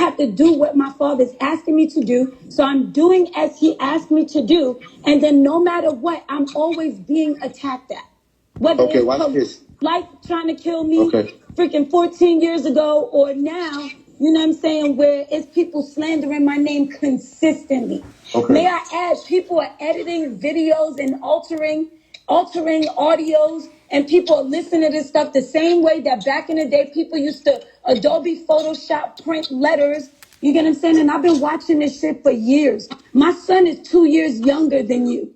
I have to do what my father's asking me to do. So I'm doing as he asked me to do. And then no matter what, I'm always being attacked at. Whether Okay, it's watch this. life trying to kill me Okay. freaking 14 years ago or now, you know what I'm saying, where it's people slandering my name consistently. Okay. May I add, people are editing videos and altering audios, and people are listening to this stuff the same way that back in the day people used to Adobe Photoshop print letters. You get what I'm saying? And I've been watching this shit for years. My son is 2 years younger than you.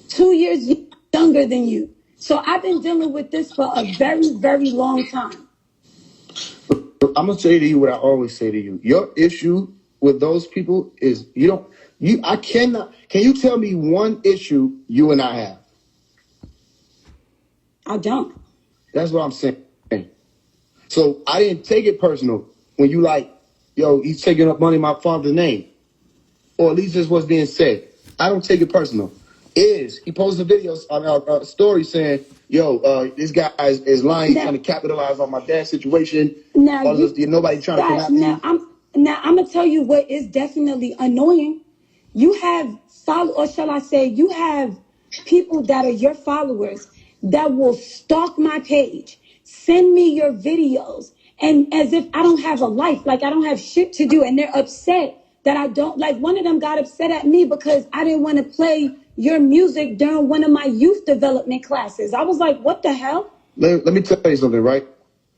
2 years younger than you. So I've been dealing with this for a very, very long time. I'm gonna say to you what I always say to you. Your issue with those people is I cannot. Can you tell me one issue you and I have? I don't. That's what I'm saying. So I didn't take it personal when you like, yo, he's taking up money in my father's name, or at least this was being said. I don't take it personal. He posted videos on our story saying, yo, this guy is lying, he's trying to capitalize on my dad's situation. Now, nobody trying to come after you. I'm gonna tell you what is definitely annoying. You have you have people that are your followers that will stalk my page, send me your videos, and as if I don't have a life, like I don't have shit to do, and they're upset that I don't. Like one of them got upset at me because I didn't want to play your music during one of my youth development classes. I was like, what the hell? Let me tell you something, right?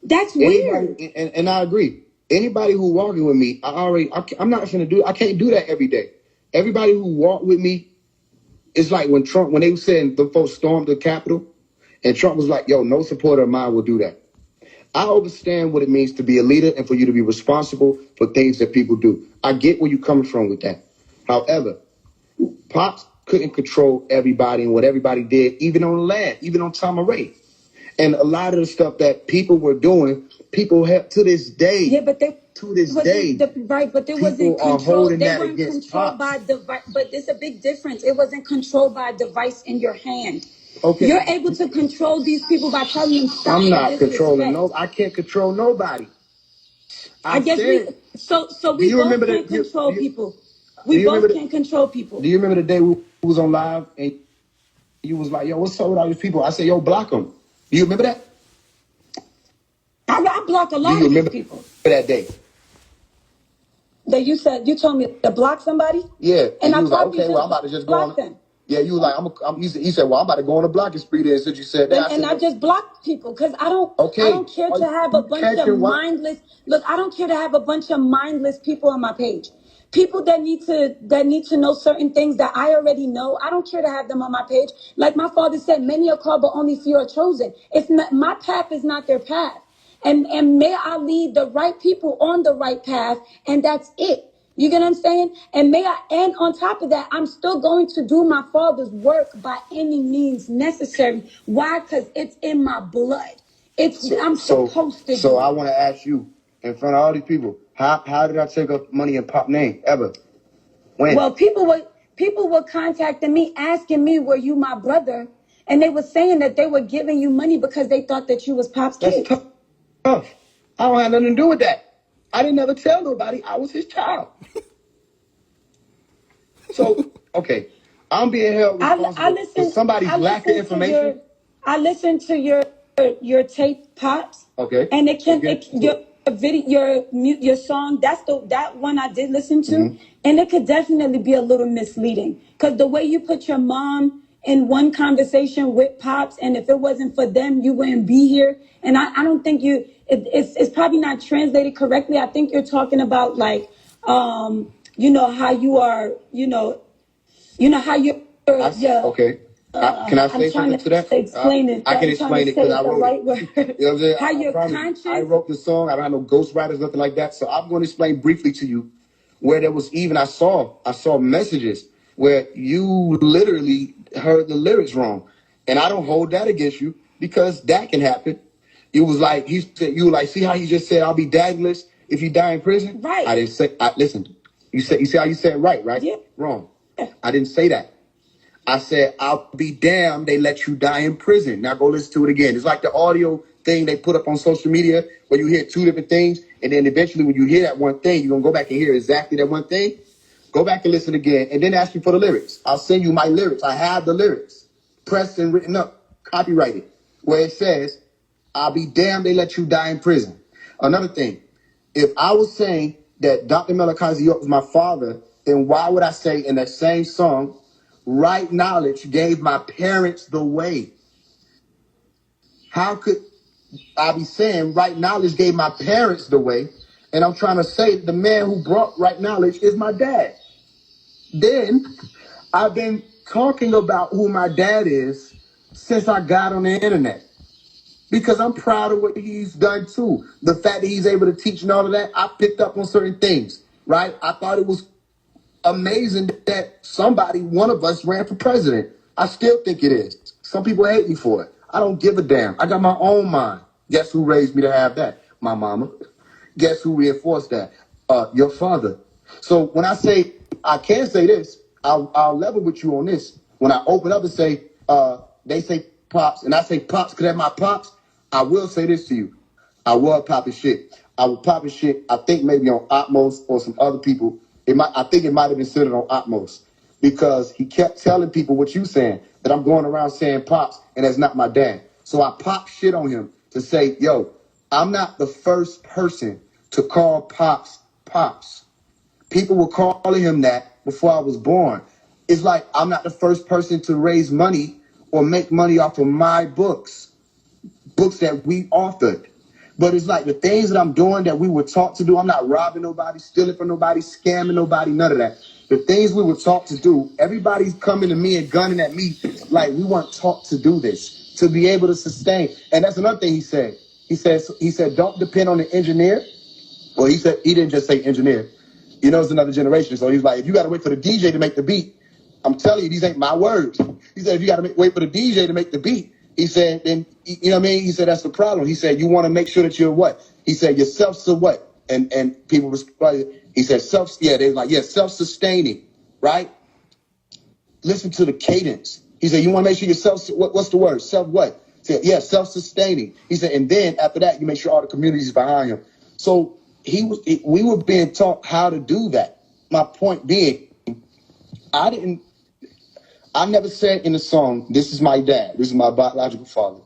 That's weird. And I agree. Anybody who walking with me, I'm not gonna do. I can't do that every day. Everybody who walked with me, it's like when they were saying the folks stormed the Capitol, and Trump was like, yo, no supporter of mine will do that. I understand what it means to be a leader and for you to be responsible for things that people do. I get where you're coming from with that. However, Pops couldn't control everybody and what everybody did, even on the land, even on Tom Ray. And a lot of the stuff that people were doing, people have to this day. Yeah, but they right, but there wasn't control. They weren't controlled by device. But there's a big difference. It wasn't controlled by a device in your hand. Okay. You're able to control these people by telling them stop. I'm not controlling I can't control nobody. I guess we both can't control people. We both can't control people. Do you remember the day we was on live and you was like, yo, what's up with all these people? I said, yo, block them. Do you remember that? I block a lot of these people. That day. That you told me to block somebody? Yeah. And I was like, okay, well, I'm about to just go on them. Yeah, you was like, he said, well, I'm about to go on a blocking spree there since you said that. And I just blocked people because I don't care to have a bunch of mindless. Look, I don't care to have a bunch of mindless people on my page. People that need to know certain things that I already know. I don't care to have them on my page. Like my father said, many are called, but only few are chosen. It's not, my path is not their path. And may I lead the right people on the right path, and that's it. You get what I'm saying? And on top of that, I'm still going to do my father's work by any means necessary. Why? Because it's in my blood. I'm supposed to. So I want to ask you, in front of all these people, how did I take up money in Pop name ever? When? Well, people were contacting me, asking me, were you my brother? And they were saying that they were giving you money because they thought that you was Pop's kid. That's tough. I don't have nothing to do with that. I didn't ever tell nobody I was his child. So, okay, I'm being held responsible for somebody's lack of information. I listened to your tape, Pops. Okay. And your video, your song. That one I did listen to, and it could definitely be a little misleading because the way you put your mom in one conversation with Pops, and if it wasn't for them, you wouldn't be here. And I don't think it's probably not translated correctly. I think you're talking about like, how you are, how you're. Okay. Can I say something to that? Explain it. I can explain it because I wrote right it. You know what I'm saying? How you're conscious. I wrote the song. I don't have no ghostwriters, nothing like that. So I'm going to explain briefly to you where there was I saw messages where you literally heard the lyrics wrong. And I don't hold that against you because that can happen. It was like, see how he just said, I'll be dadless if you die in prison? Right. I didn't say, listen, you see how you said right? Yeah. Wrong. I didn't say that. I said, I'll be damned they let you die in prison. Now go listen to it again. It's like the audio thing they put up on social media where you hear two different things, and then eventually when you hear that one thing, you're going to go back and hear exactly that one thing. Go back and listen again, and then ask me for the lyrics. I'll send you my lyrics. I have the lyrics pressed and written up, copyrighted, where it says, I'll be damned they let you die in prison. Another thing, if I was saying that Dr. Malachi York was my father, then why would I say in that same song, right knowledge gave my parents the way? How could I be saying right knowledge gave my parents the way, and I'm trying to say the man who brought right knowledge is my dad? Then I've been talking about who my dad is since I got on the internet, because I'm proud of what he's done too. The fact that he's able to teach and all of that, I picked up on certain things, right? I thought it was amazing that somebody, one of us, ran for president. I still think it is. Some people hate me for it. I don't give a damn. I got my own mind. Guess who raised me to have that? My mama. Guess who reinforced that? Your father. So when I say, I can say this, I'll level with you on this. When I open up and say, they say pops, and I say pops because they're my pops, I will say this to you. I was popping shit. I was popping shit, I think maybe on Atmos or some other people. I think it might have been centered on Atmos, because he kept telling people what you saying, that I'm going around saying pops, and that's not my dad. So I popped shit on him to say, yo, I'm not the first person to call pops pops. People were calling him that before I was born. It's like I'm not the first person to raise money or make money off of my books that we authored. But it's like the things that I'm doing that we were taught to do, I'm not robbing nobody, stealing from nobody, scamming nobody, none of that. The things we were taught to do, everybody's coming to me and gunning at me like we weren't taught to do this, to be able to sustain. And that's another thing he said. He said, don't depend on the engineer. Well, he didn't just say engineer. You know, it's another generation. So he's like, if you got to wait for the DJ to make the beat, I'm telling you, these ain't my words. He said, if you got to wait for the DJ to make the beat, he said, then, you know what I mean? He said, that's the problem. He said, you want to make sure that you're what? He said, yourself to what? And people responded. He said, they're like, self-sustaining, right? Listen to the cadence. He said, you want to make sure yourself, what's the word? Self what? He said, self-sustaining. He said, and then after that, you make sure all the community is behind him. So we were being taught how to do that. My point being, I never said in the song, this is my dad, this is my biological father.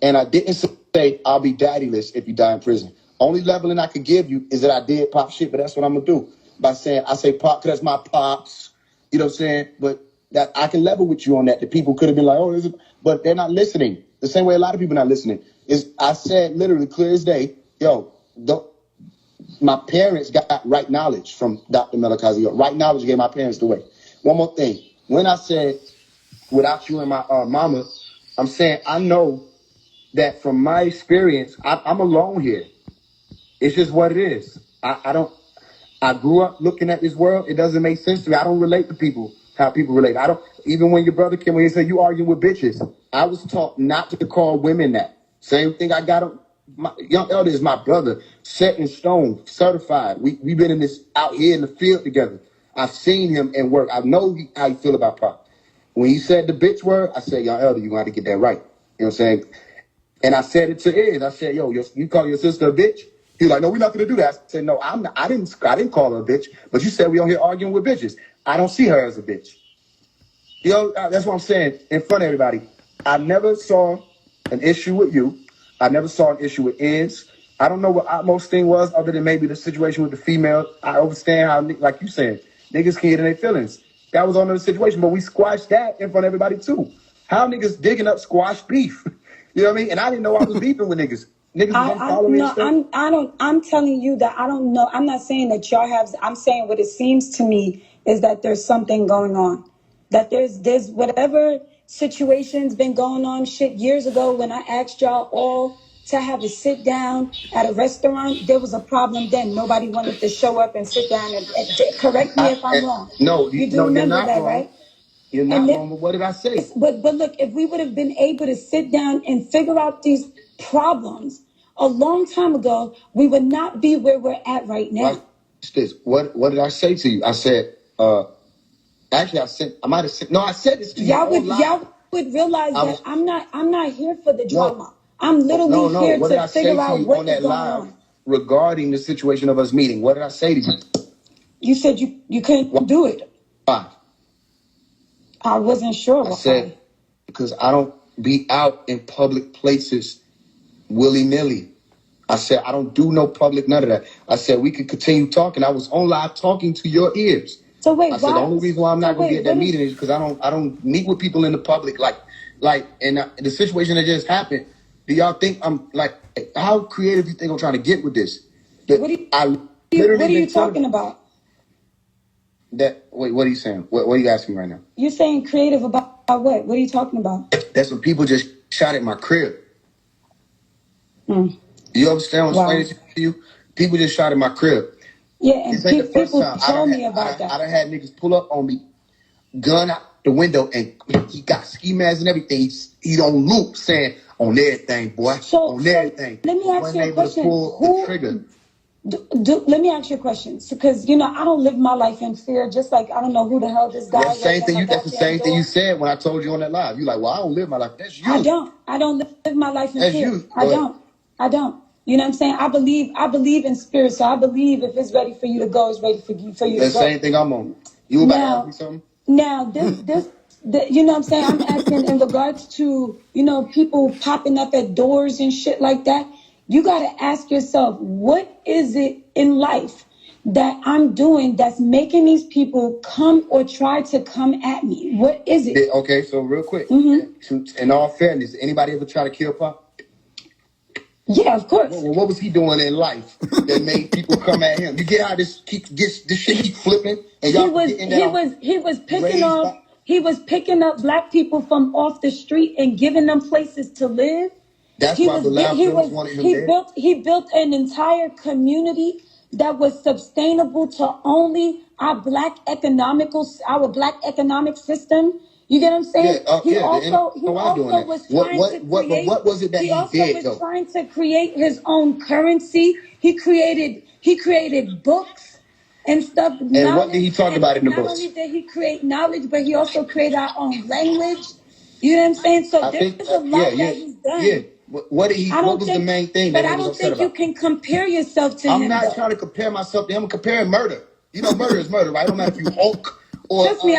And I didn't say, I'll be daddyless if you die in prison. Only leveling I could give you is that I did pop shit, but that's what I'm going to do. By saying, I say pop because that's my pops. You know what I'm saying? But that I can level with you on that. The people could have been like, oh, but they're not listening. The same way a lot of people are not listening. I said literally clear as day, yo, my parents got right knowledge from Dr. Malachi York. Right knowledge gave my parents the way. One more thing. When I said, without you and my mama, I'm saying I know that from my experience, I'm alone here. It's just what it is. I grew up looking at this world. It doesn't make sense to me. I don't relate to people how people relate. Even when your brother came when he said you arguing with bitches, I was taught not to call women that. Same thing I got my young elder is my brother, set in stone, certified. We've been in this out here in the field together. I've seen him and work. I know how you feel about Pop. When he said the bitch word, I said, young elder, you got to get that right. You know what I'm saying? And I said it to Iz. I said, yo, you call your sister a bitch? He was like, no, we're not going to do that. I said, no, I'm not. I didn't call her a bitch. But you said we on here arguing with bitches. I don't see her as a bitch. You know, that's what I'm saying in front of everybody. I never saw an issue with you. I never saw an issue with Iz. I don't know what Atmos thing was other than maybe the situation with the female. I understand how, like you said, niggas can get in their feelings. That was another situation, but we squashed that in front of everybody too. How niggas digging up squash beef? You know what I mean? And I didn't know I was beefing with niggas. Niggas was following me and stuff. I'm telling you that I don't know. I'm not saying that y'all have, I'm saying what it seems to me is that there's something going on. That there's whatever situation's been going on shit years ago when I asked y'all all to have a sit down at a restaurant, there was a problem then. Nobody wanted to show up and sit down and correct me if I'm wrong. No, you do remember you're not that, wrong. right? You're not wrong, but what did I say? But look, if we would have been able to sit down and figure out these problems a long time ago, we would not be where we're at right now. Watch this. What did I say to you? I said, actually, I might have said, no, I said this to you. Y'all would realize that I'm not here for the drama. I'm literally No. here What did to I say figure to out you what on is that going live on. regarding the situation of us meeting? What did I say to you? You said you couldn't do it. Why? I wasn't sure I why. said, because I don't be out in public places willy-nilly. I said, I don't do no public, none of that. I said, we could continue talking. I was on live talking to your ears. So wait, I said, the only reason why I'm not going to be at that what meeting is because I don't meet with people in the public. And the situation that just happened, do y'all think I'm like, how creative do you think I'm trying to get with this? What are you talking about? Wait, what are you saying? What are you asking me right now? You're saying creative about what? What are you talking about? That's when people just shot at my crib. Mm. You understand what I'm explaining to you? People just shot at my crib. Yeah, and This ain't the first people time. told me about that. I done had niggas pull up on me, gun out the window, and he got ski masks and everything. He on loop saying, on everything, boy. On everything. Let me ask you a question. The trigger. Let me ask you a question. Because, I don't live my life in fear, just like I don't know who the hell this guy is. That's the same thing you said when I told you on that live. You like, well, I don't live my life. That's you. I don't live my life in fear. You. I don't. You know what I'm saying? I believe in spirit, so I believe if it's ready for you to go, it's ready for you to go. The same thing I'm on. You about to ask me something? Now, you know what I'm saying? I'm asking in regards to, people popping up at doors and shit like that. You got to ask yourself, what is it in life that I'm doing that's making these people come or try to come at me? What is it? Okay, so real quick, in all fairness, anybody ever try to kill Pop? Yeah, of course. Well, what was he doing in life that made people come at him? You get how this shit keep flipping, and y'all he was picking up black people from off the street and giving them places to live. That's why the loud films wanted him there. He built an entire community that was sustainable to only our black economic system. You get what I'm saying? He also was trying to create his own currency. He created books and stuff. And what did he talk about in the books? Not only did he create knowledge, but he also created our own language. You know what I'm saying? So there's a lot that he's done. Yeah. What was the main thing that he was upset about? But I don't think you can compare yourself to him. I'm not trying to compare myself to him. I'm comparing murder. You know, murder is murder, right? It don't matter if you Hulk or trust me,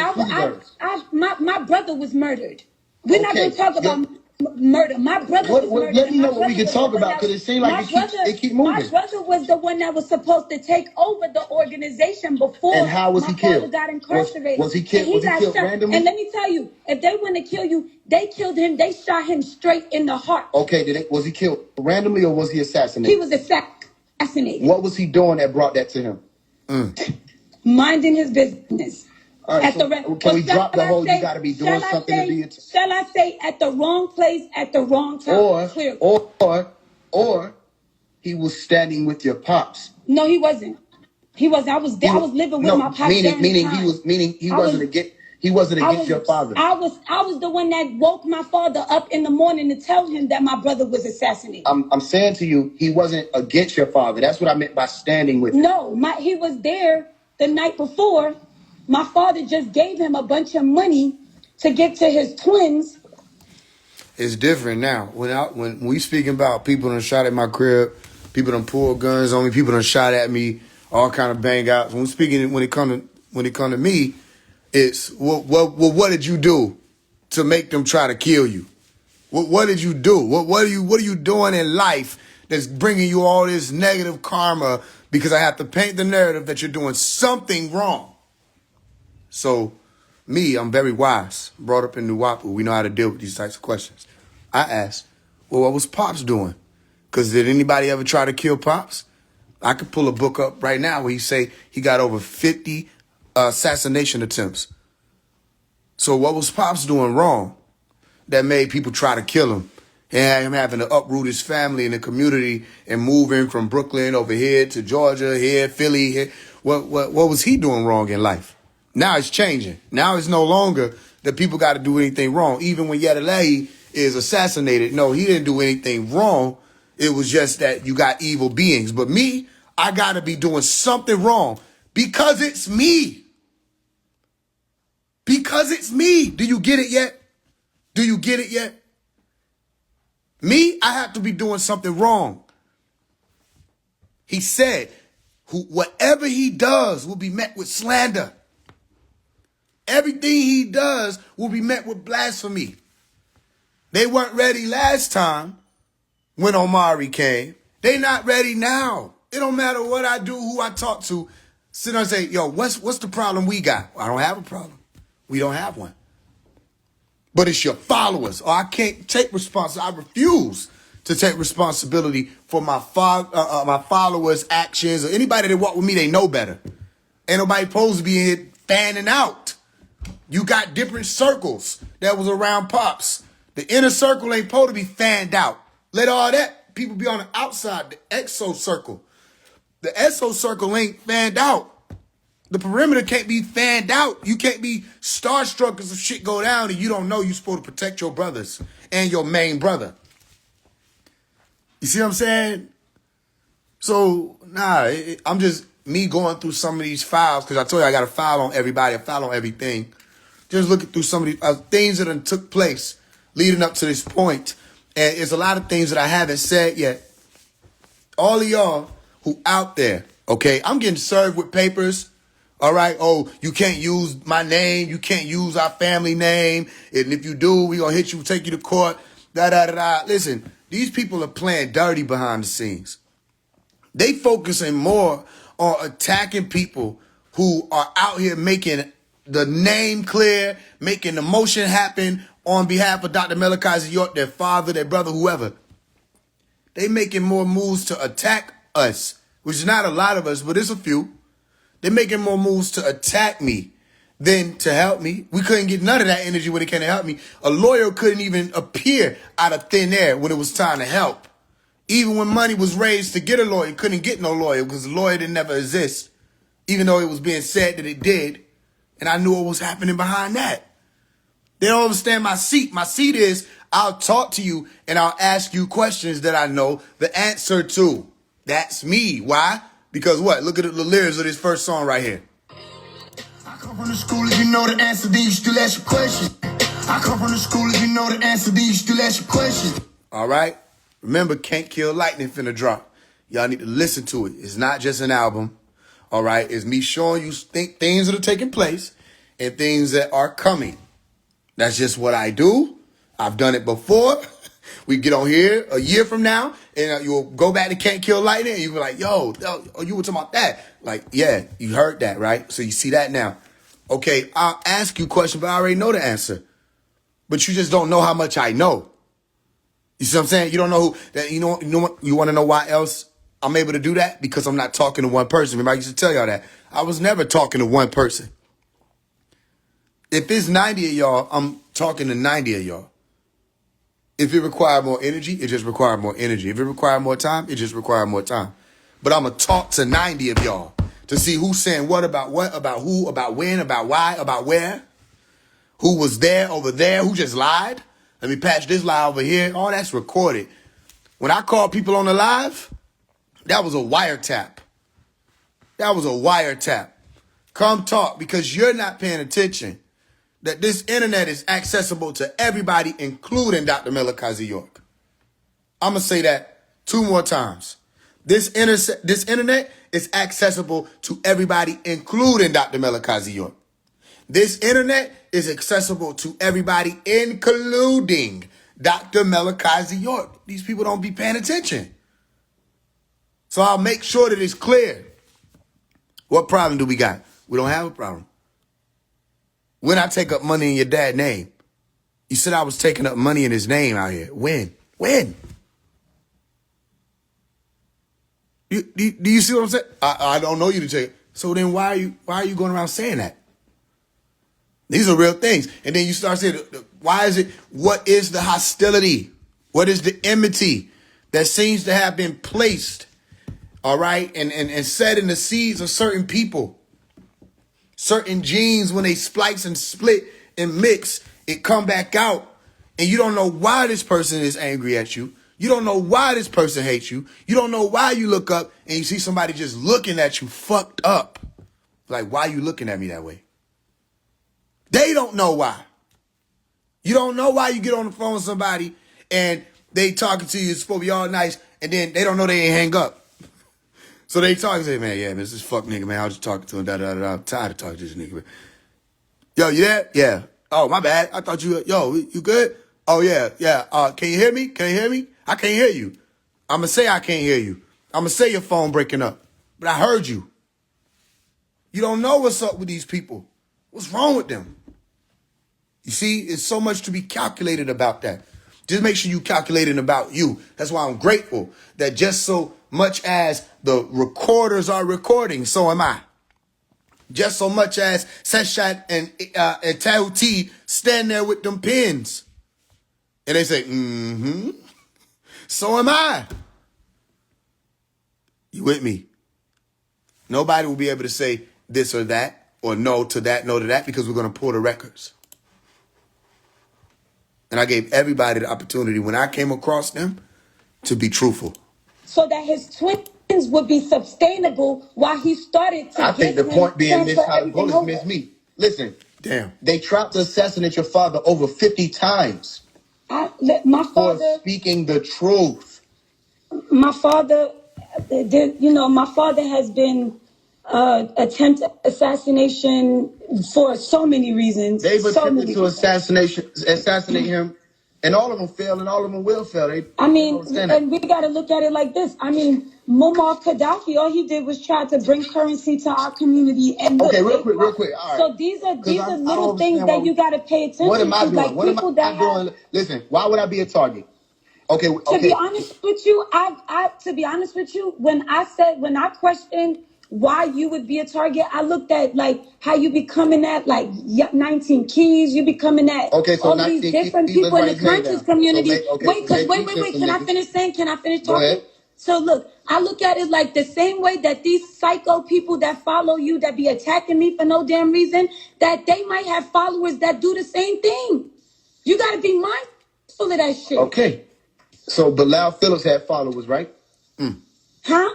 my brother was murdered. We're not going to talk about murder. My brother was murdered. Let me know what we can talk about, because it seems like it keep moving. My brother was the one that was supposed to take over the organization before. And how was he killed? Father got incarcerated. Was he killed? Was he killed randomly? And let me tell you, if they want to kill you, they killed him. They shot him straight in the heart. Okay, was he killed randomly or was he assassinated? He was assassinated. What was he doing that brought that to him? Minding his business. All right, can we drop the whole, you got to be doing something to be... Shall I say at the wrong place at the wrong time? Or he was standing with your pops. No, he wasn't. I was there. I was living with my pops. He wasn't against your father. I was the one that woke my father up in the morning to tell him that my brother was assassinated. I'm saying to you, he wasn't against your father. That's what I meant by standing with him. No, he was there the night before. My father just gave him a bunch of money to get to his twins. It's different now. When we speaking about people done shot at my crib, people done pulled guns on me, people done shot at me, all kind of bang outs. When it come to me, it's what did you do to make them try to kill you? What did you do? What are you doing in life that's bringing you all this negative karma? Because I have to paint the narrative that you're doing something wrong. So, I'm very wise. Brought up in New Wapu, we know how to deal with these types of questions. I asked, well, what was Pops doing? Because did anybody ever try to kill Pops? I could pull a book up right now where he say he got over 50 assassination attempts. So what was Pops doing wrong that made people try to kill him? And him having to uproot his family and the community and moving from Brooklyn over here to Georgia, here, Philly, here. What was he doing wrong in life? Now it's changing. Now it's no longer that people got to do anything wrong. Even when Yedelehi is assassinated, no, he didn't do anything wrong. It was just that you got evil beings. But me, I got to be doing something wrong because it's me. Because it's me. Do you get it yet? Do you get it yet? Me, I have to be doing something wrong. He said, whatever he does will be met with slander. Everything he does will be met with blasphemy. They weren't ready last time when Omari came. They not ready now. It don't matter what I do, who I talk to. Sit down and say, yo, what's the problem we got? I don't have a problem. We don't have one. But it's your followers. Or I can't take responsibility. I refuse to take responsibility for my followers' actions, or anybody that walk with me, they know better. Ain't nobody supposed to be in here fanning out. You got different circles that was around Pops. The inner circle ain't supposed to be fanned out. Let all that people be on the outside, the exo circle. The exo circle ain't fanned out. The perimeter can't be fanned out. You can't be starstruck because if shit go down and you don't know you're supposed to protect your brothers and your main brother. You see what I'm saying? So, I'm just me going through some of these files because I told you I got a file on everybody, a file on everything. Just looking through some of these things that done took place leading up to this point. And there's a lot of things that I haven't said yet. All of y'all who out there, okay, I'm getting served with papers. All right. Oh, you can't use my name. You can't use our family name. And if you do, we going to hit you, take you to court. Listen, these people are playing dirty behind the scenes. They focusing more on attacking people who are out here making the name clear, making the motion happen on behalf of Dr. Malachi York, their father, their brother, whoever. They making more moves to attack us, which is not a lot of us, but it's a few. They're making more moves to attack me than to help me. We couldn't get none of that energy when it came to help me. A lawyer couldn't even appear out of thin air when it was time to help. Even when money was raised to get a lawyer, couldn't get no lawyer because the lawyer didn't never exist, even though it was being said that it did. And I knew what was happening behind that. They don't understand my seat. My seat is I'll talk to you and I'll ask you questions that I know the answer to. That's me. Why? Because what? Look at the lyrics of this first song right here. I come from the school, if you know the answer, then you still ask your questions. I come from the school, if you know the answer, then you still ask your questions. All right? Remember, Can't Kill Lightning finna drop. Y'all need to listen to it. It's not just an album. All right? It's me showing you things that are taking place and things that are coming. That's just what I do. I've done it before. We get on here a year from now, and you'll go back to Can't Kill Lightning, and you'll be like, yo, you were talking about that. Like, yeah, you heard that, right? So you see that now. Okay, I'll ask you a question, but I already know the answer. But you just don't know how much I know. You see what I'm saying? You don't know you want to know why else I'm able to do that? Because I'm not talking to one person. Remember, I used to tell y'all that. I was never talking to one person. If it's 90 of y'all, I'm talking to 90 of y'all. If it required more energy, it just required more energy. If it required more time, it just required more time. But I'm going to talk to 90 of y'all to see who's saying what, about who, about when, about why, about where. Who was there over there, who just lied. Let me patch this lie over here. All that's recorded. When I call people on the live, that was a wiretap. That was a wiretap. Come talk because you're not paying attention. That this internet is accessible to everybody, including Dr. Malachi York. I'm going to say that 2 more times. This internet is accessible to everybody, including Dr. Malachi York. This internet is accessible to everybody, including Dr. Malachi York. These people don't be paying attention. So I'll make sure that it's clear. What problem do we got? We don't have a problem. When I take up money in your dad's name, you said I was taking up money in his name out here. When? Do you see what I'm saying? I don't know you to take it. So then why are you going around saying that? These are real things. And then you start saying, what is the hostility? What is the enmity that seems to have been placed, all right, and set in the seeds of certain people? Certain genes, when they splice and split and mix, it come back out. And you don't know why this person is angry at you. You don't know why this person hates you. You don't know why you look up and you see somebody just looking at you fucked up. Like, why are you looking at me that way? They don't know why. You don't know why you get on the phone with somebody and They talking to you, it's supposed to be all nice, and then they don't know they ain't hang up. So they talk and say, man, yeah, man, this fuck nigga, man. I was just talking to him, da-da-da-da. I'm tired of talking to this nigga, man. Yo, you there? Yeah. Oh, my bad. I thought you good? Oh, yeah, yeah. Can you hear me? Can you hear me? I can't hear you. I'm going to say I can't hear you. I'm going to say your phone breaking up. But I heard you. You don't know what's up with these people. What's wrong with them? You see, it's so much to be calculated about that. Just make sure you calculating about you. That's why I'm grateful that just so much as the recorders are recording, so am I. Just so much as Seshat and Tahuti stand there with them pins. And they say, so am I. You with me? Nobody will be able to say this or that, or no to that, no to that, because we're going to pull the records. And I gave everybody the opportunity when I came across them to be truthful. So that his twins would be sustainable while he started to I think the point being missed how the bullets missed me. Listen. Damn. They tried to assassinate your father over 50 times. My father, for speaking the truth. My father, my father has been attempted assassination for so many reasons. They've attempted to assassinate him, and all of them fail, and all of them will fail. And we got to look at it like this. I mean, Muammar Gaddafi, all he did was try to bring currency to our community. And okay, real quick. All right. So these are little things that you got to pay attention to. What am I doing? Like what am I doing? Listen, why would I be a target? Okay. To be honest with you, to be honest with you, when I questioned why you would be a target, I looked at like how you be coming at like 19 keys, you be coming at all these different people in the conscious community. So wait, can I finish saying? Can I finish talking? So look, I look at it like the same way that these psycho people that follow you, that be attacking me for no damn reason, that they might have followers that do the same thing. You got to be mindful of that shit. Okay. So Bilal Phillips had followers, right? Huh?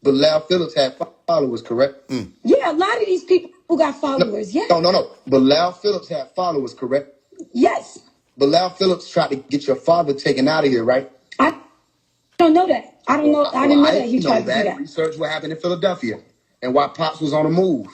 Bilal Phillips had followers, correct? Yeah, a lot of these people who got followers, No. Bilal Phillips had followers, correct? Yes. Bilal Phillips tried to get your father taken out of here, right? I don't know that. I don't know. I didn't know that he tried to do that. Research what happened in Philadelphia and why Pops was on the move.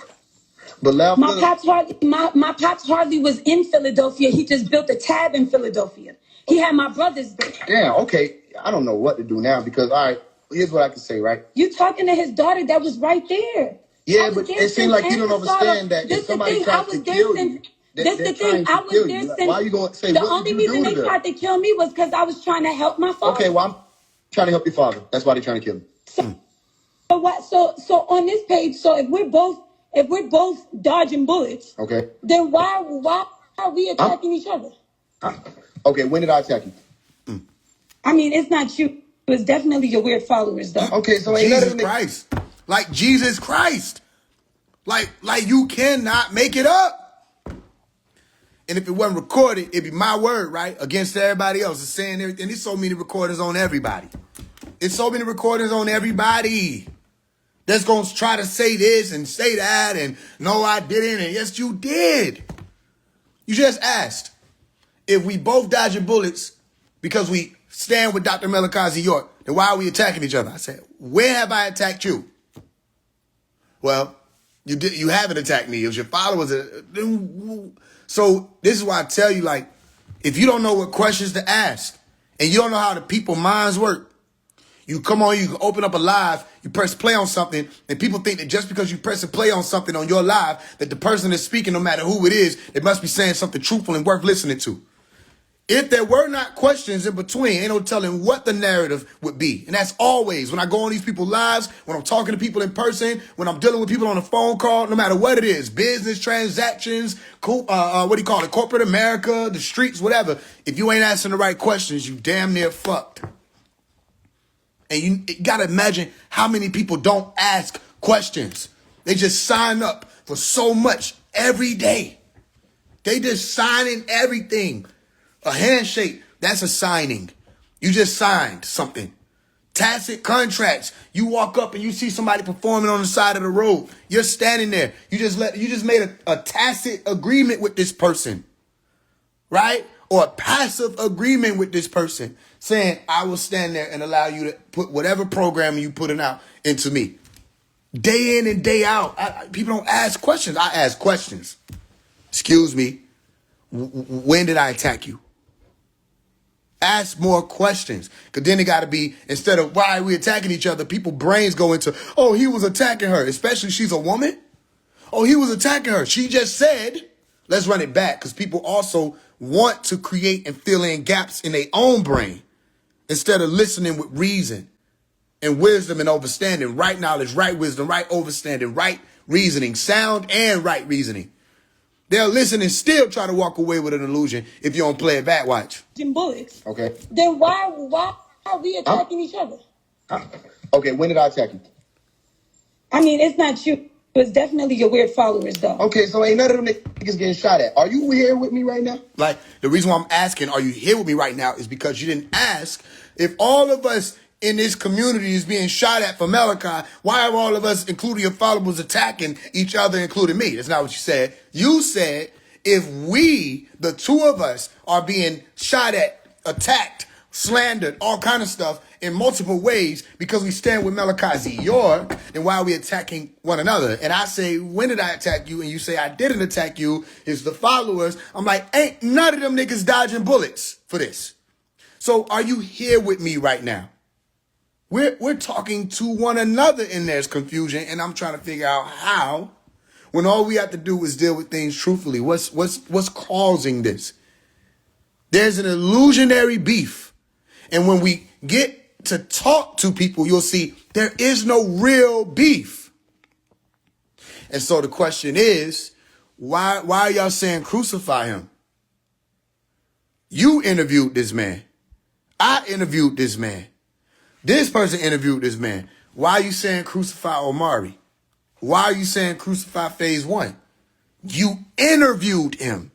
Bilal my pops hardly was in Philadelphia. He just built a tab in Philadelphia. He had my brothers there. Yeah, okay. I don't know what to do now because, all right, here's what I can say, right? You talking to his daughter that was right there. Yeah, but it seems like you don't understand that if somebody tries to kill you, this the thing. I was there since. Why are you going to say the only reason they tried to kill me was because I was trying to help my father. Okay, well, I'm trying to help your father. That's why they're trying to kill him. So what? So on this page, so if we're both dodging bullets, okay, then why are we attacking each other? Okay, when did I attack you? I mean, it's not you. It was definitely your weird followers, though. Okay, so Jesus Christ, like Jesus Christ, like you cannot make it up. And if it wasn't recorded, it'd be my word, right? Against everybody else. It's saying everything. There's so many recordings on everybody. It's so many recordings on everybody that's going to try to say this and say that and no, I didn't. And yes, you did. You just asked if we both dodging bullets because we stand with Dr. Melikazi York, then why are we attacking each other? I said, where have I attacked you? Well, you haven't attacked me. It was your followers. So this is why I tell you, like, if you don't know what questions to ask and you don't know how the people's minds work, you come on, you can open up a live, you press play on something, and people think that just because you press and play on something on your live, that the person that's speaking, no matter who it is, they must be saying something truthful and worth listening to. If there were not questions in between, ain't no telling what the narrative would be. And that's always when I go on these people's lives, when I'm talking to people in person, when I'm dealing with people on a phone call, no matter what it is, business transactions, corporate America, the streets, whatever. If you ain't asking the right questions, you damn near fucked. And you got to imagine how many people don't ask questions. They just sign up for so much every day. They just signing everything. A handshake, that's a signing. You just signed something. Tacit contracts. You walk up and you see somebody performing on the side of the road. You're standing there. You just made a tacit agreement with this person. Right? or a passive agreement with this person saying, I will stand there and allow you to put whatever programming you putting out into me. Day in and day out. People don't ask questions. I ask questions. Excuse me. When did I attack you? Ask more questions. Because then it got to be, instead of why are we attacking each other, people brains go into, oh, he was attacking her, especially she's a woman. Oh, he was attacking her. She just said, let's run it back. Because people also want to create and fill in gaps in their own brain instead of listening with reason and wisdom and understanding. Right knowledge, right wisdom, right understanding, right reasoning, sound and right reasoning. They'll listen and still try to walk away with an illusion if you don't play it back. Watch. Bullets. Okay. Then why are we attacking each other? Okay, when did I attack you? I mean, it's not you. It's definitely your weird followers, though. Okay, so ain't none of them niggas getting shot at. Are you here with me right now? Like, the reason why I'm asking, are you here with me right now, is because you didn't ask if all of us in this community is being shot at for Malachi. Why are all of us, including your followers, attacking each other, including me? That's not what you said. You said if we, the two of us, are being shot at, attacked, slandered, all kind of stuff in multiple ways because we stand with Malachi Z. York, then why are we attacking one another? And I say, when did I attack you? And you say, I didn't attack you. It's the followers. I'm like, ain't none of them niggas dodging bullets for this. So are you here with me right now? We're talking to one another and there's confusion, and I'm trying to figure out how, when all we have to do is deal with things truthfully. What's causing this? There's an illusionary beef. And when we get to talk to people, you'll see there is no real beef. And so the question is, why are y'all saying crucify him? You interviewed this man. I interviewed this man. This person interviewed this man. Why are you saying crucify Omari? Why are you saying crucify Faise One? You interviewed him.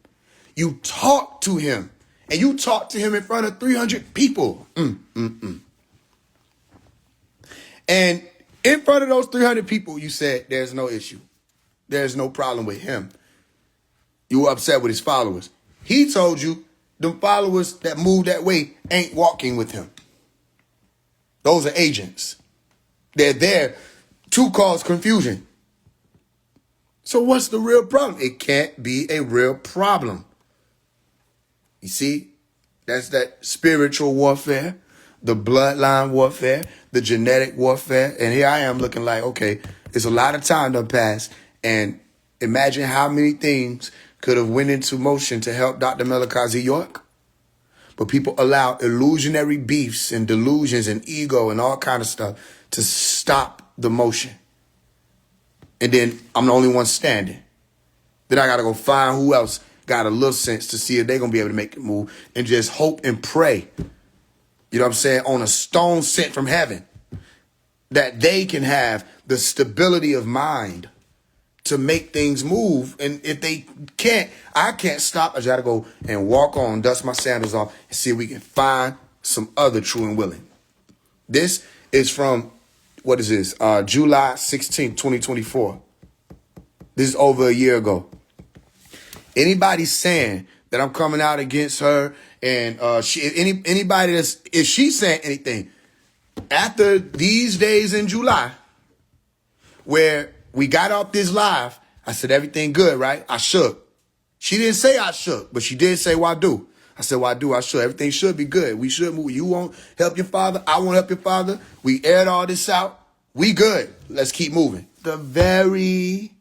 You talked to him. And you talked to him in front of 300 people. And in front of those 300 people, you said there's no issue. There's no problem with him. You were upset with his followers. He told you the followers that move that way ain't walking with him. Those are agents. They're there to cause confusion. So what's the real problem? It can't be a real problem. You see, that's that spiritual warfare, the bloodline warfare, the genetic warfare. And here I am looking like, okay, it's a lot of time to pass. And imagine how many things could have went into motion to help Dr. Malachi Z. York. But people allow illusionary beefs and delusions and ego and all kind of stuff to stop the motion. And then I'm the only one standing. Then I got to go find who else got a little sense to see if they're going to be able to make the move and just hope and pray, you know what I'm saying, on a stone sent from heaven, that they can have the stability of mind to make things move. And if they can't, I can't stop. I just got to go and walk on, dust my sandals off, and see if we can find some other true and willing. This is from, what is this? July 16th, 2024. This is over a year ago. Anybody saying that I'm coming out against her and anybody if she's saying anything after these days in July where we got off this live, I said, everything good, right? I shook. She didn't say I shook, but she did say, well, I do. I said, well, I do. I should. Everything should be good. We should move. You won't help your father. I won't help your father. We aired all this out. We good. Let's keep moving. The very,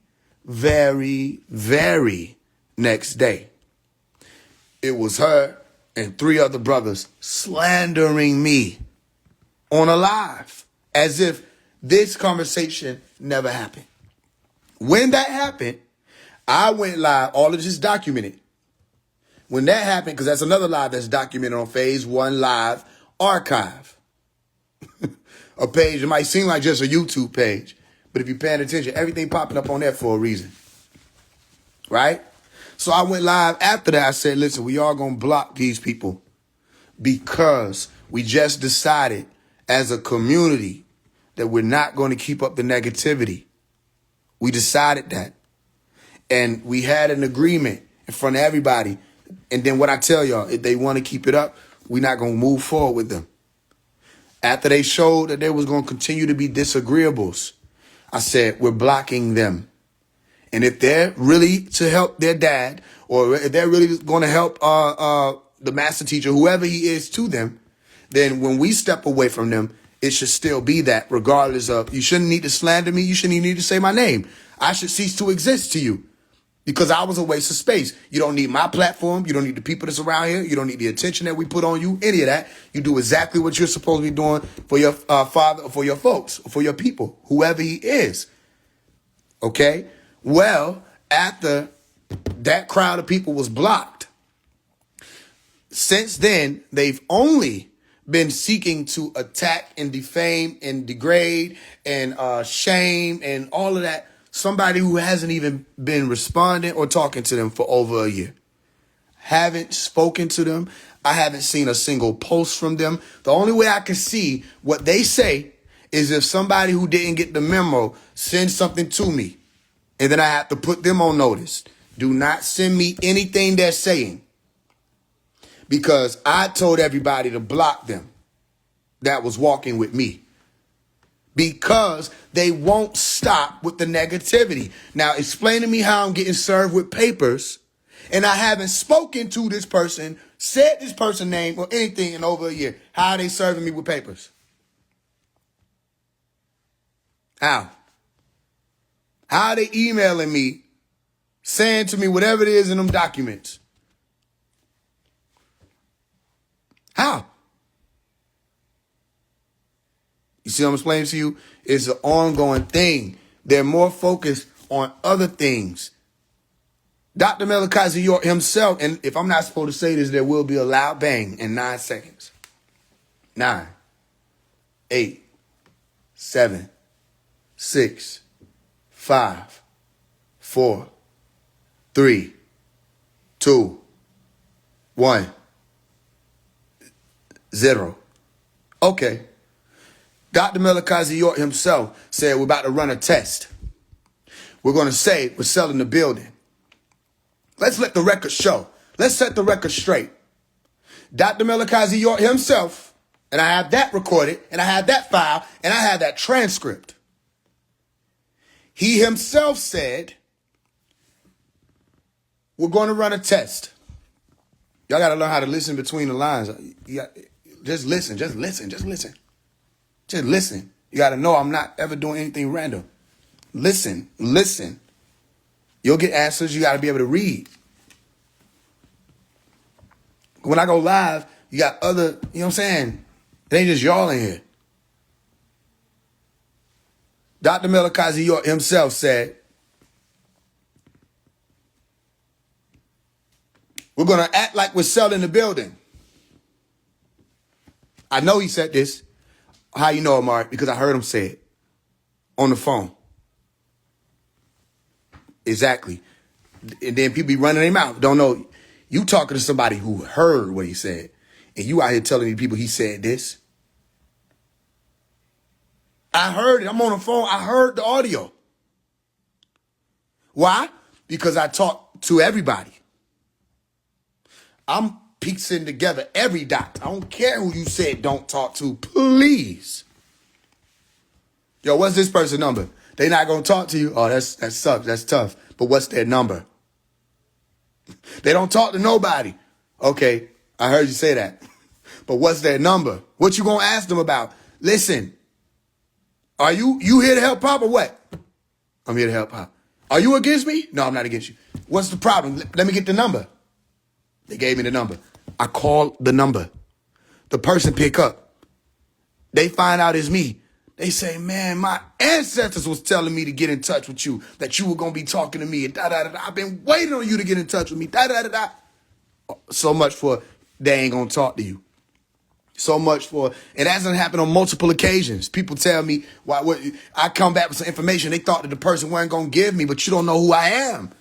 very, very next day, it was her and 3 other brothers slandering me on a live as if this conversation never happened. When that happened, I went live. All of this documented. When that happened, because that's another live that's documented on Faise One Live Archive. A page, it might seem like just a YouTube page, but if you're paying attention, everything popping up on there for a reason. Right? So I went live after that. I said, listen, we are going to block these people because we just decided as a community that we're not going to keep up the negativity. We decided that. And we had an agreement in front of everybody. And then what I tell y'all, if they want to keep it up, we're not going to move forward with them. After they showed that there was going to continue to be disagreeables, I said, we're blocking them. And if they're really to help their dad, or if they're really going to help the master teacher, whoever he is to them, then when we step away from them, it should still be that, regardless of, you shouldn't need to slander me. You shouldn't even need to say my name. I should cease to exist to you because I was a waste of space. You don't need my platform. You don't need the people that's around here. You don't need the attention that we put on you, any of that. You do exactly what you're supposed to be doing for your father, or for your folks, or for your people, whoever he is. Okay? Well, after that crowd of people was blocked, since then, they've only been seeking to attack and defame and degrade and shame and all of that. Somebody who hasn't even been responding or talking to them for over a year. Haven't spoken to them. I haven't seen a single post from them. The only way I can see what they say is if somebody who didn't get the memo sends something to me, and then I have to put them on notice. Do not send me anything they're saying, because I told everybody to block them that was walking with me, because they won't stop with the negativity. Now, explain to me how I'm getting served with papers and I haven't spoken to this person, said this person's name or anything in over a year. How are they serving me with papers? How? How are they emailing me, saying to me whatever it is in them documents? How? You see what I'm explaining to you? It's an ongoing thing. They're more focused on other things. Dr. Melikazi York himself, and if I'm not supposed to say this, there will be a loud bang in 9 seconds. 9, 8, 7, 6, 5, 4, 3, 2, 1, 0. Okay. Dr. Melikazi York himself said we're about to run a test. We're going to say we're selling the building. Let's let the record show. Let's set the record straight. Dr. Melikazi York himself, and I have that recorded, and I have that file, and I have that transcript. He himself said, we're going to run a test. Y'all got to learn how to listen between the lines. Just listen. You got to know I'm not ever doing anything random. Listen. You'll get answers. You got to be able to read. When I go live, you got other, you know what I'm saying? It ain't just y'all in here. Dr. Melikazi York himself said, we're going to act like we're selling the building. I know he said this. How you know, Amari? Because I heard him say it on the phone. Exactly. And then people be running their mouth. Don't know. You talking to somebody who heard what he said. And you out here telling me people he said this. I heard it. I'm on the phone. I heard the audio. Why? Because I talk to everybody. I'm piecing together every dot. I don't care who you said don't talk to. Please. Yo, what's this person's number? They not going to talk to you? Oh, that sucks. That's tough. But what's their number? They don't talk to nobody. Okay, I heard you say that. But what's their number? What you going to ask them about? Listen, are you here to help Pop or what? I'm here to help Pop. Are you against me? No, I'm not against you. What's the problem? Let me get the number. They gave me the number. I call the number. The person pick up. They find out it's me. They say, man, my ancestors was telling me to get in touch with you, that you were going to be talking to me. And I've been waiting on you to get in touch with me. So much for they ain't going to talk to you. So much for, it hasn't happened on multiple occasions. People tell me, I come back with some information they thought that the person wasn't going to give me, but you don't know who I am.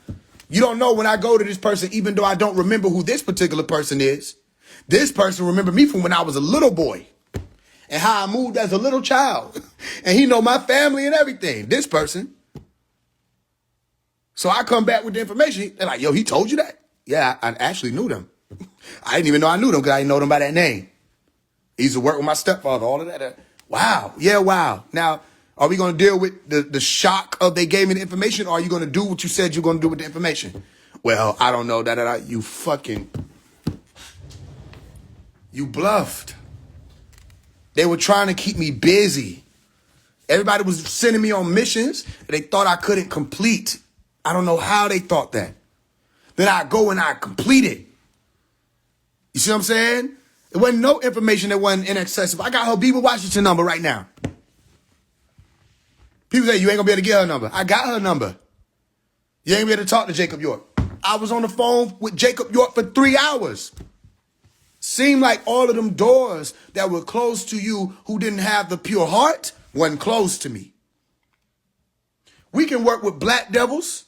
You don't know when I go to this person, even though I don't remember who this particular person is. This person remember me from when I was a little boy and how I moved as a little child. And he know my family and everything. This person. So I come back with the information. They're like, yo, he told you that? Yeah, I actually knew them. I didn't even know I knew them because I didn't know them by that name. He used to work with my stepfather, all of that. Wow. Yeah, wow. Now, are we going to deal with the shock of they gave me the information, or are you going to do what you said you're going to do with the information? Well, I don't know. You bluffed. They were trying to keep me busy. Everybody was sending me on missions that they thought I couldn't complete. I don't know how they thought that. Then I go and I complete it. You see what I'm saying? It wasn't no information that wasn't inaccessible. I got her Bieber Washington number right now. People say, you ain't gonna be able to get her number. I got her number. You ain't gonna be able to talk to Jacob York. I was on the phone with Jacob York for 3 hours. Seemed like all of them doors that were closed to you who didn't have the pure heart wasn't closed to me. We can work with black devils.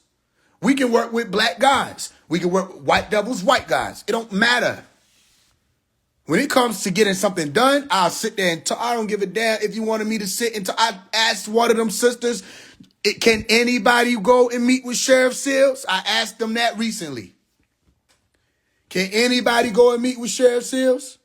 We can work with black guys. We can work with white devils, white guys. It don't matter. When it comes to getting something done, I'll sit there and talk. I don't give a damn if you wanted me to sit and talk. I asked one of them sisters, can anybody go and meet with Sheriff Seals? I asked them that recently. Can anybody go and meet with Sheriff Seals?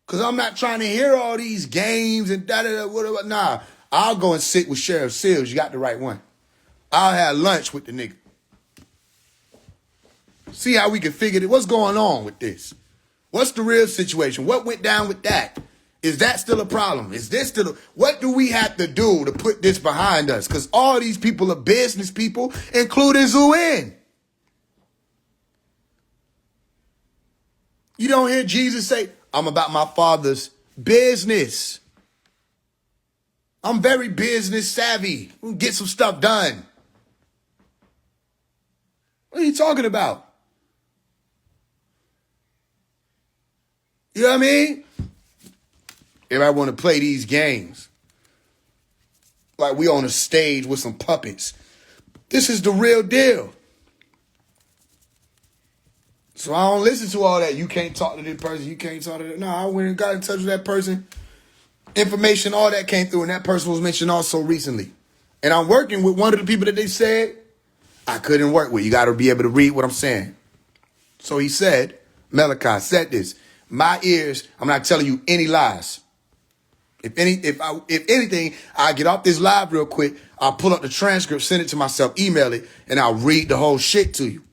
Because I'm not trying to hear all these games and da-da-da, whatever. Nah, I'll go and sit with Sheriff Seals. You got the right one. I'll have lunch with the nigga. See how we can figure it. What's going on with this? What's the real situation? What went down with that? Is that still a problem? Is this still what do we have to do to put this behind us? Because all these people are business people, including Zuin. You don't hear Jesus say, I'm about my Father's business. I'm very business savvy. We'll get some stuff done. What are you talking about? You know what I mean? Everybody want to play these games. Like we on a stage with some puppets. This is the real deal. So I don't listen to all that. You can't talk to this person. You can't talk to that. No, I went and got in touch with that person. Information, all that came through. And that person was mentioned also recently. And I'm working with one of the people that they said I couldn't work with. You got to be able to read what I'm saying. So he said, Malachi said this. My ears, I'm not telling you any lies. If anything, I'll get off this live real quick. I'll pull up the transcript, send it to myself, email it, and I'll read the whole shit to you.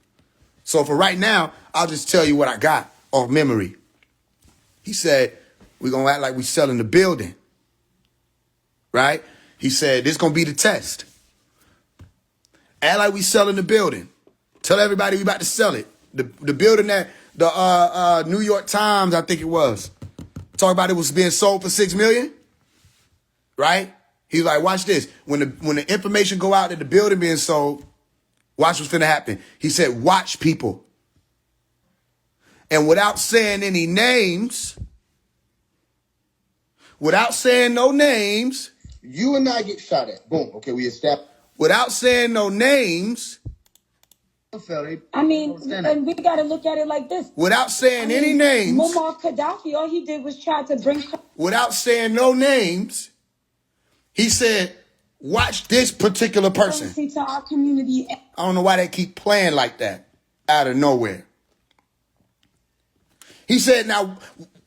So for right now, I'll just tell you what I got off memory. He said, we're going to act like we're selling the building. Right? He said, this going to be the test. Act like we selling the building. Tell everybody we about to sell it. The building that the New York Times, I think it was, talk about it was being sold for $6 million. Right? He's like, watch this. When the information go out that the building being sold, watch what's finna happen. He said, watch people. And without saying any names, without saying no names, you and I get shot at. Boom. Okay, we established. Without saying no names. I mean, and we got to look at it like this. Without saying any names. Muammar Gaddafi, all he did was try to bring. Without saying no names, he said, watch this particular person. To our community. I don't know why they keep playing like that out of nowhere. He said, now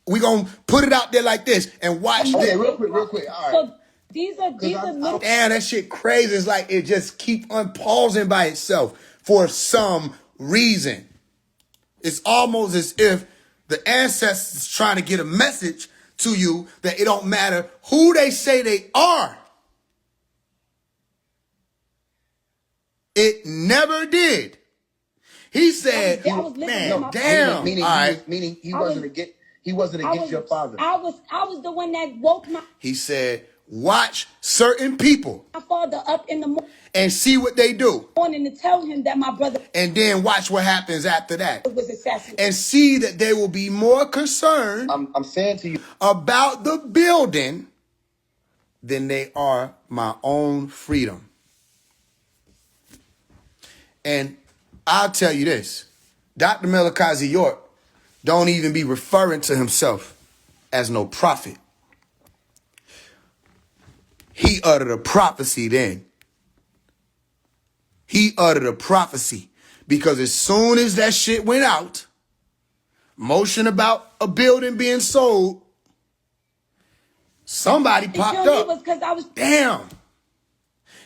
we're going to put it out there like this and watch this. Real quick. All right. So these are little. Damn, that shit crazy. It's like it just keep unpausing by itself for some reason. It's almost as if the ancestors trying to get a message to you that it don't matter who they say they are. It never did. He said, man, damn. Meaning he wasn't against your father. I was the one that woke my. He said, watch certain people. My father up in the morning. And see what they do. To tell him that my brother. And then watch what happens after that. Was assassinated. And see that they will be more concerned. I'm saying to you about the building than they are my own freedom. And I'll tell you this, Dr. Malachi York don't even be referring to himself as no prophet. He uttered a prophecy then. He uttered a prophecy Because as soon as that shit went out, motion about a building being sold, somebody popped up. Was 'cause I was damn.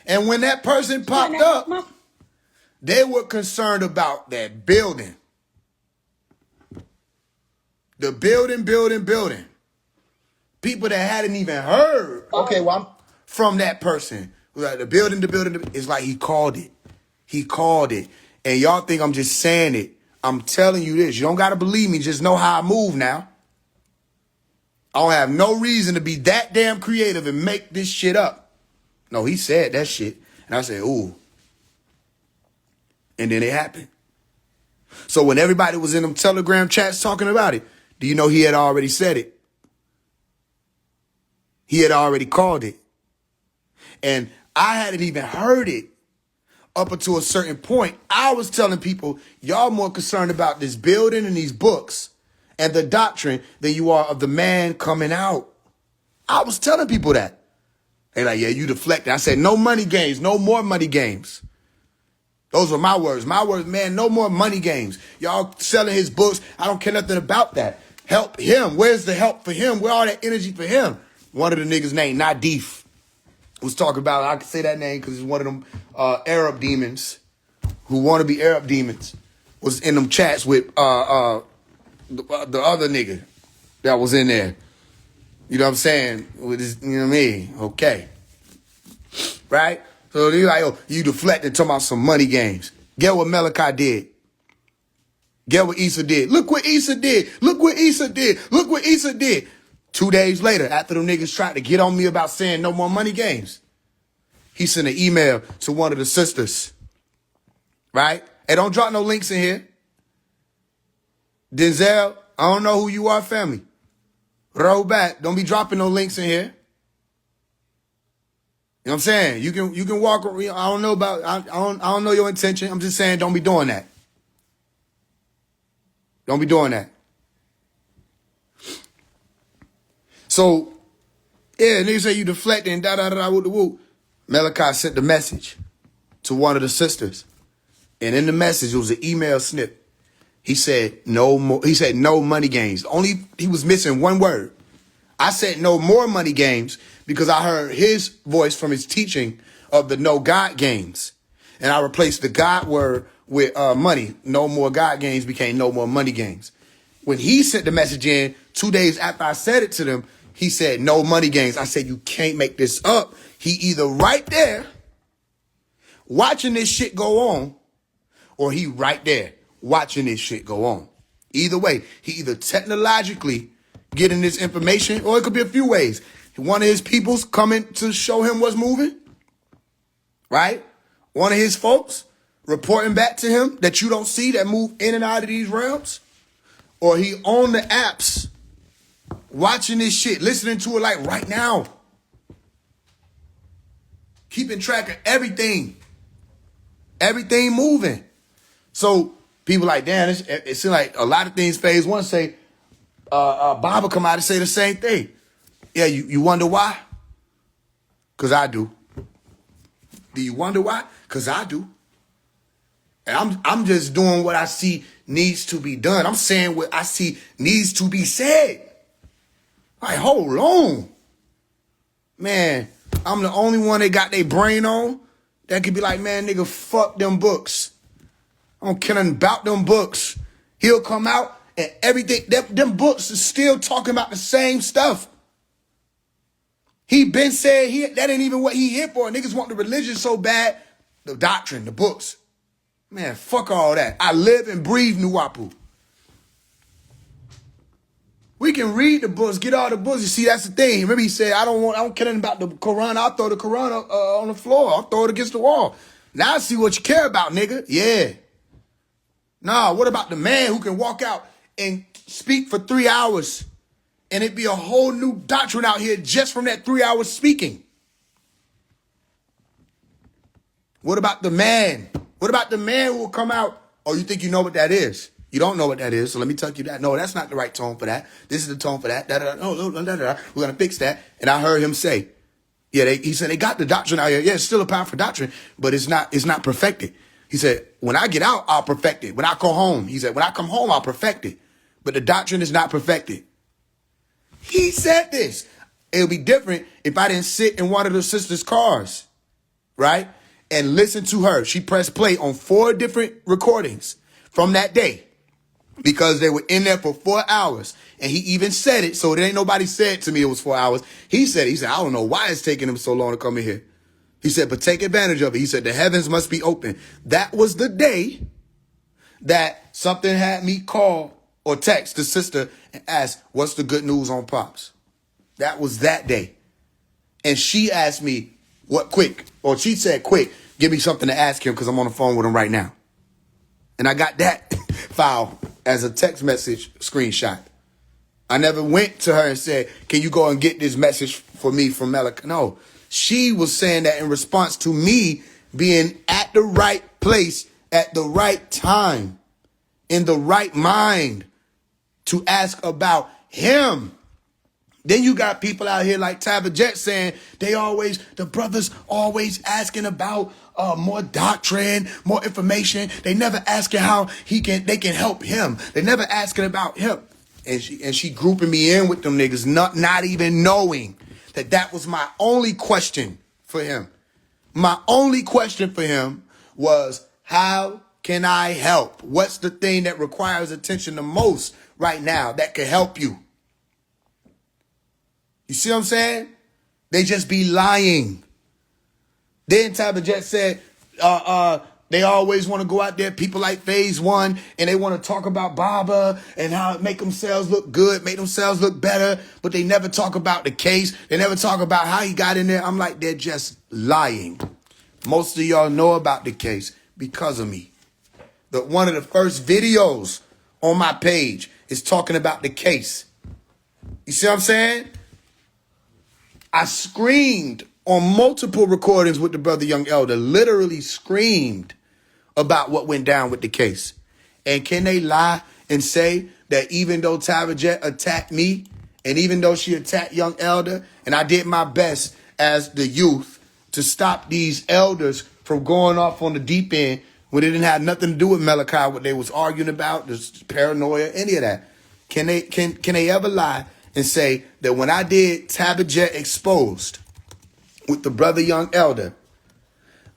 And when that person popped up, they were concerned about that building. The building. People that hadn't even heard from that person. Like the building. It's like he called it. And y'all think I'm just saying it. I'm telling you this. You don't got to believe me. Just know how I move now. I don't have no reason to be that damn creative and make this shit up. No, he said that shit. And I said, ooh. And then it happened. So when everybody was in them Telegram chats talking about it, do you know he had already said it? He had already called it. And I hadn't even heard it up until a certain point. I was telling people, y'all more concerned about this building and these books and the doctrine than you are of the man coming out. I was telling people that. They like, yeah, you deflected. I said, no money games, no more money games. Those were my words. My words, man, no more money games. Y'all selling his books. I don't care nothing about that. Help him. Where's the help for him? Where all that energy for him? One of the niggas named Nadif was talking about, I can say that name because it's one of them Arab demons who want to be Arab demons, was in them chats with the other nigga that was in there. You know what I'm saying? With his, you know what I mean? Okay. Right? So they're like, oh, you deflected talking about some money games. Get what Malachi did. Get what Issa did. Look what Issa did. Look what Issa did. Look what Issa did. 2 days later, after them niggas tried to get on me about saying no more money games, he sent an email to one of the sisters. Right? Hey, don't drop no links in here. Denzel, I don't know who you are, family. Roll back. Don't be dropping no links in here. You know what I'm saying? You can walk. I don't know about. I don't know your intention. I'm just saying, don't be doing that. Don't be doing that. So, yeah, niggas say you deflecting, with the woo. Malachi sent the message to one of the sisters, and in the message it was an email snip. He said no more. He said no money games. Only he was missing one word. I said no more money games because I heard his voice from his teaching of the no God games. And I replaced the God word with money. No more God games became no more money games. When he sent the message in 2 days after I said it to them, he said no money games. I said, you can't make this up. He either right there watching this shit go on, or he right there watching this shit go on. Either way, he either technologically getting this information, or it could be a few ways. One of his people's coming to show him what's moving, right? One of his folks reporting back to him that you don't see that move in and out of these realms, or he on the apps watching this shit, listening to it like right now, keeping track of everything moving. So people like, damn, it seems like a lot of things Faise One say, Bob will come out and say the same thing. Yeah, you wonder why? Because I do. Do you wonder why? Because I do. And I'm just doing what I see needs to be done. I'm saying what I see needs to be said. Like, hold on. Man, I'm the only one that got their brain on that could be like, man, nigga, fuck them books. I don't care nothing about them books. He'll come out and everything, them books is still talking about the same stuff. He been said that ain't even what he here for. Niggas want the religion so bad, the doctrine, the books. Man, fuck all that. I live and breathe Nuwapu. We can read the books, get all the books. You see, that's the thing. Remember he said, I don't care nothing about the Quran. I'll throw the Quran on the floor. I'll throw it against the wall. Now I see what you care about, nigga. Yeah. Nah, what about the man who can walk out and speak for 3 hours and it be a whole new doctrine out here just from that 3 hours speaking? What about the man? What about the man who will come out? Oh, you think you know what that is? You don't know what that is, so let me tell you that. No, that's not the right tone for that. This is the tone for that. We're going to fix that. And I heard him say, yeah, he said they got the doctrine out here. Yeah, it's still a powerful doctrine, but it's not perfected. He said, when I get out, I'll perfect it. When I go home, he said, when I come home, I'll perfect it. But the doctrine is not perfected. He said this. It'll be different if I didn't sit in one of the sister's cars, right? And listen to her. She pressed play on 4 different recordings from that day because they were in there for 4 hours. And he even said it. So there ain't nobody said to me it was 4 hours. He said, I don't know why it's taking him so long to come in here. He said, but take advantage of it. He said, the heavens must be open. That was the day that something had me call or text the sister and ask, what's the good news on Pops? That was that day. And she asked me, what, quick? Or she said, quick, give me something to ask him because I'm on the phone with him right now. And I got that file as a text message screenshot. I never went to her and said, can you go and get this message for me from Melika? No, she was saying that in response to me being at the right place at the right time, in the right mind to ask about him. Then you got people out here like Tabitha Jet saying the brothers always asking about more doctrine, more information. They never asking how they can help him. They never asking about him. And she grouping me in with them niggas, not even knowing that was my only question for him. My only question for him was, how can I help? What's the thing that requires attention the most right now that could help you? You see what I'm saying? They just be lying. Then Tabitha Jet said, they always want to go out there, people like Faise One, and they want to talk about Baba and how it make themselves look good, make themselves look better, but they never talk about the case. They never talk about how he got in there. I'm like, they're just lying. Most of y'all know about the case because of me. One of the first videos on my page is talking about the case. You see what I'm saying? I screamed on multiple recordings with the brother Young Elder, literally screamed about what went down with the case. And can they lie and say that even though Tabitha Jet attacked me, and even though she attacked Young Elder, and I did my best as the youth to stop these elders from going off on the deep end when it didn't have nothing to do with Melika, what they was arguing about, this paranoia, any of that. Can they ever lie and say that when I did Tabitha Jet Exposed with the brother Young Elder,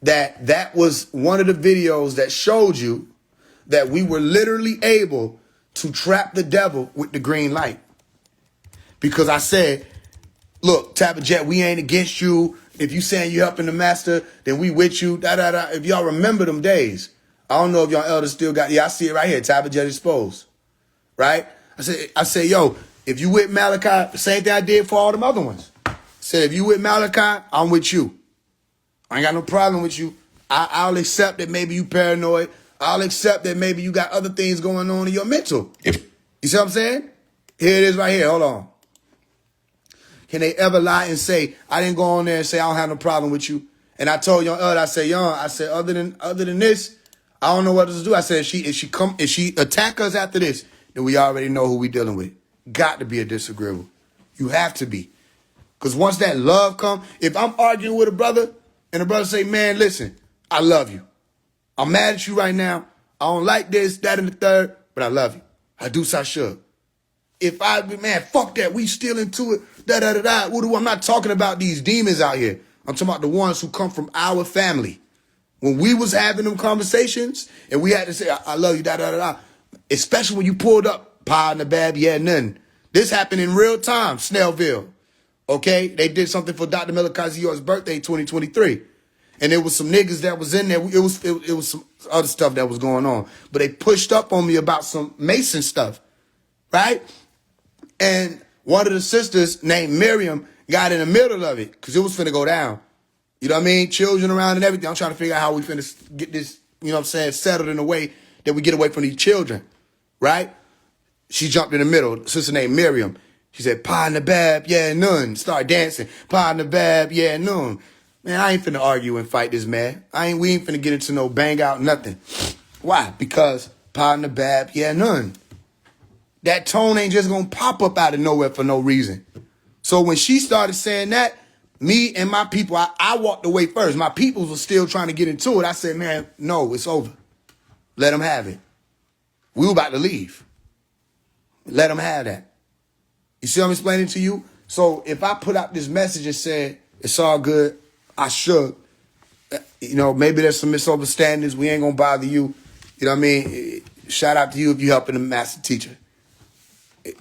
that was one of the videos that showed you that we were literally able to trap the devil with the green light? Because I said, look, Tabitha Jet, we ain't against you. If you saying you helping the master, then we with you. If y'all remember them days. I don't know if y'all elders still got, I see it right here, Tabitha Jet Exposed. Right? I said, yo, if you with Malachi, the same thing I did for all them other ones. I said, if you with Malachi, I'm with you. I ain't got no problem with you. I'll accept that maybe you paranoid. I'll accept that maybe you got other things going on in your mental. You see what I'm saying? Here it is right here. Hold on. Can they ever lie and say, I didn't go on there and say I don't have no problem with you? And I told Young Ed, I said, other than this, I don't know what to do. I said, if she attack us after this, then we already know who we dealing with. Got to be a disagreeable. You have to be. Because once that love come, if I'm arguing with a brother and the brother say, man, listen, I love you. I'm mad at you right now. I don't like this, that, and the third, but I love you. I do so should. If I be, man, fuck that, we still into it, I'm not talking about these demons out here. I'm talking about the ones who come from our family. When we was having them conversations and we had to say, I love you, especially when you pulled up, pie in the bab, yeah, nothing. This happened in real time, Snellville. Okay? They did something for Dr. Melikazior's birthday, 2023. And there was some niggas that was in there. It was some other stuff that was going on. But they pushed up on me about some Mason stuff. Right? And one of the sisters named Miriam got in the middle of it because it was finna go down. You know what I mean? Children around and everything. I'm trying to figure out how we finna get this, you know what I'm saying, settled in a way that we get away from these children. Right? She jumped in the middle. Sister named Miriam. She said, pie in the bab, yeah, none. Start dancing. Pie in the bab, yeah, none. Man, I ain't finna argue and fight this man. We ain't finna get into no bang out, nothing. Why? Because pie in the bab, yeah, none. That tone ain't just gonna pop up out of nowhere for no reason. So when she started saying that, me and my people, I walked away first. My peoples were still trying to get into it. I said, man, no, it's over. Let them have it. We were about to leave. Let them have that. You see what I'm explaining to you? So if I put out this message and said, it's all good, I should, you know, maybe there's some misunderstandings. We ain't going to bother you. You know what I mean? Shout out to you if you're helping the master teacher.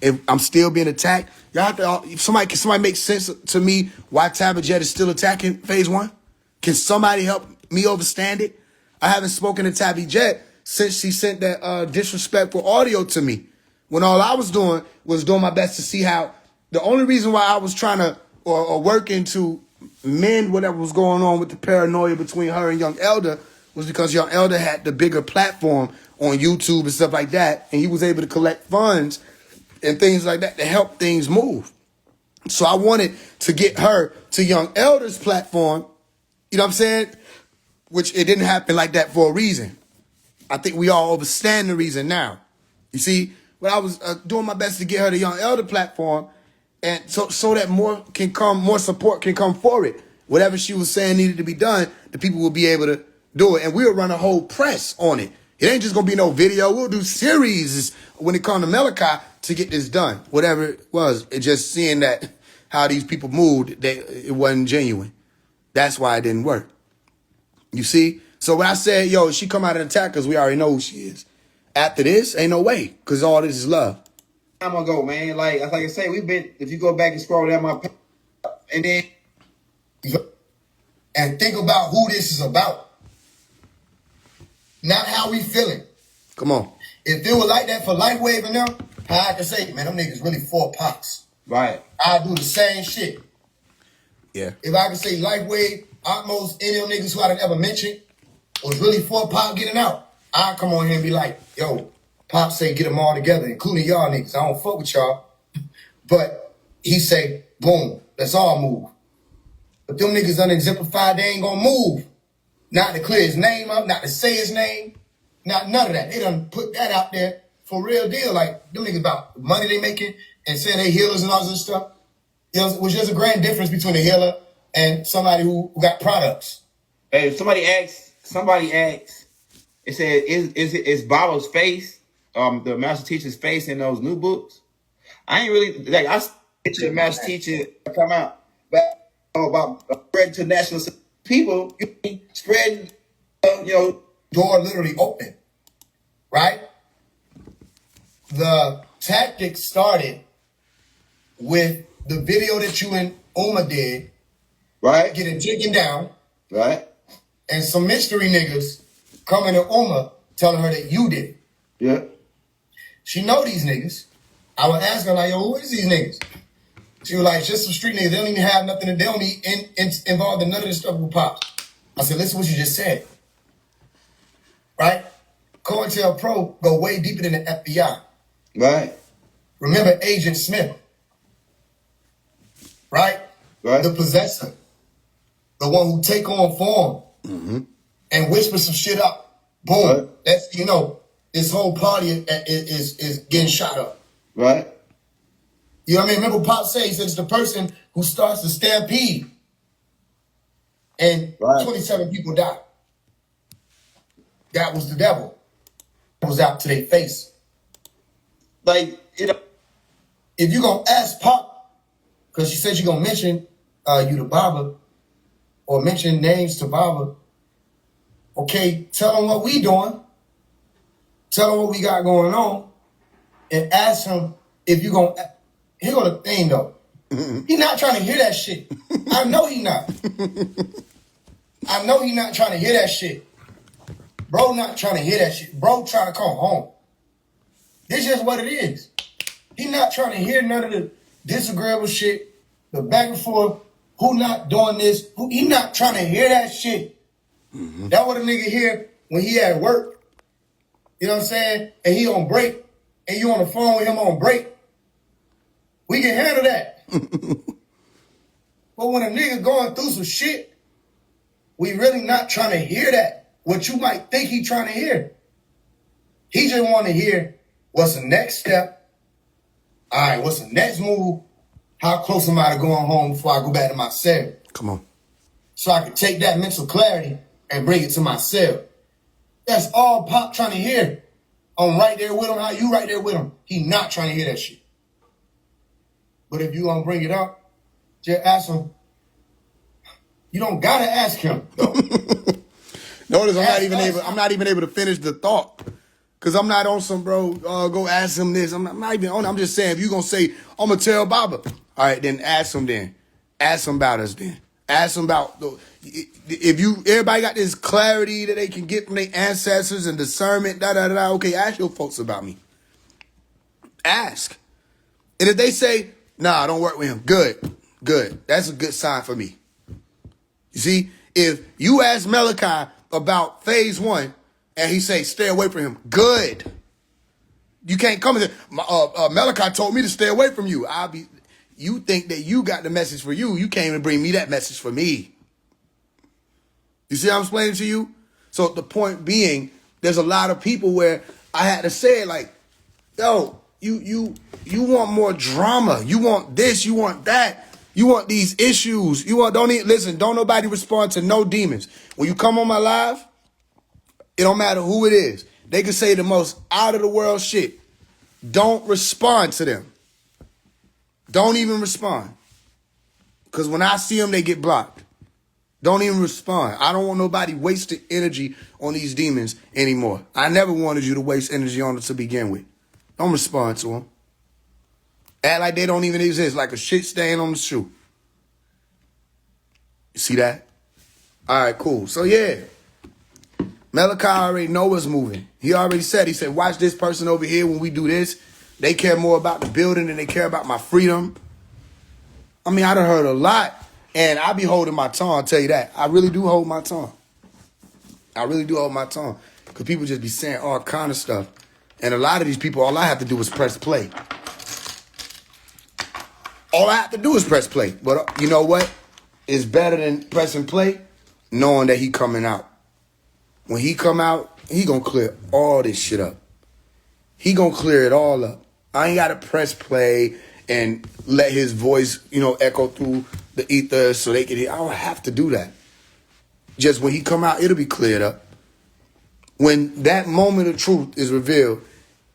If I'm still being attacked, y'all have to, if somebody make sense to me why Tabitha Jet is still attacking Faise One? Can somebody help me understand it? I haven't spoken to Tabby Jet since she sent that disrespectful audio to me. When all I was doing my best to see how, the only reason why I was trying to, or working to mend whatever was going on with the paranoia between her and Young Elder was because Young Elder had the bigger platform on YouTube and stuff like that. And he was able to collect funds and things like that to help things move. So I wanted to get her to Young Elder's platform, you know what I'm saying? Which it didn't happen like that for a reason. I think we all understand the reason now. You see, but I was doing my best to get her to Young Elder platform, and so that more support can come for it. Whatever she was saying needed to be done, the people will be able to do it, and we'll run a whole press on it. It ain't just gonna be no video. We'll do series when it comes to Malachi to get this done. Whatever it was, it just seeing that how these people moved, it wasn't genuine. That's why it didn't work. You see? So when I said, yo, she come out and attack us, we already know who she is. After this, ain't no way, because all this is love. Time ago, man. Like I say, we've been, if you go back and scroll down my page, and then, and think about who this is about. Not how we feeling. Come on. If it was like that for Lightwave and them, how I can say, man, them niggas really 4 pops. Right. I do the same shit. Yeah. If I could say Lightwave, Utmost, any of them niggas who I done ever mentioned was really 4 pop getting out, I'd come on here and be like, yo, Pop say get them all together, including y'all niggas. I don't fuck with y'all. But he say, boom, let's all move. But them niggas unexemplified, they ain't gonna move. Not to clear his name up, not to say his name, not none of that. They done put that out there for real deal. Like, them niggas about the money they making and saying they healers and all this stuff. You know, which is a grand difference between a healer and somebody who got products. Hey, somebody asked, it said, is Baba's face, the master teacher's face in those new books? I ain't really, like, I picture the master teacher come out, but about spreading to national people, you spreading, door literally open, right? The tactic started with the video that you and Uma did, right? Getting taken down, right? And some mystery niggas coming to Uma telling her that you did it. Yeah. She know these niggas. I would ask her, like, yo, who is these niggas? She was like, it's just some street niggas. They don't even have nothing to do. They don't be involved in none of this stuff with Pops. I said, listen to what you just said. Right? COINTELPRO go way deeper than the FBI. Right. Remember Agent Smith. Right? Right. The possessor. The one who take on form. Mm-hmm. And whisper some shit up. Boom. Right. That's, this whole party is getting shot up. Right. You know what I mean? Remember Pop said, he said it's the person who starts the stampede. And 27 people died. That was the devil. It was out to their face. Like, if you gonna ask Pop, because she said she gonna mention you to Baba, or mention names to Baba, okay, tell him what we doing. Tell him what we got going on. And ask him if you gonna... Here go the thing, though. He not trying to hear that shit. I know he not. I know he not trying to hear that shit. Bro not trying to hear that shit. Bro trying to come home. This is what it is. He not trying to hear none of the disagreeable shit, the back and forth, who not doing this. He not trying to hear that shit. Mm-hmm. That what a nigga hear when he at work. You know what I'm saying? And he on break. And you on the phone with him on break. We can handle that. But when a nigga going through some shit, we really not trying to hear that. What you might think he trying to hear. He just want to hear what's the next step. All right, what's the next move? How close am I to going home before I go back to my cell? Come on. So I can take that mental clarity and bring it to my cell. That's all Pop trying to hear. I'm right there with him. How you right there with him? He not trying to hear that shit. But if you gonna bring it up, just ask him. You don't gotta ask him. Notice I'm not even able to finish the thought. Cause I'm not on some go ask him this. I'm not even on it. I'm just saying if you gonna say, I'm gonna tell Baba. All right, then ask him then. Ask him about us then. Ask them about everybody got this clarity that they can get from their ancestors and discernment, okay, ask your folks about me. Ask. And if they say, nah, don't work with him, good. That's a good sign for me. You see, if you ask Malachi about Faise One and he say, stay away from him, good. You can't come and say, Malachi told me to stay away from you. You think that you got the message for you. You can't even bring me that message for me. You see how I'm explaining to you? So the point being, there's a lot of people where I had to say it like, yo, you want more drama. You want this, you want that. You want these issues. Don't nobody respond to no demons. When you come on my live, it don't matter who it is. They can say the most out of the world shit. Don't respond to them. Don't even respond. Because when I see them, they get blocked. Don't even respond. I don't want nobody wasting energy on these demons anymore. I never wanted you to waste energy on them to begin with. Don't respond to them. Act like they don't even exist, like a shit stain on the shoe. You see that? All right, cool. So, yeah. Malachi already know what's moving. He said, watch this person over here when we do this. They care more about the building than they care about my freedom. I mean, I done heard a lot, and I be holding my tongue, I'll tell you that. I really do hold my tongue. Because people just be saying all kind of stuff. And a lot of these people, all I have to do is press play. But you know what? It's better than pressing play, knowing that he coming out. When he come out, he gonna clear all this shit up. He gonna clear it all up. I ain't gotta press play and let his voice, echo through the ether so they can hear. I don't have to do that. Just when he come out, it'll be cleared up. When that moment of truth is revealed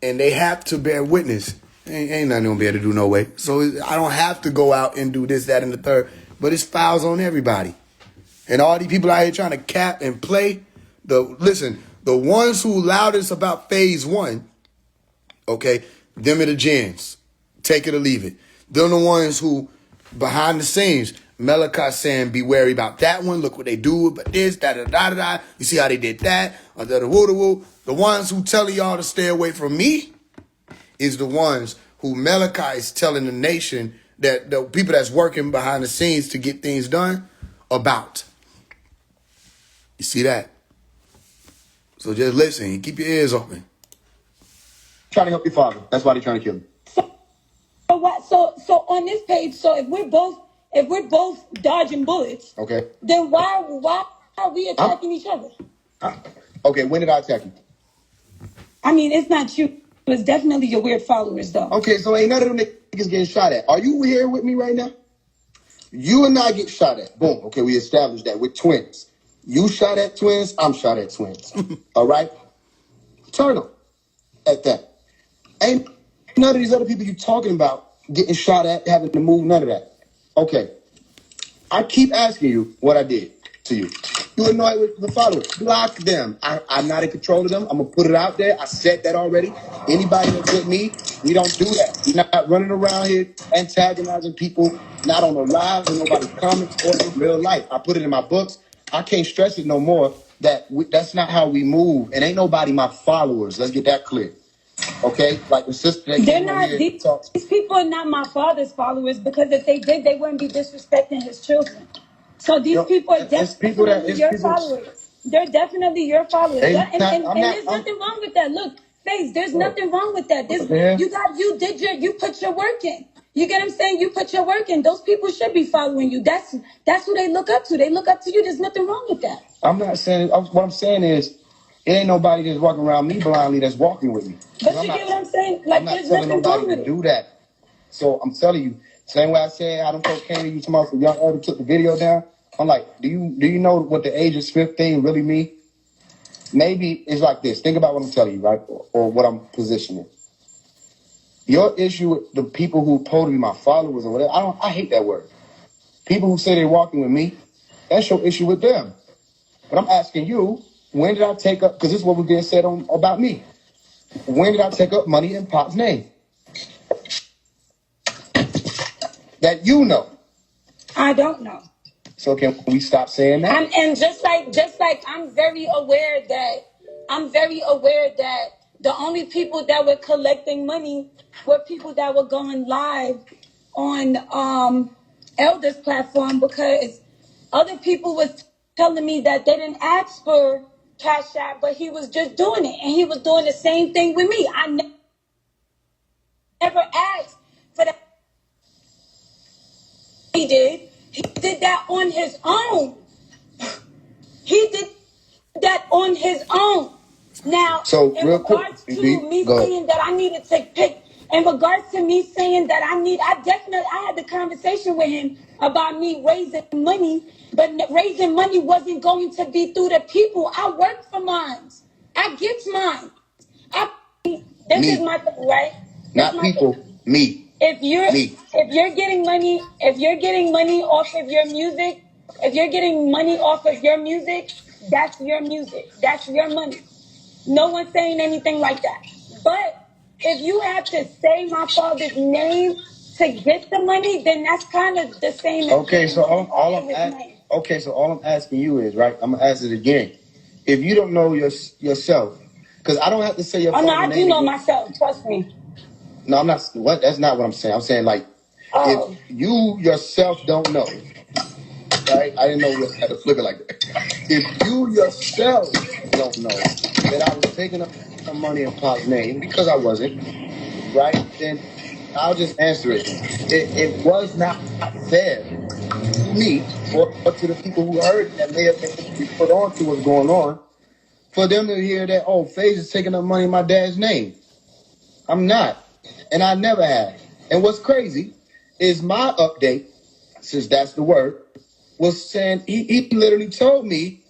and they have to bear witness, ain't nothing gonna be able to do no way. So I don't have to go out and do this, that, and the third. But it's fouls on everybody. And all these people out here trying to cap and play, the ones who loudest about Faise One, okay, them are the gens. Take it or leave it. They're the ones who, behind the scenes, Malachi saying, be wary about that one. Look what they do, but this, da-da-da-da-da. You see how they did that? The ones who telling y'all to stay away from me is the ones who Malachi is telling the nation, that the people that's working behind the scenes to get things done, about. You see that? So just listen. Keep your ears open. Trying to help your father. That's why they're trying to kill him. So on this page, so if we're both dodging bullets, okay, then why are we attacking each other? Okay, when did I attack you? I mean, it's not you. It's definitely your weird followers, though. Okay, so ain't none of them niggas getting shot at. Are you here with me right now? You and I get shot at. Boom. Okay, we established that. We're twins. You shot at twins. I'm shot at twins. All right? Turn them at that. Ain't none of these other people you talking about getting shot at, having to move, none of that. Okay. I keep asking you what I did to you. You annoyed with the followers. Block them. I'm not in control of them. I'm going to put it out there. I said that already. Anybody that's with me, we don't do that. We're not running around here antagonizing people, not on the lives and nobody's comments or in real life. I put it in my books. I can't stress it no more that's not how we move. And ain't nobody my followers. Let's get that clear. Okay? Like the sister that They're not, these people are not my father's followers, because if they did, they wouldn't be disrespecting his children. So these people are definitely your followers. They're definitely your followers. And there's nothing wrong with that. Look, Faise, there's nothing wrong with that. You put your work in. You get what I'm saying? You put your work in. Those people should be following you. That's who they look up to. They look up to you. There's nothing wrong with that. I'm not saying, what I'm saying is, it ain't nobody that's walking around me blindly that's walking with me. But you get what I'm saying? Like, there's nothing wrong with it. Do that. So I'm telling you, Same way I said I don't cocaine to you tomorrow. So young elder took the video down. I'm like, do you know what the Agent Smith thing really mean? Maybe it's like this. Think about what I'm telling you, right? Or what I'm positioning. Your issue with the people who told me my followers or whatever, I hate that word. People who say they're walking with me, that's your issue with them. But I'm asking you, when did I take up, because this is what was being said about me. When did I take up money in Pop's name? That you know. I don't know. So can we stop saying that? And just like I'm very aware that the only people that were collecting money were people that were going live on Elder's platform, because other people was telling me that they didn't ask for Cash App, but he was just doing it, and he was doing the same thing with me. I never asked for that. He did that on his own. He did that on his own. Now, so, in regards to me saying that I needed to pick, in regards to me saying that I had the conversation with him about me raising money, but raising money wasn't going to be through the people. I work for mine. I get mine. This is my thing, right? Not people, me. If you're getting money off of your music, that's your music. That's your money. No one's saying anything like that. But if you have to say my father's name to get the money, then that's kind of the same. Okay, so all I'm asking you is, right? I'm gonna ask it again. If you don't know yourself, because I don't have to say your father's name. Oh no, I do know myself. Trust me. No, I'm not. What? That's not what I'm saying. I'm saying like, if you yourself don't know, right? I didn't know we had to flip it like that. If you yourself don't know that I was taking up some money in Pop's name, because I wasn't, right? Then I'll just answer it. It was not fair to me or to the people who heard that may have been put on to what's going on, for them to hear that, oh, Faise is taking up money in my dad's name. I'm not. And I never have. And what's crazy is my update, since that's the word, was saying he literally told me,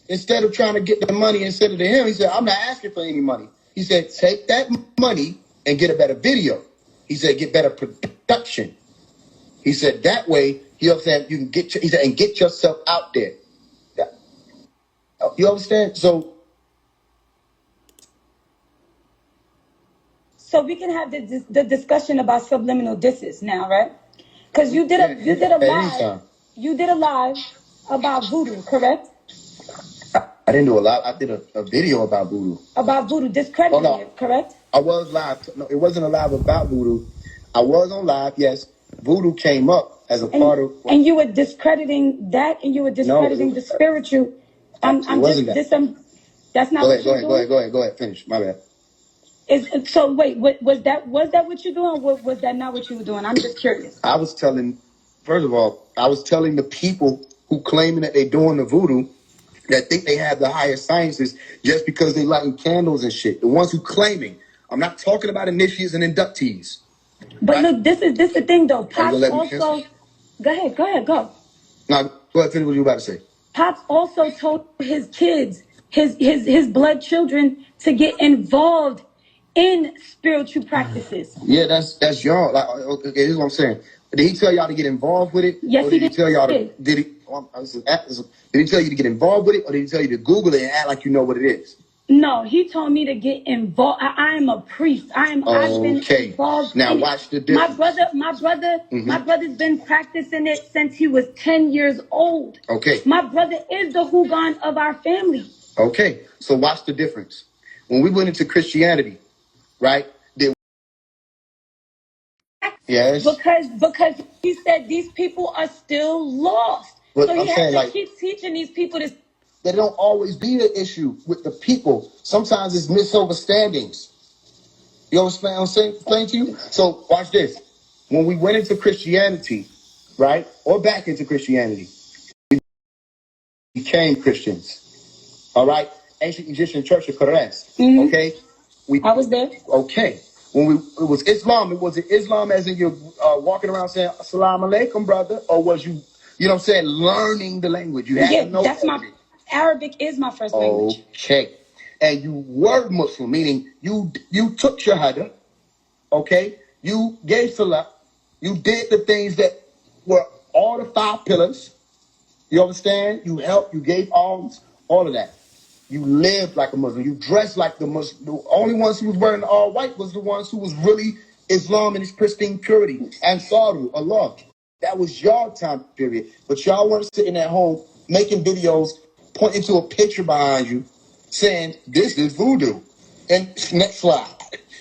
instead of trying to get the money and send it to him, he said, I'm not asking for any money. He said, take that money and get a better video. He said, get better production. He said, that way, you know what I'm saying, you can get yourself out there. Yeah. You understand? So we can have the discussion about subliminal disses now, right? Because you did a live about voodoo, correct? I didn't do a live. I did a video about voodoo. About voodoo, discrediting it, correct? I was live. No, it wasn't a live about voodoo. I was on live, yes. Voodoo came up as a part of. And you were discrediting that, and you were discrediting the spiritual. That's not what you're doing. Go ahead. Finish. My bad. So wait, was that what you're doing, or was that not what you were doing? I'm just curious. First of all, I was telling the people who claiming that they're doing the voodoo, that think they have the higher sciences just because they lighting candles and shit. The ones who claiming. I'm not talking about initiates and inductees. But look, this is the thing though. Pops also. Go ahead. No, go ahead. Finish what you were about to say. Pops also told his kids, his blood children, to get involved in spiritual practices. Yeah, that's y'all. Like, okay, this is what I'm saying. Did he tell y'all to get involved with it? Yes, he did. Tell y'all to, did he tell you to get involved with it, or did he tell you to Google it and act like you know what it is? No, he told me to get involved. I am a priest. I've been involved. Now watch the difference. My brother's been practicing it since he was 10 years old. Okay. My brother is the Hugan of our family. Okay, so watch the difference. When we went into Christianity, right? Yes. Because he said these people are still lost. But so he has to keep teaching these people this. They don't always be the issue with the people. Sometimes it's misunderstandings. You understand what I'm saying? Explain to you? So watch this. When we went into Christianity, right? Or back into Christianity, we became Christians. All right? Ancient Egyptian Church of Koreans. Mm-hmm. Okay? I was there. Okay. it was Islam. Was it Islam as in you're walking around saying Assalamu alaikum, brother, or was you know what I'm saying, learning the language? You had to know that's Arabic is my first language. Okay, and you were Muslim, meaning you took shahada. Okay, you gave salah. You did the things that were all the 5 pillars. You understand? You helped. You gave alms. All of that. You lived like a Muslim. You dressed like the Muslim. The only ones who was wearing all white was the ones who was really Islam in its pristine purity. And Saru, Allah. That was your time period. But y'all weren't sitting at home making videos, pointing to a picture behind you, saying, this is voodoo. And next slide.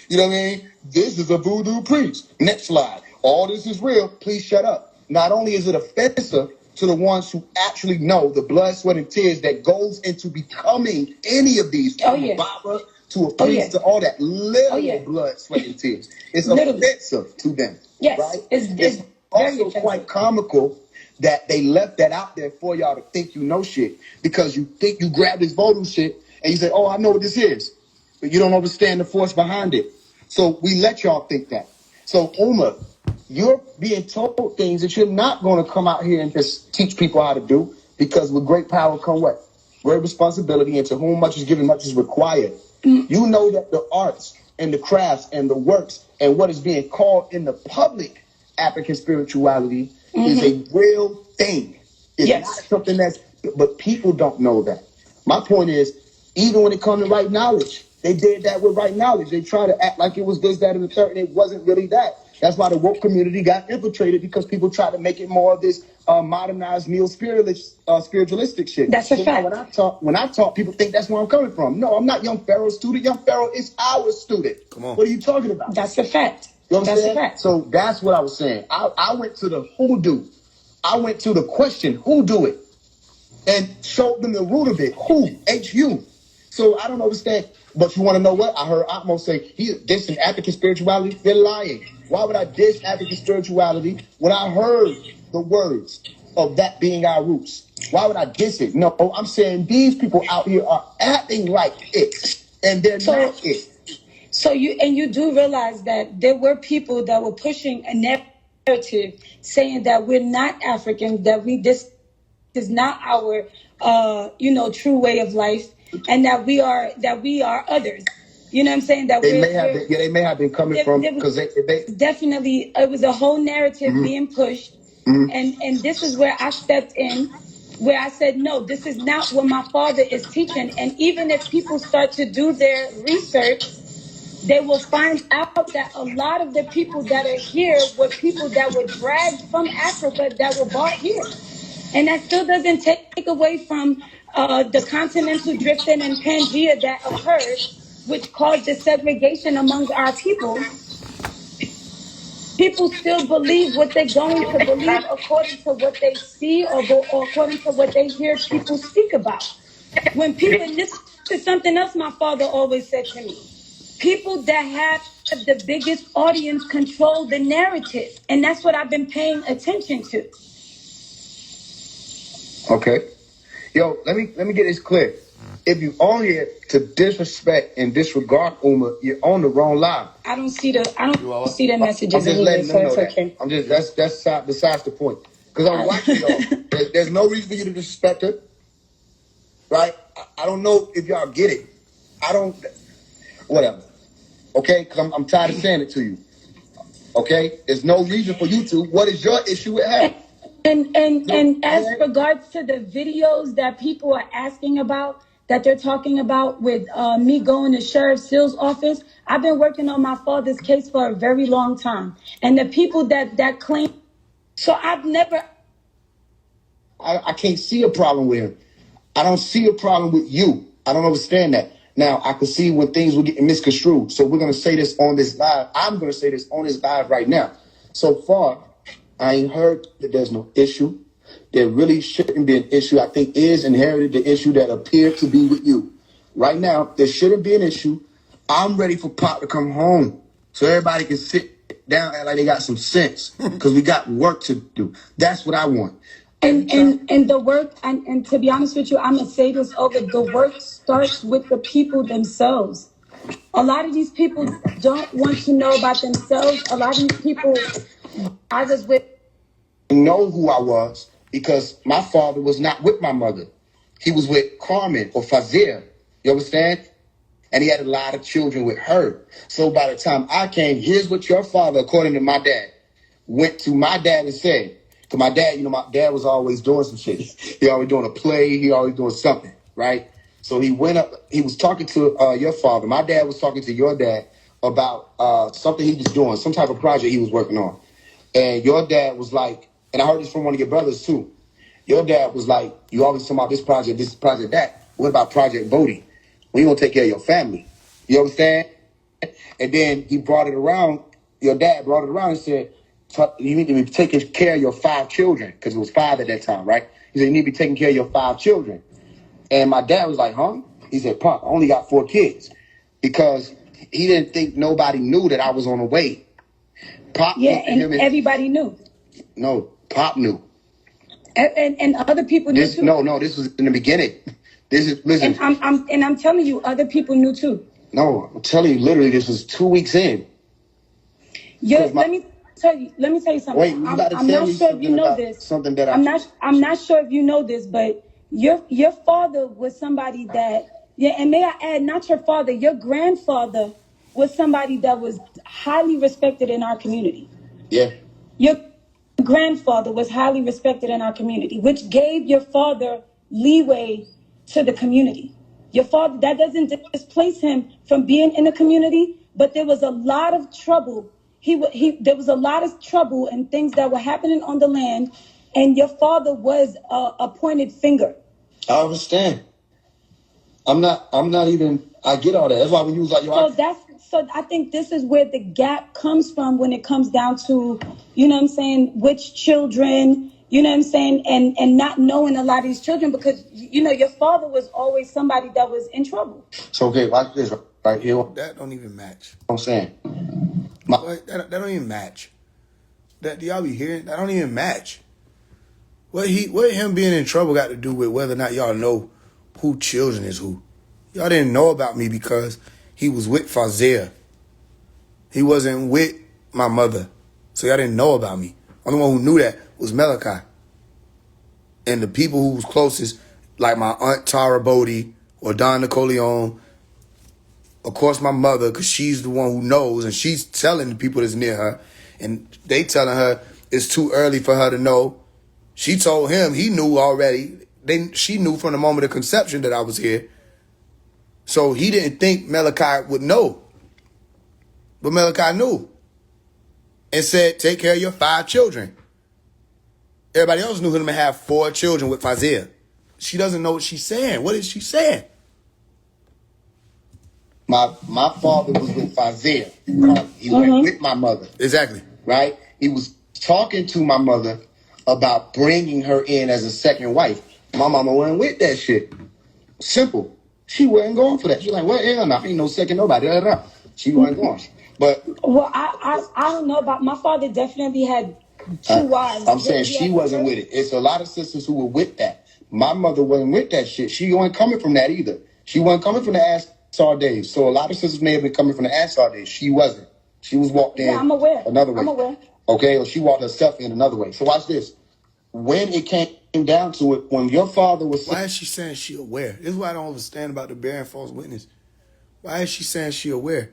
You know what I mean? This is a voodoo priest. Next slide. All this is real. Please shut up. Not only is it offensive to the ones who actually know the blood, sweat, and tears that goes into becoming any of these, from a barber to a priest to all that, literal blood, sweat, and tears. It's offensive to them. Yes, right? It's also quite comical that they left that out there for y'all to think you know shit, because you think you grab this voodoo shit and you say, oh, I know what this is, but you don't understand the force behind it. So we let y'all think that. So Umar, you're being told things that you're not going to come out here and just teach people how to do, because with great power come what? Great responsibility, and to whom much is given, much is required. You know that the arts and the crafts and the works and what is being called in the public African spirituality is a real thing. It's not something but people don't know that. My point is, even when it comes to right knowledge, they did that with right knowledge. They try to act like it was this, that, and the third, and it wasn't really that. That's why the woke community got infiltrated, because people tried to make it more of this modernized neo-spiritualistic shit. That's a fact. When I talk, people think that's where I'm coming from. No, I'm not Young Pharaoh's student. Young Pharaoh is our student. Come on. What are you talking about? That's a fact. You know what I'm saying? So that's what I was saying. I went to the hoodoo. I went to the question, who do it? And showed them the root of it. Who? H-U. So I don't understand. But you want to know what? I heard Atmo say, this is African spirituality. They're lying. Why would I diss African spirituality when I heard the words of that being our roots? Why would I diss it? No, I'm saying these people out here are acting like it, and they're not it. So you do realize that there were people that were pushing a narrative saying that we're not African, that this is not our true way of life, and that we are others. You know what I'm saying? That they may have been coming from, because they definitely, it was a whole narrative being pushed, and this is where I stepped in, where I said, no, this is not what my father is teaching. And even if people start to do their research, they will find out that a lot of the people that are here were people that were dragged from Africa, that were brought here. And that still doesn't take away from the continental drifting and Pangea that occurred, which caused the segregation among our people. People still believe what they're going to believe according to what they see or according to what they hear people speak about. When people, this is something else my father always said to me, people that have the biggest audience control the narrative. And that's what I've been paying attention to. Okay. Yo, let me get this clear. If you on here to disrespect and disregard Uma, you're on the wrong line. I don't see the messages. I'm just letting them know that. Okay. I'm just that's besides the point. Because I'm watching y'all. There's no reason for you to disrespect her. Right? I don't know if y'all get it. Whatever. Okay? Because I'm tired of saying it to you. Okay? There's no reason for you to. What is your issue with her? And as regards to the videos that people are asking about, that they're talking about with me going to Sheriff Seal's office, I've been working on my father's case for a very long time. And the people that claim, so I've never... I can't see a problem with him. I don't see a problem with you. I don't understand that. Now, I could see when things were getting misconstrued. So we're going to say this on this live. I'm going to say this on this live right now. So far, I ain't heard that there's no issue. There really shouldn't be an issue. I think is inherited the issue that appeared to be with you. Right now, there shouldn't be an issue. I'm ready for Pop to come home so everybody can sit down and like they got some sense, because we got work to do. That's what I want. And the work, and to be honest with you, I'm going to say this over, the work starts with the people themselves. A lot of these people don't want to know about themselves. A lot of these people, I was with. Know who I was because my father was not with my mother. He was with Carmen or Faise. You understand? And he had a lot of children with her. So by the time I came, here's what your father, according to my dad, went to my dad and said. Because my dad, my dad was always doing some shit. He always doing a play. He always doing something, right? So he went up. He was talking to your father. My dad was talking to your dad about something he was doing, some type of project he was working on. And your dad was like, and I heard this from one of your brothers too. Your dad was like, you always talking about this project, that. What about Project Bodie? We gonna take care of your family. You understand? And then he brought it around. Your dad brought it around and said, you need to be taking care of your 5 children. Because it was 5 at that time, right? He said, you need to be taking care of your 5 children. And my dad was like, huh? He said, Pop, I only got 4 kids. Because he didn't think nobody knew that I was on the way. Pop, yeah, and everybody knew. No, Pop knew. And other people knew too. No, this was in the beginning. This is, listen. And I'm telling you, other people knew too. No, I'm telling you, literally, this was 2 weeks in. Let me tell you something. Wait, I'm not sure if you know this. Something that I'm not sure if you know this, but your father was somebody that, and may I add, not your father, your grandfather was somebody that was highly respected in our community. Yeah. Your grandfather was highly respected in our community, which gave your father leeway to the community. Your father, that doesn't displace him from being in the community, but there was a lot of trouble. There was a lot of trouble and things that were happening on the land, and your father was a pointed finger. I understand. I'm not even, I get all that. That's why when you was like, So I think this is where the gap comes from when it comes down to, you know what I'm saying, which children, you know what I'm saying, and not knowing a lot of these children because, your father was always somebody that was in trouble. So, okay, watch this right here. That don't even match. I'm saying. That don't even match. Do y'all be hearing? That don't even match. What him being in trouble got to do with whether or not y'all know who children is who? Y'all didn't know about me because he was with Faise. He wasn't with my mother. So y'all didn't know about me. Only one who knew that was Malachi. And the people who was closest, like my Aunt Tara Bodie or Don Nicoleone, of course my mother, because she's the one who knows, and she's telling the people that's near her, and they telling her it's too early for her to know. She told him, he knew already. She knew from the moment of conception that I was here. So he didn't think Malachi would know. But Malachi knew. And said, take care of your 5 children. Everybody else knew him to have 4 children with Faise. She doesn't know what she's saying. What is she saying? My father was with Faise. He went with my mother. Exactly. Right? He was talking to my mother about bringing her in as a second wife. My mama wasn't with that shit. Simple. She wasn't going for that. She's like, well, hell no, ain't no second nobody. She wasn't going. But I don't know about my father. Definitely had 2 wives. I'm saying she wasn't with it. It's a lot of sisters who were with that. My mother wasn't with that shit. She wasn't coming from that either. She wasn't coming from the Assar days. So a lot of sisters may have been coming from the Assar days. She wasn't. She was walked in another way. I'm aware. Okay, or she walked herself in another way. So watch this. When it came down to it, when your father was... Why is she saying she aware? This is why I don't understand about the bearing false witness. Why is she saying she aware?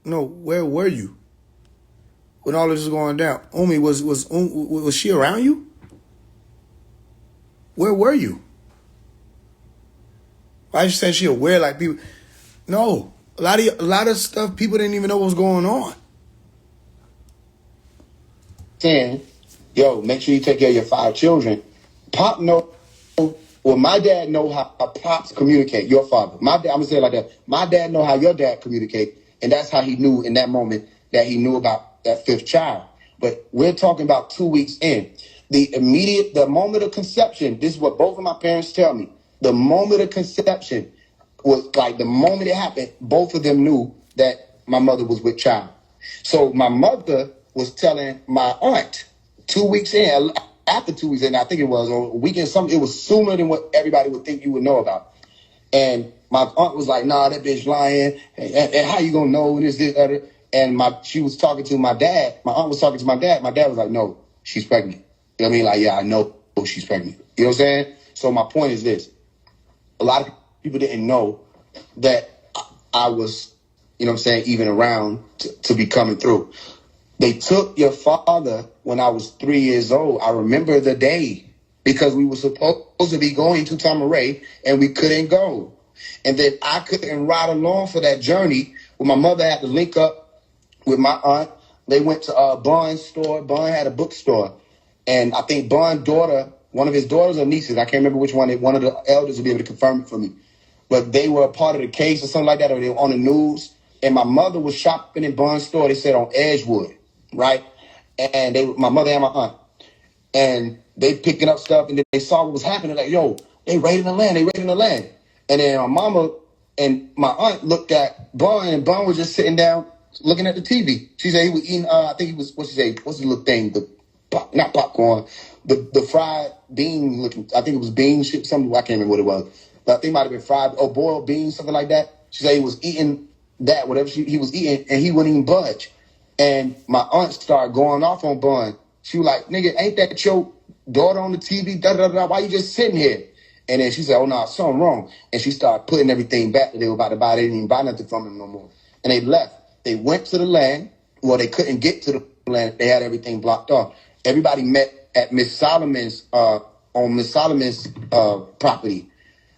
No, where were you when all this was going down? Umi, was she around you? Where were you? Why is she saying she aware like people? No, a lot of stuff people didn't even know what was going on. Saying, yo, make sure you take care of your 5 children. Pop know, well, my dad know how pops communicate. Your father, my dad. I'm gonna say it like that. My dad know how your dad communicate. And that's how he knew in that moment that he knew about that 5th child. But we're talking about 2 weeks in. The moment of conception, this is what both of my parents tell me. The moment of conception was like the moment it happened, both of them knew that my mother was with child. So my mother was telling my aunt 2 weeks in, after 2 weeks in, I think it was, or a weekend, something, it was sooner than what everybody would think you would know about. And My aunt was like, nah, that bitch lying. And how you gonna know this, other? And she was talking to my dad. My aunt was talking to my dad. My dad was like, no, she's pregnant. You know what I mean? Like, yeah, I know she's pregnant. You know what I'm saying? So my point is this. A lot of people didn't know that I was, you know what I'm saying, even around to be coming through. They took your father when I was 3 years old. I remember the day because we were supposed to be going to Tamaray and we couldn't go. And then I couldn't ride along for that journey. When my mother had to link up with my aunt, they went to Bond's store. Bond had a bookstore. And I think Bond's daughter, one of his daughters or nieces, I can't remember which one of the elders will be able to confirm it for me. But they were a part of the case or something like that, or they were on the news. And my mother was shopping in Bond's store, they said on Edgewood, right? And my mother and my aunt. And they picking up stuff, and then they saw what was happening. Like, yo, they raiding the land. And then my mama and my aunt looked at Bond, and Bond was just sitting down looking at the TV. She said he was eating, I think he was, what's the little thing? Not popcorn, the fried bean looking, I think it was bean shit, something, I can't remember what it was. But I think it might have been fried or boiled beans, something like that. She said he was eating that, whatever he was eating, and he wouldn't even budge. And my aunt started going off on Bun. She was like, nigga, ain't that your daughter on the TV? Da-da-da-da. Why you just sitting here? And then she said, oh, no, something wrong. And she started putting everything back that they were about to buy. They didn't even buy nothing from him no more. And they left. They went to the land. Well, they couldn't get to the land. They had everything blocked off. Everybody met at Miss Solomon's, on Miss Solomon's property.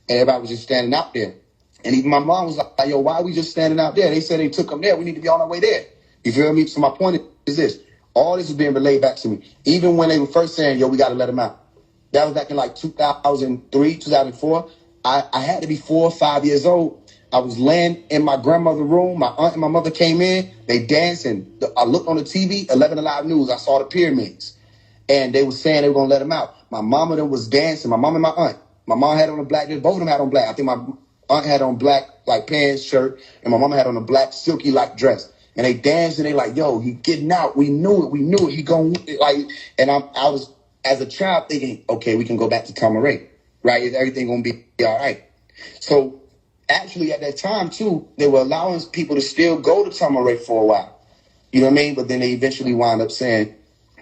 And everybody was just standing out there. And even my mom was like, yo, why are we just standing out there? They said they took them there. We need to be on our way there. You feel me? So my point is this. All this is being relayed back to me. Even when they were first saying, yo, we got to let him out. That was back in like 2003, 2004. I had to be 4 or 5 years old. I was laying in my grandmother's room. My aunt and my mother came in. They dancing. I looked on the TV, 11 Alive News. I saw the pyramids. And they were saying they were going to let him out. My mom and them was dancing. My mom and my aunt. My mom had on a black dress. Both of them had on black. I think my aunt had on black, like, pants, shirt. And my mama had on a black, silky, like, dress. And they danced and they like, yo, he getting out. We knew it. He going, like, and I was, as a child, thinking, okay, we can go back to Tamaray, right? Is everything going to be all right? So actually at that time, too, they were allowing people to still go to Tamaray for a while. You know what I mean? But then they eventually wound up saying,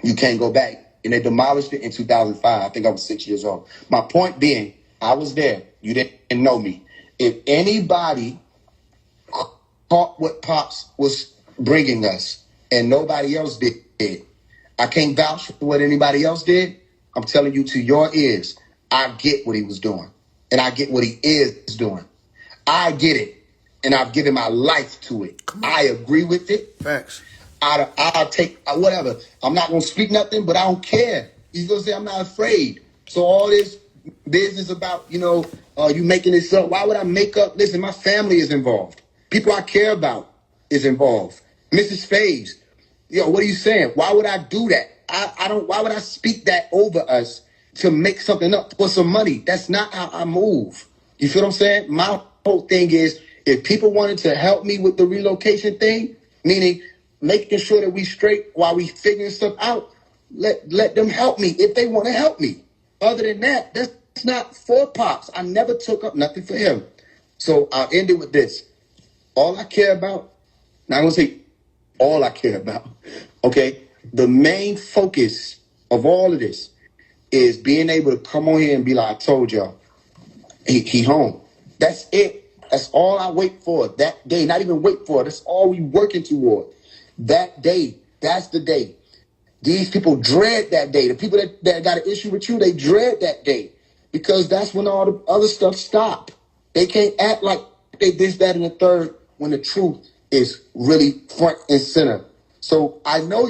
you can't go back. And they demolished it in 2005. I think I was 6 years old. My point being, I was there. You didn't know me. If anybody caught what Pops was bringing us and nobody else did, I can't vouch for what anybody else did. I'm telling you to your ears, I get what he was doing. And I get what he is doing. I get it. And I've given my life to it. I agree with it. Facts. I'll take whatever. I'm not going to speak nothing, but I don't care. He's going to say I'm not afraid. So all this business about, you making this up. Why would I make up? Listen, my family is involved. People I care about is involved. Mrs. Faise, what are you saying? Why would I do that? Why would I speak that over us to make something up for some money? That's not how I move. You feel what I'm saying? My whole thing is, if people wanted to help me with the relocation thing, meaning making sure that we straight while we figuring stuff out, let them help me if they want to help me. Other than that, that's not for Pops. I never took up nothing for him. So I'll end it with this. All I care about, now I'm going to say all I care about, okay? The main focus of all of this is being able to come on here and be like, I told y'all, he home. That's it. That's all I wait for that day. Not even wait for it. That's all we working toward. That day, that's the day. These people dread that day. The people that got an issue with you, they dread that day because that's when all the other stuff stop. They can't act like they this, that, and the third when the truth is really front and center. So I know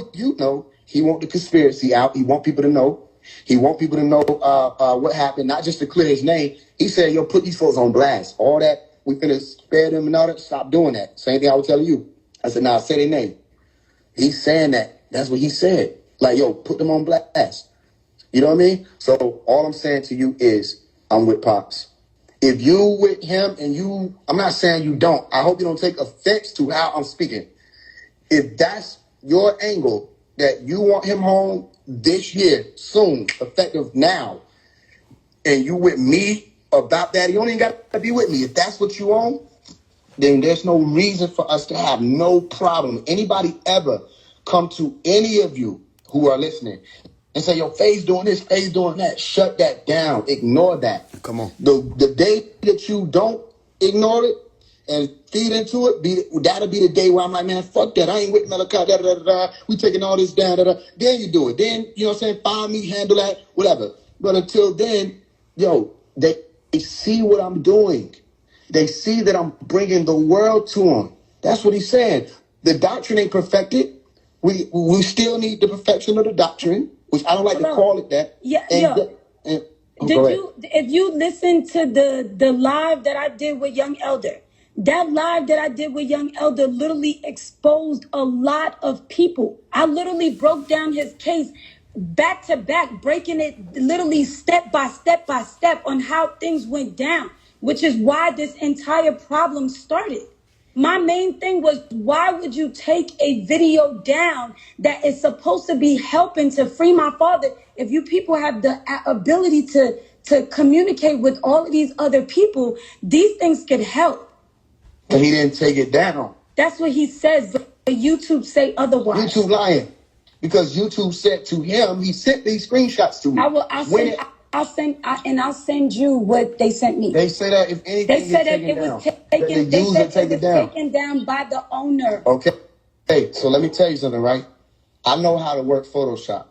he want the conspiracy out. He want people to know. He want people to know what happened, not just to clear his name. He said, yo, put these folks on blast. All that, we finna spare them and all that. Stop doing that. Same thing I was telling you. I said, nah, say their name. He's saying that. That's what he said. Like, yo, put them on blast. You know what I mean? So all I'm saying to you is I'm with Pops. If you with him and I'm not saying you don't. I hope you don't take offense to how I'm speaking. If that's your angle, that you want him home this year, soon, effective now, and you with me about that. You don't even got to be with me. If that's what you want, then there's no reason for us to have no problem. Anybody ever come to any of you who are listening and say, yo, Faise doing this, Faise doing that, shut that down. Ignore that. Come on. The day that you don't ignore it and feed into it, that'll be the day where I'm like, man, fuck that. I ain't with Malachi, we taking all this down, Then you do it. Then, you know what I'm saying, find me, handle that, whatever. But until then, yo, they see what I'm doing. They see that I'm bringing the world to them. That's what he's saying. The doctrine ain't perfected. We still need the perfection of the doctrine, which I don't like to call it that. Yeah, if you listen to the live that I did with Young Elder, that live that I did with Young Elder literally exposed a lot of people. I literally broke down his case back to back, breaking it literally step by step on how things went down, which is why this entire problem started. My main thing was, why would you take a video down that is supposed to be helping to free my father if you people have the ability to communicate with all of these other people? These things could help. And he didn't take it down. That's what he says, but YouTube say otherwise. YouTube lying. Because YouTube said to him, he sent these screenshots to me. I'll send you what they sent me. They say that if anything, they said that it was taken down by the owner. Okay. Hey, so let me tell you something, right? I know how to work Photoshop.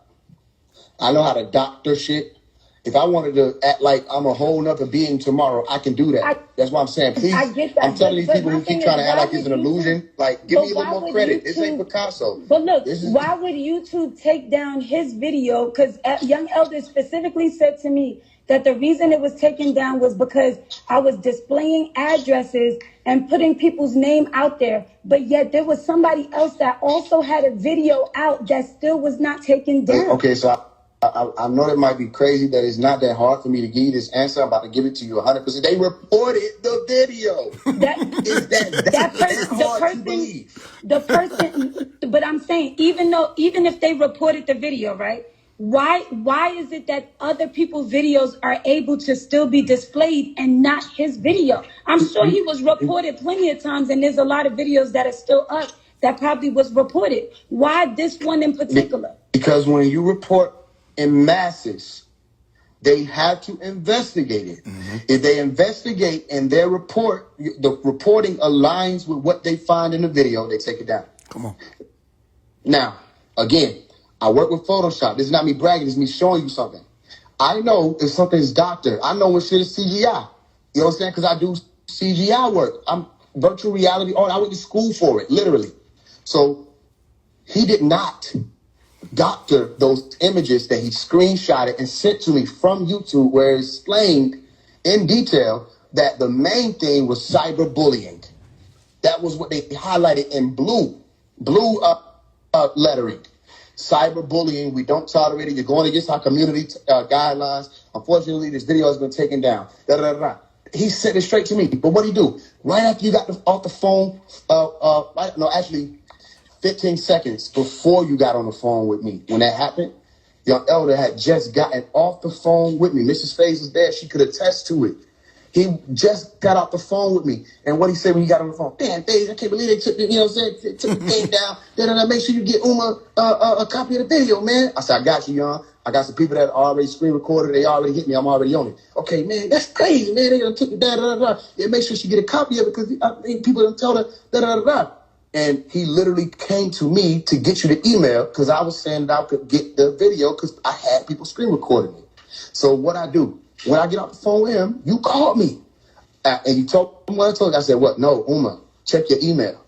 I know how to doctor shit. If I wanted to act like I'm a whole nother being tomorrow, I can do that. That's what I'm saying. Please, I get that, I'm telling these people who keep trying to act like it's an illusion, like, give me a little more credit. This ain't Picasso. But look, why would YouTube take down his video? Because Young Elder specifically said to me that the reason it was taken down was because I was displaying addresses and putting people's name out there. But yet there was somebody else that also had a video out that still was not taken down. Okay, so I know that might be crazy, that it's not that hard for me to give you this answer. I'm about to give it to you 100%. They reported the video. The person, but I'm saying, even if they reported the video, right? Why is it that other people's videos are able to still be displayed and not his video? I'm sure he was reported plenty of times, and there's a lot of videos that are still up that probably was reported. Why this one in particular? Because when you report in masses, they have to investigate it. Mm-hmm. If they investigate and their report, the reporting aligns with what they find in the video, they take it down. Come on. Now, again, I work with Photoshop. This is not me bragging. This is me showing you something. I know if something is doctored. I know when shit is CGI. You know what I'm saying? Because I do CGI work. I'm virtual reality. I went to school for it, literally. So he did not doctor those images that he screenshotted and sent to me from YouTube, where it explained in detail that the main thing was cyberbullying. That was what they highlighted in blue lettering. Cyberbullying, we don't tolerate it. You're going against our community guidelines. Unfortunately, this video has been taken down. He sent it straight to me. But what did he do? Right after you got off the phone, 15 seconds before you got on the phone with me, when that happened, Young Elder had just gotten off the phone with me. Mrs. Faise was there. She could attest to it. He just got off the phone with me. And what he said when he got on the phone, damn, Faise, I can't believe they took the, they took the thing down. Then make sure you get Uma a copy of the video, man. I said, I got you, Young. I got some people that already screen recorded. They already hit me. I'm already on it. Okay, man, that's crazy, man. They done took it down, Yeah, make sure she get a copy of it because people done told her, And he literally came to me to get you the email because I was saying that I could get the video because I had people screen recording me. So what I do, when I get off the phone with him, you called me. And you told him what I told you. I said, what? No, Uma, check your email.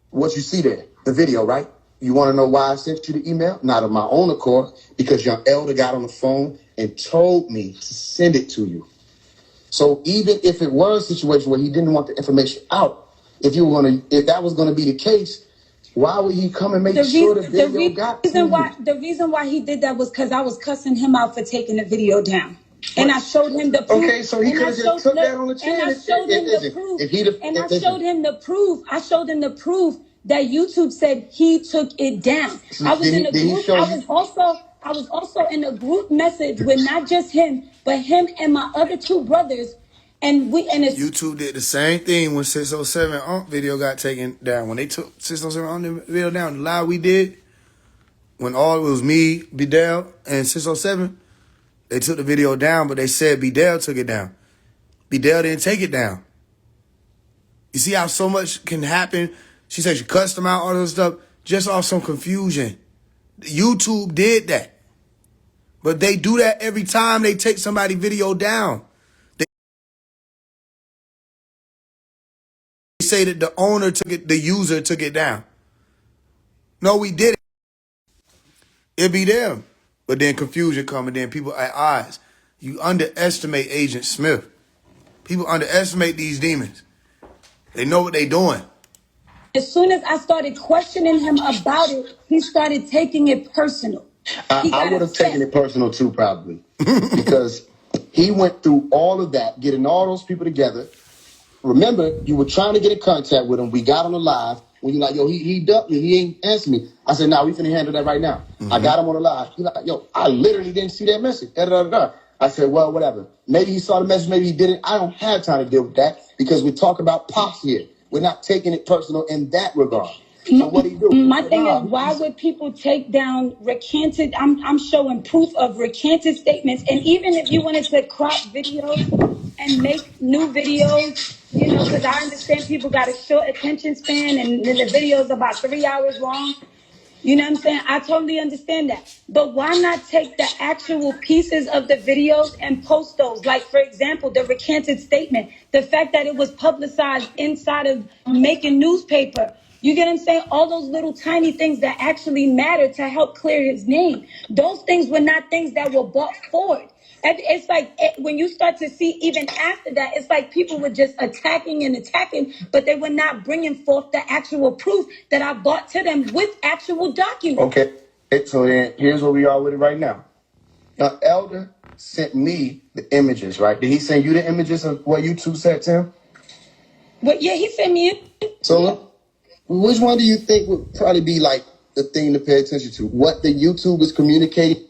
What you see there? The video, right? You want to know why I sent you the email? Not of my own accord, because Young Elder got on the phone and told me to send it to you. So even if it was a situation where he didn't want the information out, if that was going to be the case, why would he come and make sure the video got to you? The reason why he did that was because I was cussing him out for taking the video down. And I showed him the proof. Okay, so he could have just took that on the channel. And I showed him the proof. I showed him the proof that YouTube said he took it down. I was in the group. I was also in a group message with not just him, but him and my other two brothers. And YouTube did the same thing when 607 video got taken down. When they took 607 video down, the live we did, when all it was me, Bidel, and 607, they took the video down, but they said Bidel took it down. Bidel didn't take it down. You see how so much can happen? She said she cussed them out, all this stuff, just off some confusion. YouTube did that. But they do that every time they take somebody's video down. They say that the owner took it, the user took it down. No, we didn't. It be them. But then confusion come and then people at odds. You underestimate Agent Smith. People underestimate these demons. They know what they doing. As soon as I started questioning him about it, he started taking it personal. I would have taken it personal too, probably. Because he went through all of that, getting all those people together. Remember, you were trying to get in contact with him. We got on the live. When you're like, yo, he ducked me. He ain't answered me. I said, nah, we finna handle that right now. I got him on the live. He's like, yo, I literally didn't see that message. I said, well, whatever. Maybe he saw the message, maybe he didn't. I don't have time to deal with that because we're talking about Pops here. We're not taking it personal in that regard. So what do you do? My thing is, why would people take down recanted? I'm showing proof of recanted statements. And even if you wanted to crop videos and make new videos, you know, because I understand people got a short attention span and then the video's about 3 hours long. You know what I'm saying? I totally understand that. But why not take the actual pieces of the videos and post those? Like, for example, the recanted statement, the fact that it was publicized inside of Making newspaper. You get what I'm saying? All those little tiny things that actually matter to help clear his name. Those things were not things that were brought forward. And it's like when you start to see even after that, it's like people were just attacking, but they were not bringing forth the actual proof that I brought to them with actual documents. Okay, so then here's where we are with it right now. Now, Elder sent me the images, right? Did he send you the images of what YouTube said to him? Well, yeah, he sent me it. So which one do you think would probably be like the thing to pay attention to? What the YouTube is communicating?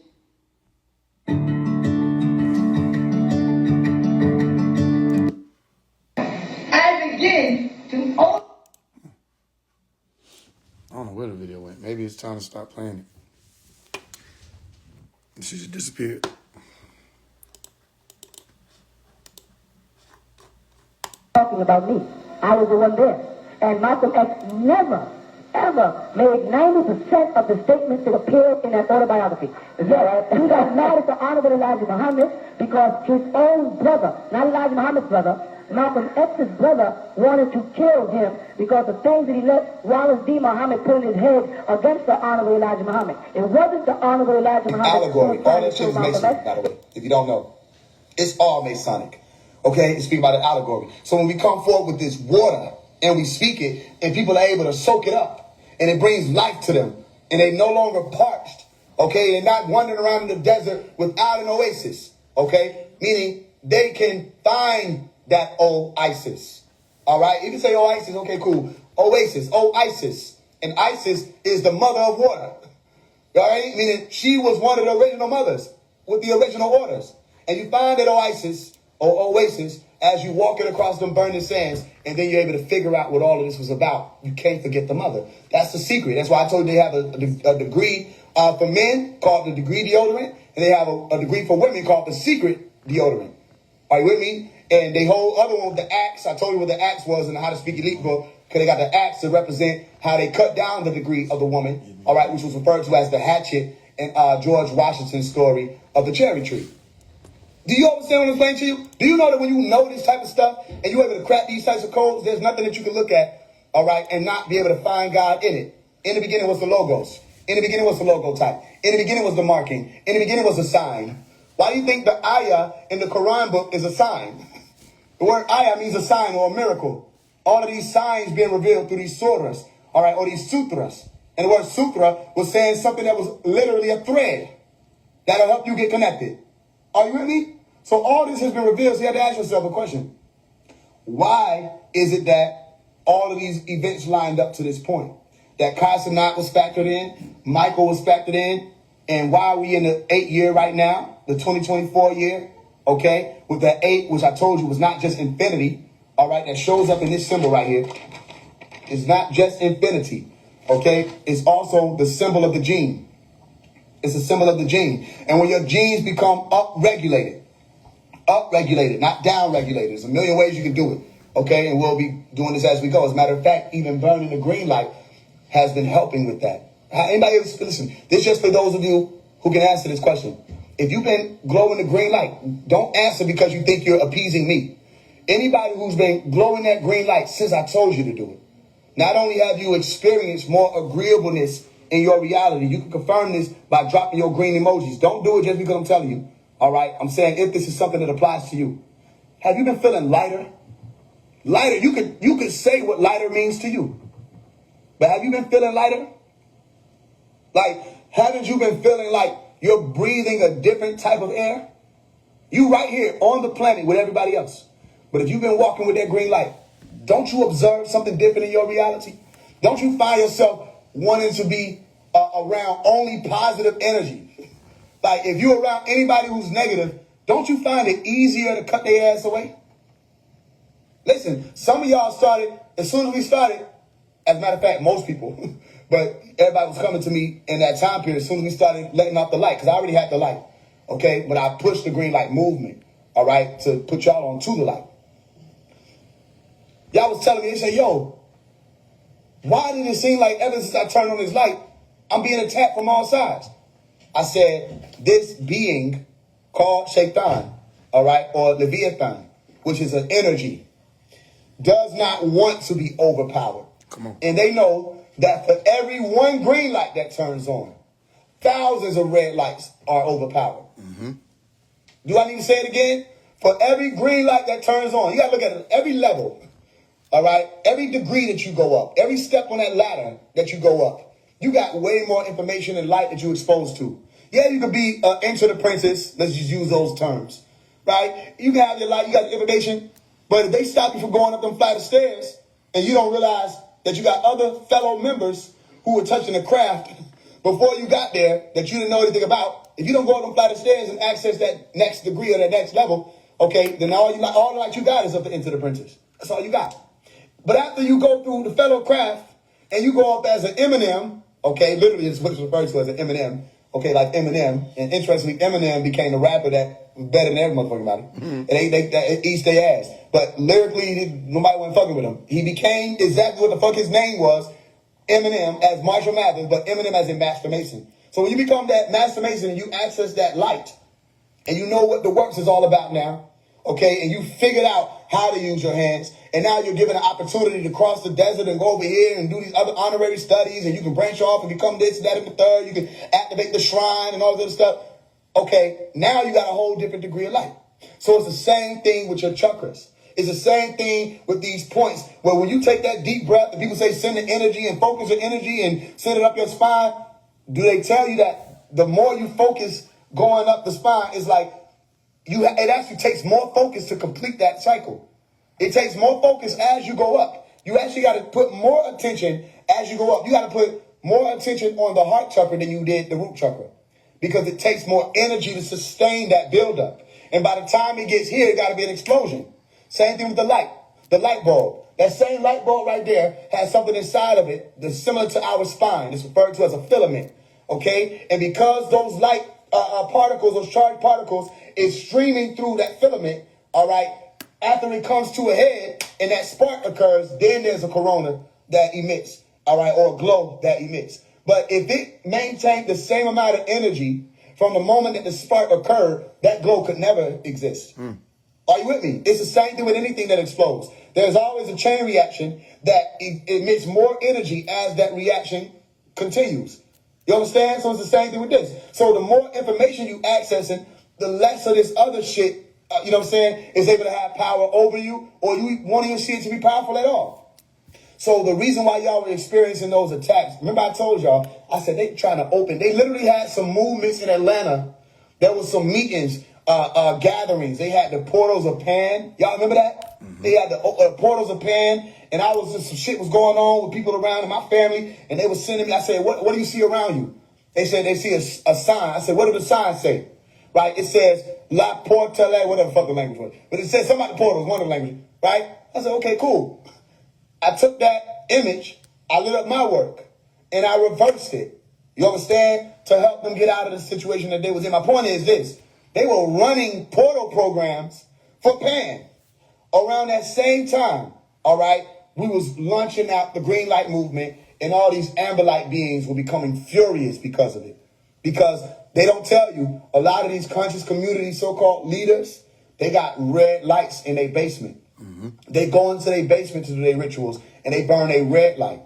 I don't know where the video went. Maybe it's time to stop playing it. She just disappeared. Talking about me. I was the one there. And Malcolm X never, ever made 90% of the statements that appeared in that autobiography. Yes, he got mad at the Honorable Elijah Muhammad because his own brother, not Elijah Muhammad's brother, Malcolm X's brother wanted to kill him because the things that he let Wallace D. Muhammad put in his head against the Honorable Elijah Muhammad. It wasn't the Honorable Elijah Muhammad. Allegory. All that shit is Masonic, by the way, if you don't know. It's all Masonic. Okay? You speak about an allegory. So when we come forward with this water and we speak it and people are able to soak it up and it brings life to them and they no longer parched. Okay? They're not wandering around in the desert without an oasis. Okay? Meaning they can find that oasis. All right? You can say oasis. Okay, cool. Oasis. Oasis. And Isis is the mother of water. All right? Meaning she was one of the original mothers with the original orders. And you find that oasis or oasis as you walk it across them burning sands, and then you're able to figure out what all of this was about. You can't forget the mother. That's the secret. That's why I told you they have a degree for men called the degree deodorant, and they have a degree for women called the secret deodorant. Are you with me? And they hold other one with the axe. I told you what the axe was in the How to Speak Elite book, because they got the axe to represent how they cut down the degree of the woman, all right, which was referred to as the hatchet in George Washington's story of the cherry tree. Do you understand what I'm saying to you? Do you know that when you know this type of stuff and you're able to crack these types of codes, there's nothing that you can look at, all right, and not be able to find God in it? In the beginning was the logos. In the beginning was the logo type. In the beginning was the marking. In the beginning was a sign. Why do you think the ayah in the Quran book is a sign? The word ayah means a sign or a miracle. All of these signs being revealed through these surahs, all right, or these sutras. And the word sutra was saying something that was literally a thread that'll help you get connected. Are you with me? So all this has been revealed. So you have to ask yourself a question. Why is it that all of these events lined up to this point? That Kai Sanat was factored in, Michael was factored in, And why are we in the 8th year right now, the 2024 year, okay? With that 8, which I told you was not just infinity, all right, that shows up in this symbol right here. It's not just infinity, okay? It's also the symbol of the gene. It's a symbol of the gene. And when your genes become upregulated, not downregulated. There's a million ways you can do it, okay? And we'll be doing this as we go. As a matter of fact, even burning the green light has been helping with that. Anybody else, listen, this is just for those of you who can answer this question. If you've been glowing the green light, don't answer because you think you're appeasing me. Anybody who's been glowing that green light since I told you to do it, not only have you experienced more agreeableness in your reality, you can confirm this by dropping your green emojis. Don't do it just because I'm telling you. All right, I'm saying if this is something that applies to you. Have you been feeling lighter? Lighter, you could say what lighter means to you. But have you been feeling lighter? Like, haven't you been feeling like you're breathing a different type of air? You right here on the planet with everybody else. But if you've been walking with that green light, don't you observe something different in your reality? Don't you find yourself wanting to be around only positive energy? Like, if you're around anybody who's negative, don't you find it easier to cut their ass away? Listen, some of y'all started, as soon as we started, as a matter of fact, most people, but everybody was coming to me in that time period as soon as we started letting off the light, because I already had the light, okay? But I pushed the green light movement, all right, to put y'all on to the light. Y'all was telling me, they said, yo, why did it seem like ever since I turned on this light, I'm being attacked from all sides? I said, this being called Shaitan, all right, or Leviathan, which is an energy, does not want to be overpowered. Come on. And they know that for every one green light that turns on, thousands of red lights are overpowered. Mm-hmm. Do I need to say it again? For every green light that turns on, you got to look at it, every level, all right, every degree that you go up, every step on that ladder that you go up, you got way more information and light that you're exposed to. Yeah, you could be Enter the Princess. Let's just use those terms, right? You can have your light, you got the information, but if they stop you from going up them flight of stairs and you don't realize that you got other fellow members who were touching the craft before you got there that you didn't know anything about, if you don't go up them flight of stairs and access that next degree or that next level, okay, then all the light you got is up to Enter the Princess. That's all you got. But after you go through the fellow craft and you go up as an Eminem, okay, literally it's what's referred to as an Eminem, okay, like Eminem. And interestingly, Eminem became the rapper that was better than every motherfucking body. Mm-hmm. And they eats their ass. But lyrically, nobody wasn't fucking with him. He became exactly what the fuck his name was, Eminem as Marshall Mathers, but Eminem as in Master Mason. So when you become that Master Mason and you access that light, and you know what the works is all about now, okay, and you figured out how to use your hands, and now you're given an opportunity to cross the desert and go over here and do these other honorary studies, and you can branch off and become this, that, and the third. You can activate the shrine and all this stuff. Okay, now you got a whole different degree of light. So it's the same thing with your chakras. It's the same thing with these points where when you take that deep breath and people say send the energy and focus your energy and send it up your spine, do they tell you that the more you focus going up the spine, it's like it actually takes more focus to complete that cycle. It takes more focus as you go up. You actually got to put more attention as you go up. You got to put more attention on the heart chakra than you did the root chakra, because it takes more energy to sustain that buildup. And by the time it gets here, it got to be an explosion. Same thing with the light bulb. That same light bulb right there has something inside of it that's similar to our spine. It's referred to as a filament. Okay? And because those light particles, those charged particles, is streaming through that filament, all right, after it comes to a head and that spark occurs, then there's a corona that emits, all right, or a glow that emits. But if it maintained the same amount of energy from the moment that the spark occurred, that glow could never exist. Are you with me? It's the same thing with anything that explodes. There's always a chain reaction that emits more energy as that reaction continues. You understand? So it's the same thing with this. So the more information you accessing, the less of this other shit, you know what I'm saying, is able to have power over you, or you want your shit to be powerful at all. So the reason why y'all were experiencing those attacks, remember I told y'all, I said they trying to open. They literally had some movements in Atlanta. There was some meetings, gatherings. They had the portals of Pan. Y'all remember that? Mm-hmm. They had the portals of Pan, and some shit was going on with people around in my family, and they were sending me. I said, what do you see around you? They said they see a sign. I said, what did the sign say? Right? It says, La Portale, whatever the fuck the language was. But it said something about the portal, was one of the languages. Right? I said, okay, cool. I took that image, I lit up my work, and I reversed it. You understand? To help them get out of the situation that they was in. My point is this. They were running portal programs for Pan. Around that same time, all right, we was launching out the green light movement, and all these amber light beings were becoming furious because of it. Because they don't tell you, a lot of these conscious community so-called leaders, they got red lights in their basement. Mm-hmm. They go into their basement to do their rituals, and they burn a red light.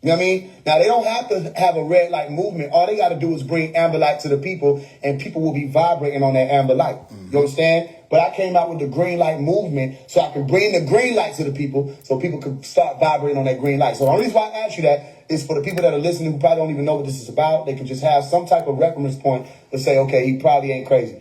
You know what I mean? Now, they don't have to have a red light movement. All they got to do is bring amber light to the people, and people will be vibrating on that amber light. Mm-hmm. You understand? But I came out with the green light movement so I could bring the green light to the people so people could start vibrating on that green light. So the only reason why I ask you that is for the people that are listening who probably don't even know what this is about. They can just have some type of reference point to say, okay, he probably ain't crazy.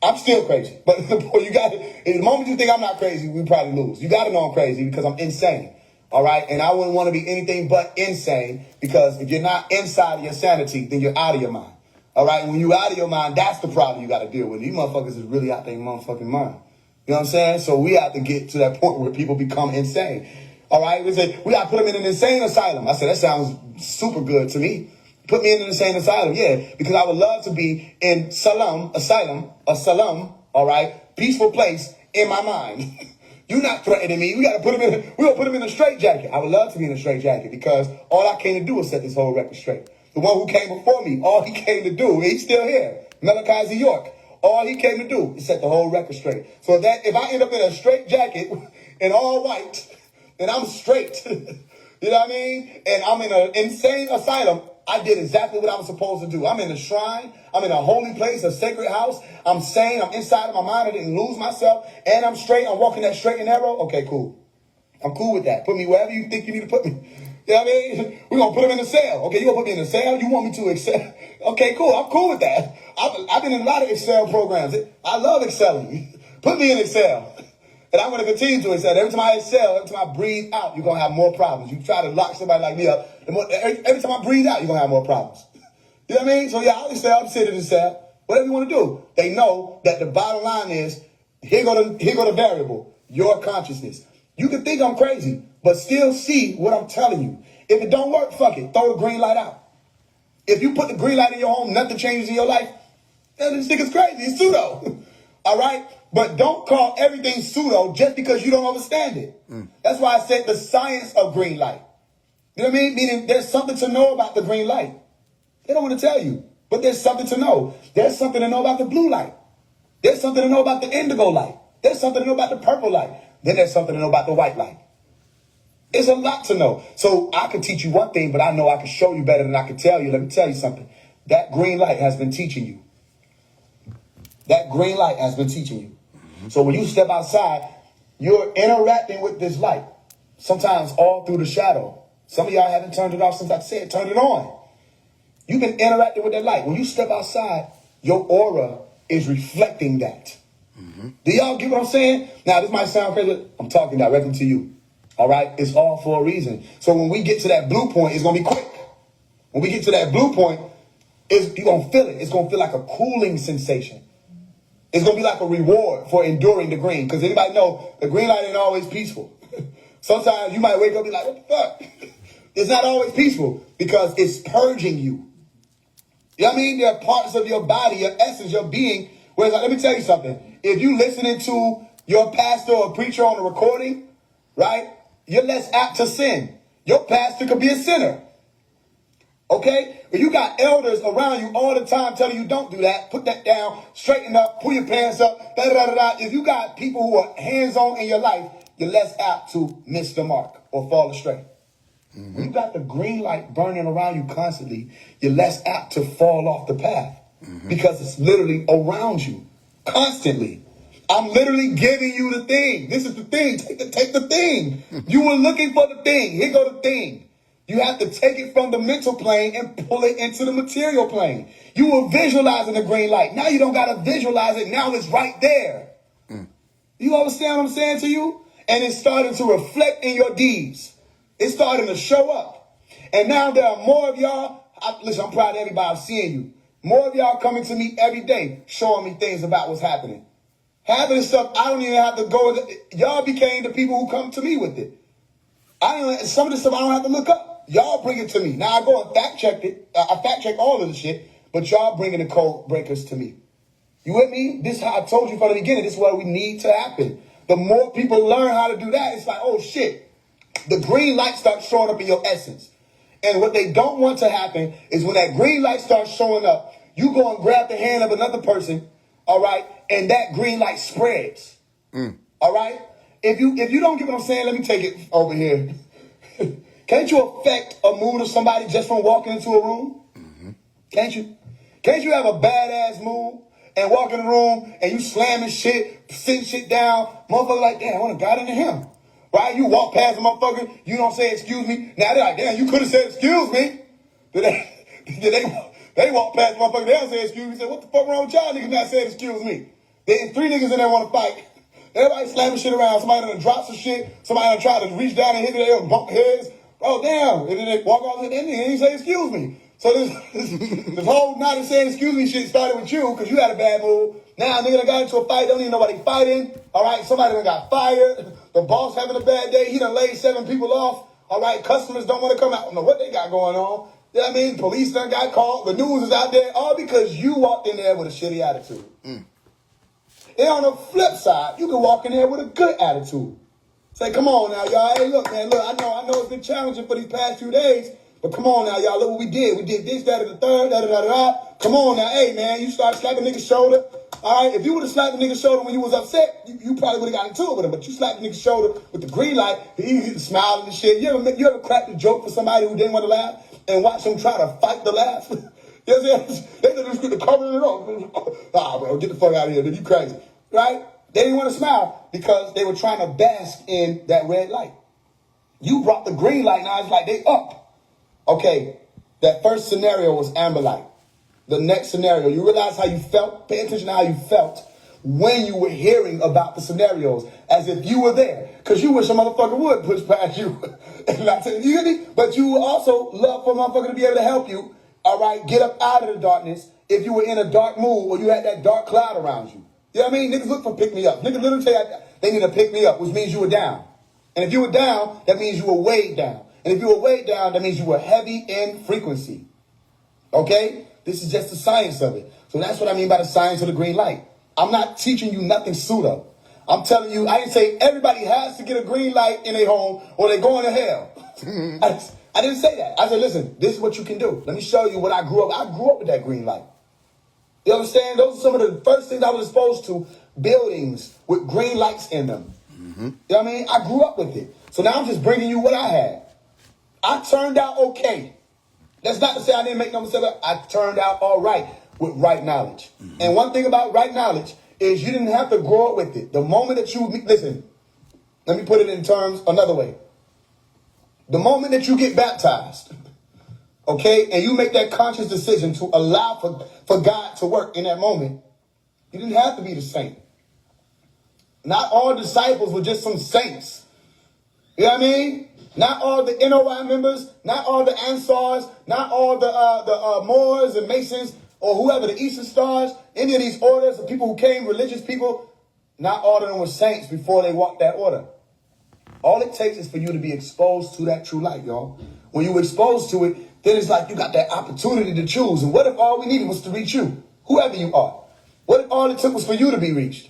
I'm still crazy. But you got the moment you think I'm not crazy, we probably lose. You got to know I'm crazy because I'm insane. All right? And I wouldn't want to be anything but insane, because if you're not inside of your sanity, then you're out of your mind. All right? When you're out of your mind, that's the problem you got to deal with. These motherfuckers is really out there in motherfucking mind. You know what I'm saying? So we have to get to that point where people become insane. All right? We say, we got to put them in an insane asylum. I said, that sounds super good to me. Put me in an insane asylum. Yeah, because I would love to be in asylum, all right? Peaceful place in my mind. You're not threatening me. We got to put him in. We're gonna put him in a straitjacket. I would love to be in a straitjacket because all I came to do was set this whole record straight. The one who came before me, all he came to do, he's still here, Malachi Z. York. All he came to do is set the whole record straight. So that if I end up in a straitjacket in all white, then I'm straight. You know what I mean? And I'm in an insane asylum. I did exactly what I was supposed to do. I'm in a shrine. I'm in a holy place, a sacred house. I'm sane. I'm inside of my mind. I didn't lose myself. And I'm straight. I'm walking that straight and narrow. Okay, cool. I'm cool with that. Put me wherever you think you need to put me. You know what I mean? We're going to put him in a cell. Okay, you going to put me in a cell? You want me to excel? Okay, cool. I'm cool with that. I've been in a lot of Excel programs. I love excelling. Put me in Excel. And I'm going to continue to excel. Every time I excel, every time I breathe out, you're going to have more problems. You try to lock somebody like me up. Every time I breathe out, you're going to have more problems. You know what I mean? So yeah, I'll excel. I'm sitting in excel. Whatever you want to do. They know that the bottom line is, here go the variable, your consciousness. You can think I'm crazy, but still see what I'm telling you. If it don't work, fuck it. Throw the green light out. If you put the green light in your home, nothing changes in your life, then this nigga's crazy. It's pseudo. All right? But don't call everything pseudo just because you don't understand it. That's why I said the science of green light. You know what I mean? Meaning there's something to know about the green light. They don't want to tell you, but there's something to know. There's something to know about the blue light. There's something to know about the indigo light. There's something to know about the purple light. Then there's something to know about the white light. It's a lot to know. So I could teach you one thing, but I know I can show you better than I can tell you. Let me tell you something. That green light has been teaching you. That green light has been teaching you. So when you step outside, you're interacting with this light. Sometimes all through the shadow. Some of y'all haven't turned it off since I said turn it on. You've been interacting with that light. When you step outside, your aura is reflecting that. Do y'all get what I'm saying? Now, this might sound crazy. I'm talking directly to you. All right? It's all for a reason. So when we get to that blue point, it's going to be quick. When we get to that blue point, you're going to feel it. It's going to feel like a cooling sensation. It's going to be like a reward for enduring the green. Because anybody know the green light ain't always peaceful. Sometimes you might wake up and be like, what the fuck? It's not always peaceful because it's purging you. You know what I mean? There are parts of your body, your essence, your being. Whereas, let me tell you something. If you listening to your pastor or preacher on a recording, right, you're less apt to sin. Your pastor could be a sinner. Okay? If you got elders around you all the time telling you don't do that, put that down, straighten up, pull your pants up, da-da-da-da-da. If you got people who are hands-on in your life, you're less apt to miss the mark or fall astray. When you got the green light burning around you constantly, you're less apt to fall off the path because it's literally around you constantly. I'm literally giving you the thing. This is the thing. Take the thing. You were looking for the thing. Here go the thing. You have to take it from the mental plane and pull it into the material plane. You were visualizing the green light. Now you don't got to visualize it. Now it's right there. You understand what I'm saying to you? And it's starting to reflect in your deeds. It's starting to show up. And now there are more of y'all. Listen, I'm proud of everybody. I'm seeing you. More of y'all coming to me every day, showing me things about what's happening. Having this stuff, I don't even have to go. Y'all became the people who come to me with it. Some of this stuff I don't have to look up. Y'all bring it to me. Now I go and fact check it. I fact check all of the shit, but y'all bringing the code breakers to me. You with me? This is how I told you from the beginning. This is what we need to happen. The more people learn how to do that, it's like, oh shit. The green light starts showing up in your essence. And what they don't want to happen is when that green light starts showing up, you go and grab the hand of another person, all right, and that green light spreads. All right? If you don't get what I'm saying, let me take it over here. Can't you affect a mood of somebody just from walking into a room? Can't you? Can't you have a badass mood and walk in the room and you slamming shit, sitting shit down, motherfucker like, damn, I want to got into him. Right? You walk past a motherfucker, you don't say excuse me. Now they're like, damn, you could have said excuse me. They walk past the motherfucker, they don't say excuse me. Say, what the fuck wrong with y'all niggas not saying excuse me? There's 3 niggas in there want to fight. Everybody slamming shit around. Somebody done drop some shit. Somebody done try to reach down and hit it and bump heads. Oh, damn. And then they walk off and they say excuse me. So this whole not saying excuse me shit started with you because you had a bad mood. Now nigga done got into a fight. Don't even know nobody fighting. All right. Somebody done got fired. The boss having a bad day. He done laid 7 people off. All right. Customers don't want to come out. I don't know what they got going on. You know what I mean? Police done got called. The news is out there. All because you walked in there with a shitty attitude. And on the flip side, you can walk in there with a good attitude. Say, come on now, y'all. Hey, look, man, look, I know it's been challenging for these past few days, but come on now, y'all. Look what we did. We did this, that, and the third, da-da-da-da-da. Come on now. Hey, man, you start slapping nigga's shoulder. All right, if you would have slapped the nigga's shoulder when you was upset, you probably would have got into it with him, but you slapped the nigga's shoulder with the green light, he smiling and shit. You ever cracked a joke for somebody who didn't want to laugh and watch them try to fight the laugh? You know what I'm saying? They just get to cover it up. Nah, bro, get the fuck out of here, dude. You crazy. Right? They didn't want to smile because they were trying to bask in that red light. You brought the green light, now it's like they up. Okay, that first scenario was amber light. The next scenario, you realize how you felt? Pay attention to how you felt when you were hearing about the scenarios, as if you were there. Because you wish a motherfucker would push past you. You hear me? But you would also love for a motherfucker to be able to help you, all right, get up out of the darkness if you were in a dark mood or you had that dark cloud around you. You know what I mean? Niggas look for pick me up. Niggas literally tell you they need to pick me up, which means you were down. And if you were down, that means you were weighed down. And if you were weighed down, that means you were heavy in frequency. Okay? This is just the science of it. So that's what I mean by the science of the green light. I'm not teaching you nothing pseudo. I'm telling you, I didn't say everybody has to get a green light in their home or they're going to hell. I didn't say that. I said, listen, this is what you can do. Let me show you what I grew up. I grew up with that green light. You understand? Those are some of the first things I was exposed to, buildings with green lights in them. You know what I mean? I grew up with it. So now I'm just bringing you what I had. I turned out okay. That's not to say I didn't make no mistake. I turned out all right with right knowledge. And one thing about right knowledge is you didn't have to grow up with it. The moment that you, listen, let me put it in terms another way. The moment that you get baptized, okay, and you make that conscious decision to allow for God to work in that moment, you didn't have to be the saint. Not all disciples were just some saints. You know what I mean? Not all the NOI members, not all the Ansars, not all the Moors and Masons or whoever, the Eastern Stars, any of these orders of people who came, religious people, not all of them were saints before they walked that order. All it takes is for you to be exposed to that true light, y'all. When you're exposed to it, then it's like you got that opportunity to choose. And what if all we needed was to reach you, whoever you are? What if all it took was for you to be reached?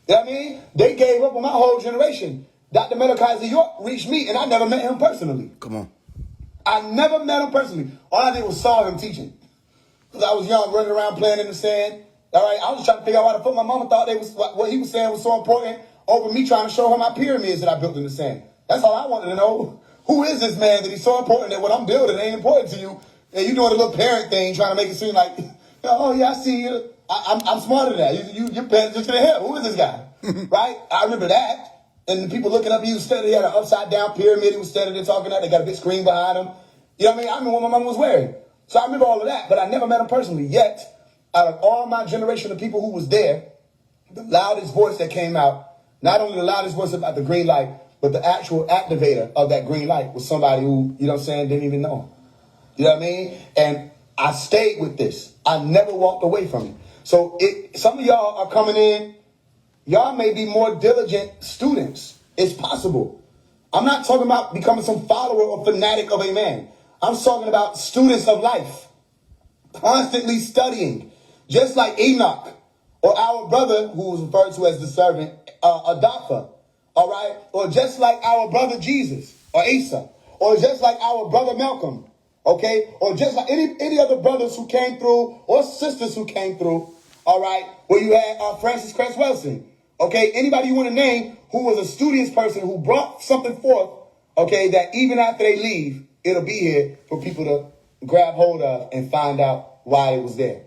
You know what I mean? They gave up on my whole generation. Dr. Malachi York reached me, and I never met him personally. Come on. I never met him personally. All I did was saw him teaching. Because I was young, running around playing in the sand. All right, I was trying to figure out why the fuck my mama thought what he was saying was so important over me trying to show her my pyramids that I built in the sand. That's all I wanted to know. Who is this man that he's so important that what I'm building ain't important to you? And you doing a little parent thing trying to make it seem like, oh, yeah, I see you. I'm smarter than that. You're paying attention to him. Who is this guy? Right? I remember that. And the people looking up, he was standing, he had an upside down pyramid. He was standing there talking that. They got a big screen behind him. You know what I mean? I remember what my mom was wearing. So I remember all of that, but I never met him personally. Yet, out of all my generation of people who was there, the loudest voice that came out, not only the loudest voice about the green light, but the actual activator of that green light was somebody who, you know what I'm saying, didn't even know him. You know what I mean? And I stayed with this. I never walked away from it. So some of y'all are coming in. Y'all may be more diligent students. It's possible. I'm not talking about becoming some follower or fanatic of a man. I'm talking about students of life. Constantly studying. Just like Enoch or our brother who was referred to as the servant, Adapha. All right? Or just like our brother Jesus or Asa. Or just like our brother Malcolm. Okay? Or just like any other brothers who came through or sisters who came through. All right? Where you had Francis Cress Wilson. Okay? Anybody you want to name who was a studious person who brought something forth. Okay? That even after they leave, it'll be here for people to grab hold of and find out why it was there.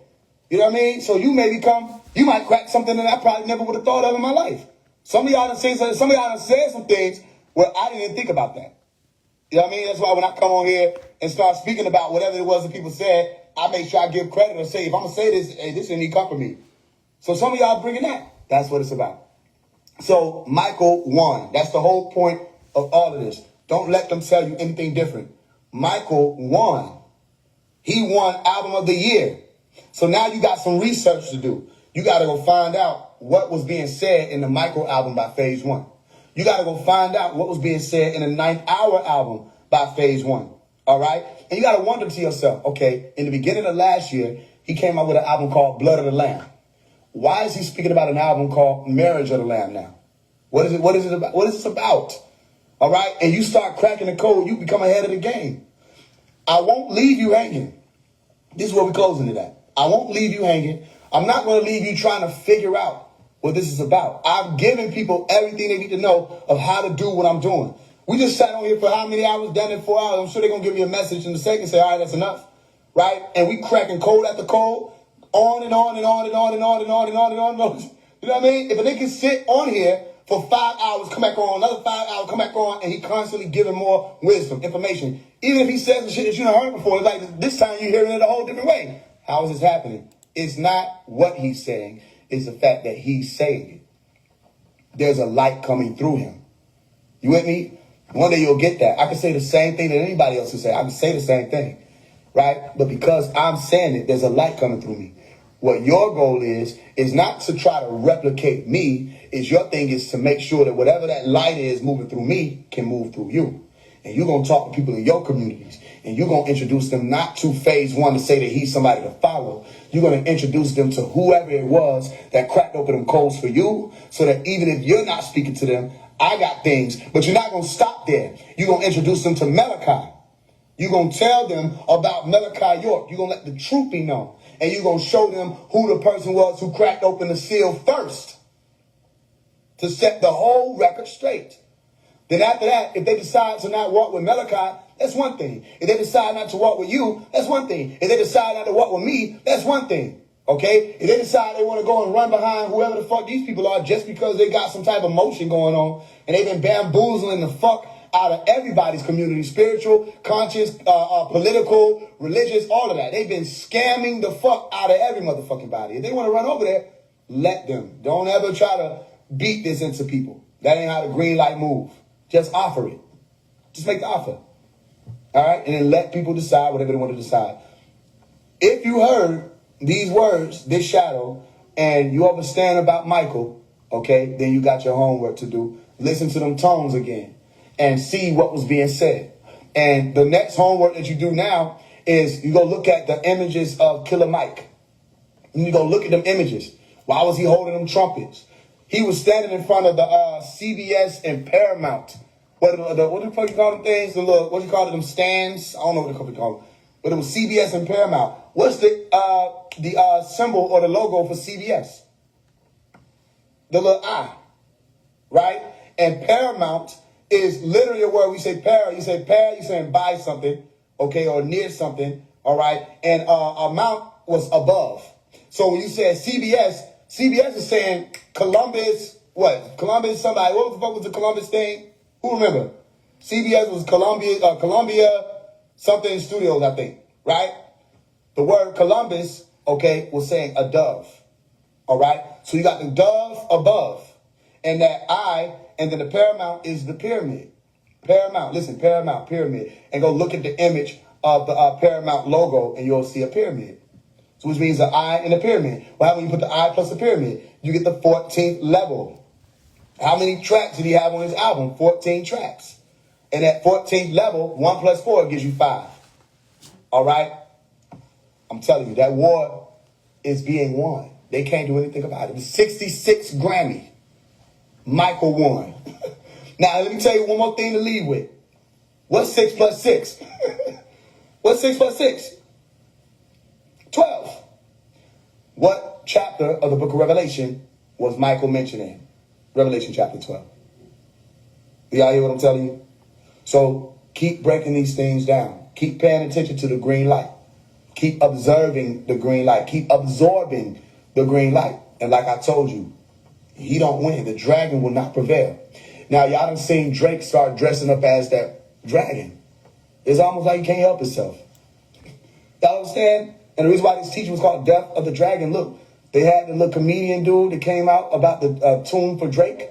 You know what I mean? So you might crack something that I probably never would have thought of in my life. Some of y'all done said some things where I didn't even think about that. You know what I mean? That's why when I come on here and start speaking about whatever it was that people said, I make sure I give credit or say, if I'm going to say this, hey, this didn't even come from me. So some of y'all bringing that. That's what it's about. So Michael won. That's the whole point of all of this. Don't let them tell you anything different. Michael won. He won Album of the Year. So now you got some research to do. You got to go find out what was being said in the Michael album by Faise One. You got to go find out what was being said in the 9th Hour album by Faise One. All right? And you got to wonder to yourself, okay, in the beginning of last year, he came out with an album called Blood of the Lamb. Why is he speaking about an album called Marriage of the Lamb now? What is it about? What is this about? All right? And you start cracking the code, you become ahead of the game. I won't leave you hanging. This is where we're closing it at. I won't leave you hanging. I'm not going to leave you trying to figure out what this is about. I've given people everything they need to know of how to do what I'm doing. We just sat on here for how many hours? Down in 4 hours. I'm sure they're going to give me a message in a second and say, all right, that's enough. Right? And we cracking code after code, on and on and on and on and on and on and on and on and on. You know what I mean? If a nigga can sit on here for 5 hours, come back on, another 5 hours, come back on, and he constantly giving more wisdom, information. Even if he says the shit that you done heard before, it's like this time you're hearing it a whole different way. How is this happening? It's not what he's saying. It's the fact that he's saying it. There's a light coming through him. You with me? One day you'll get that. I can say the same thing that anybody else would say. I can say the same thing. Right? But because I'm saying it, there's a light coming through me. What your goal is not to try to replicate me. Your thing is to make sure that whatever that light is moving through me can move through you. And you're going to talk to people in your communities. And you're going to introduce them not to Faise One to say that he's somebody to follow. You're going to introduce them to whoever it was that cracked open them codes for you. So that even if you're not speaking to them, I got things. But you're not going to stop there. You're going to introduce them to Malachi. You're going to tell them about Malachi York. You're going to let the truth be known. And you're going to show them who the person was who cracked open the seal first. To set the whole record straight. Then after that, if they decide to not walk with Malachi, that's one thing. If they decide not to walk with you, that's one thing. If they decide not to walk with me, that's one thing. Okay? If they decide they want to go and run behind whoever the fuck these people are just because they got some type of motion going on and they've been bamboozling the fuck out of everybody's community, spiritual, conscious, political, religious, all of that. They've been scamming the fuck out of every motherfucking body. If they want to run over there, let them. Don't ever try to beat this into people. That ain't how the green light move. Just offer it. Just make the offer. All right? And then let people decide whatever they want to decide. If you heard these words, this shadow, and you understand about Michael, okay, then you got your homework to do. Listen to them tones again and see what was being said. And the next homework that you do now is you go look at the images of Killer Mike. You go look at them images. Why was he holding them trumpets? He was standing in front of the CBS and Paramount. What the fuck you call them things? What you call them stands? I don't know what the fuck you call them. But it was CBS and Paramount. What's the symbol or the logo for CBS? The little I, right? And Paramount is literally a word. We say para. You say para, you're saying by something, okay, or near something, all right? And amount was above. So when you said CBS is saying Columbus, what? Columbus, somebody, what the fuck was the Columbus thing? Who remember? CBS was Columbia something Studios, I think, right? The word Columbus, okay, was saying a dove, all right? So you got the dove above, and that I, and then the Paramount is the pyramid. Paramount, listen, Paramount, pyramid. And go look at the image of the Paramount logo, and you'll see a pyramid. So which means an eye and a pyramid. What happens when you put the eye plus a pyramid? You get the 14th level. How many tracks did he have on his album? 14 tracks. And at 14th level, 1 plus 4 gives you 5. All right? I'm telling you, that war is being won. They can't do anything about it. The 66 Grammy. Michael won. Now, let me tell you one more thing to leave with. What's 6 plus 6? What's 6 plus 6? 12. What chapter of the book of Revelation was Michael mentioning? Revelation chapter 12. Y'all hear what I'm telling you? So keep breaking these things down. Keep paying attention to the green light. Keep observing the green light. Keep absorbing the green light. And like I told you, he don't win. The dragon will not prevail. Now, y'all done seen Drake start dressing up as that dragon. It's almost like he can't help himself. Y'all understand? And the reason why this teaching was called Death of the Dragon, look, they had the little comedian dude that came out about the tomb for Drake.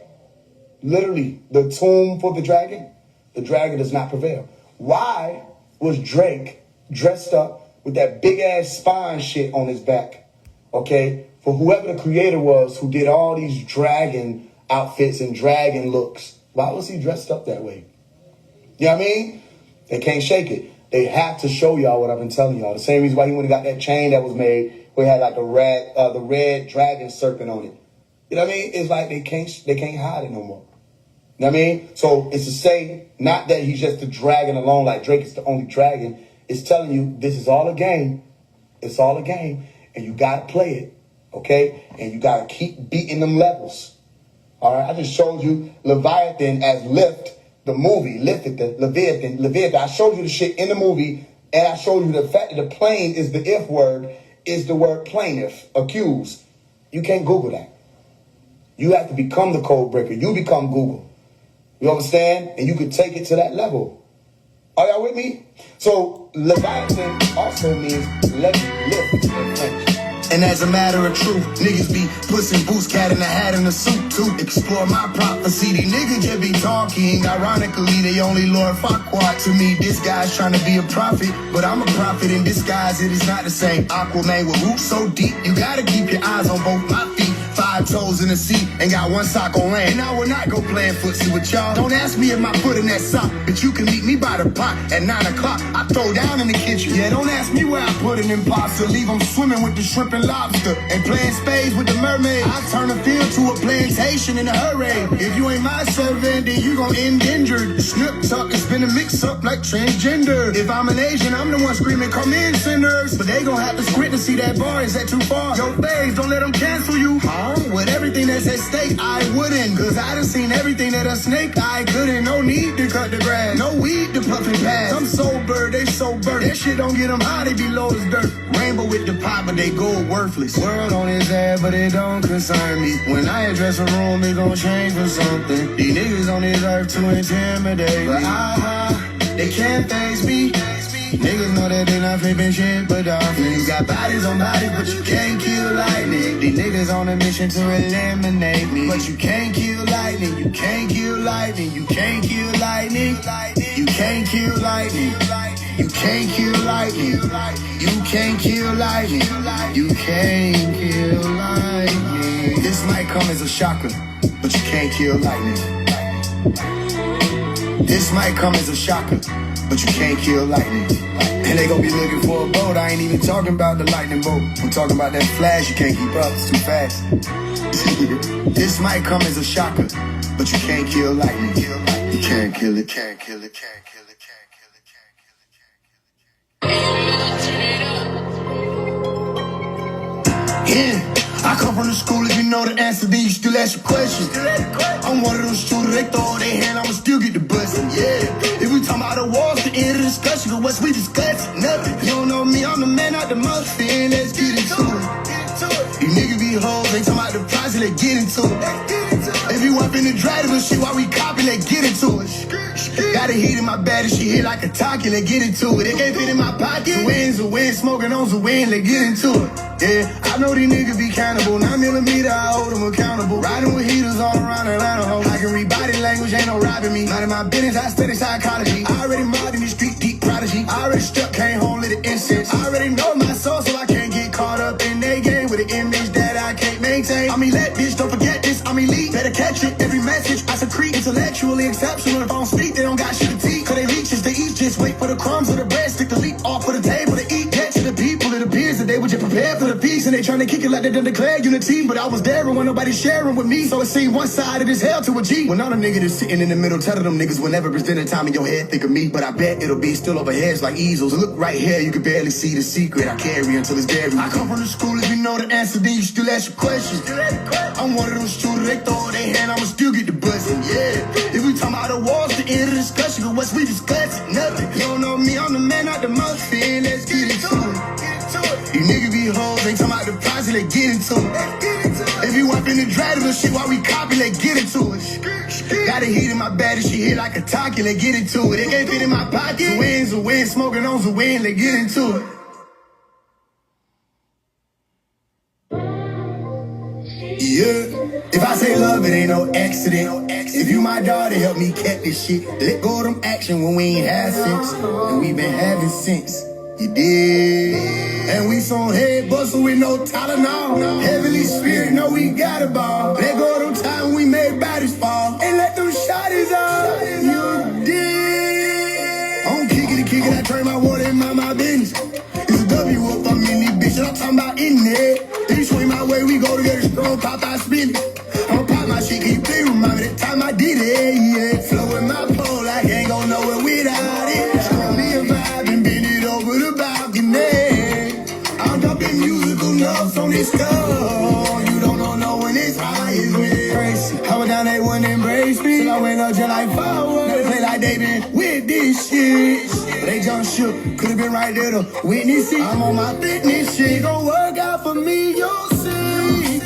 Literally, the tomb for the dragon. The dragon does not prevail. Why was Drake dressed up with that big-ass spine shit on his back? Okay? For whoever the creator was who did all these dragon outfits and dragon looks, why was he dressed up that way? You know what I mean? They can't shake it. They have to show y'all what I've been telling y'all. The same reason why he went and got that chain that was made where it had like the red dragon serpent on it. You know what I mean? It's like they can't hide it no more. You know what I mean? So it's to say, not that he's just a dragon alone, like Drake is the only dragon. It's telling you this is all a game. It's all a game. And you got to play it. Okay? And you got to keep beating them levels. All right? I just showed you Leviathan as Lift, the movie, Leviathan. I showed you the shit in the movie, and I showed you the fact that the plane is the if word, is the word plaintiff, accused. You can't Google that. You have to become the code breaker. You become Google. You understand? And you could take it to that level. Are y'all with me? So Leviathan also means let lift in French. And as a matter of truth, niggas be pussing boots, cat in a hat and a suit to explore my prophecy. These niggas just be talking. Ironically, they only Lord Farquaad. To me, this guy's trying to be a prophet, but I'm a prophet in disguise. It is not the same. Aquaman with roots so deep, you gotta keep your eyes on both my feet. 5 toes in the seat and got 1 sock on land. And I will not go playing footsie with y'all. Don't ask me if my foot in that sock, but you can meet me by the pot at 9 o'clock. I throw down in the kitchen. Yeah, don't ask me where I put an imposter. Leave them swimming with the shrimp and lobster and playing spades with the mermaid. I turn a field to a plantation in a hurry. If you ain't my servant, then you gon' end injured. The snip tuck has been a mix up like transgender. If I'm an Asian, I'm the one screaming, come in, sinners. But they gon' have to squint to see that bar. Is that too far? Yo, babes, don't let them cancel you. With everything that's at stake, I wouldn't. Cause I done seen everything that a snake I couldn't. No need to cut the grass, no weed to puff and pass. I'm sober, they sober. That shit don't get them high, they be low as dirt. Rainbow with the pot, but they gold worthless. World on his head, but it don't concern me. When I address a room, it gon' change for something. These niggas on this earth to intimidate me. But they can't face me. Niggas know that they not flipping shit, but you got bodies on bodies, but you can't kill lightning. These niggas on a mission to eliminate me, but you can't kill lightning. You can't kill lightning. You can't kill lightning. You can't kill lightning. You can't kill lightning. You can't kill lightning. You can't kill lightning. This might come as a shocker, but you can't kill lightning. This might come as a shocker, but you can't kill lightning. And they gon' be looking for a boat. I ain't even talking about the lightning bolt. I'm talking about that flash. You can't keep up, it's too fast. This might come as a shocker, but you can't kill lightning. You can't kill it, can't kill it, can't kill it, can't kill it, can't kill it, can't kill it. Yeah. I come from the school, if you know the answer, then you still ask your questions. I'm one of those shooters, they throw their hand, I'ma still get the bustin', yeah. If we talking about the walls, the end of the discussion, cause what's we discussing? Nothing. You don't know me, I'm the man out the mouth, then let's get into it. These niggas be hoes, they talking about the price, and let's get into it. If you up in the driver shit, while we copy, let's get into it. Got a heat in my bed and she hit like a talkie, let's get into it. It can't fit in my pocket. The wind, smoking on the wind, let's get into it. Yeah, I know these niggas be cannibal. 9mm, I hold them accountable. Riding with heaters all around Atlanta, ho. I can read body language, ain't no robbing me. Minding my business, I study psychology. I already mobbed in the street, deep private. prodigy. I already struck, can't hold it incense. I already know my soul, so I can't get caught up in their game with an image that I can't maintain. I'm elite, bitch, don't forget this. I'm elite, better catch it. Every message I secrete, intellectually exceptional. If I don't speak, they don't got shit to teach. Cause they leeches, they eat, just wait for the crumbs of the bread. Stick the leak off for the table to eat. Get to the people, it appears that they were just prepared for the peace. And they trying to kick it like they done declared unity. But I was there and when nobody sharing with me. So it seemed one side of this hell to a G. When all the niggas is sitting in the middle, telling them niggas whenever it's dinner time in your head, think of me. But I bet it'll be still over heads like easels. Look right here, you can barely see the secret I carry until it's buried. I come from the school, if you know the answer, then you still ask your questions. I'm one of those shooters, they throw their hand, I'ma still get the buzzing, yeah. If we talking about the walls, the end of the discussion, cause what's we discussing? Nothing. You don't know me, I'm the man, not the mouth fan, let's get into it. You niggas be hoes, ain't talking about the price, let's get into it. If you up in the drag of the shit while we copy, let's get into it. Got a heat in my bed and she hit like a talkie, let's get into it. It can't fit in my pocket, wins a win, smoking on the wind, let's get into it. Yeah, if I say love, it ain't no accident. If you my daughter, help me catch this shit. Let go of them action when we ain't had sense. And we been having sense. You did. And we some head bustle with no Tylenol. Heavenly Spirit, know we got a ball. Let go of them time we made bodies fall. And let them shotties out. You did. I don't kick it, I turn my water in my business. It's a W up, I'm in this bitch, and I'm talking about in there. They swing my way, we go together strong, pop out spin it. I'ma pop my shit, can you please remind me that time I did it, yeah. Flow with my pole, I can't go nowhere without it. Show me a vibe and bend it over the balcony. I'm dropping musical notes on this stuff. You don't know when it's high as me. Crazy. I went down, they wouldn't embrace me. Till I went up just like fireworks. They play like they been with this shit. They just shook, could've been right there to witness it. I'm on my fitness shit, gon' work out for me, you'll see.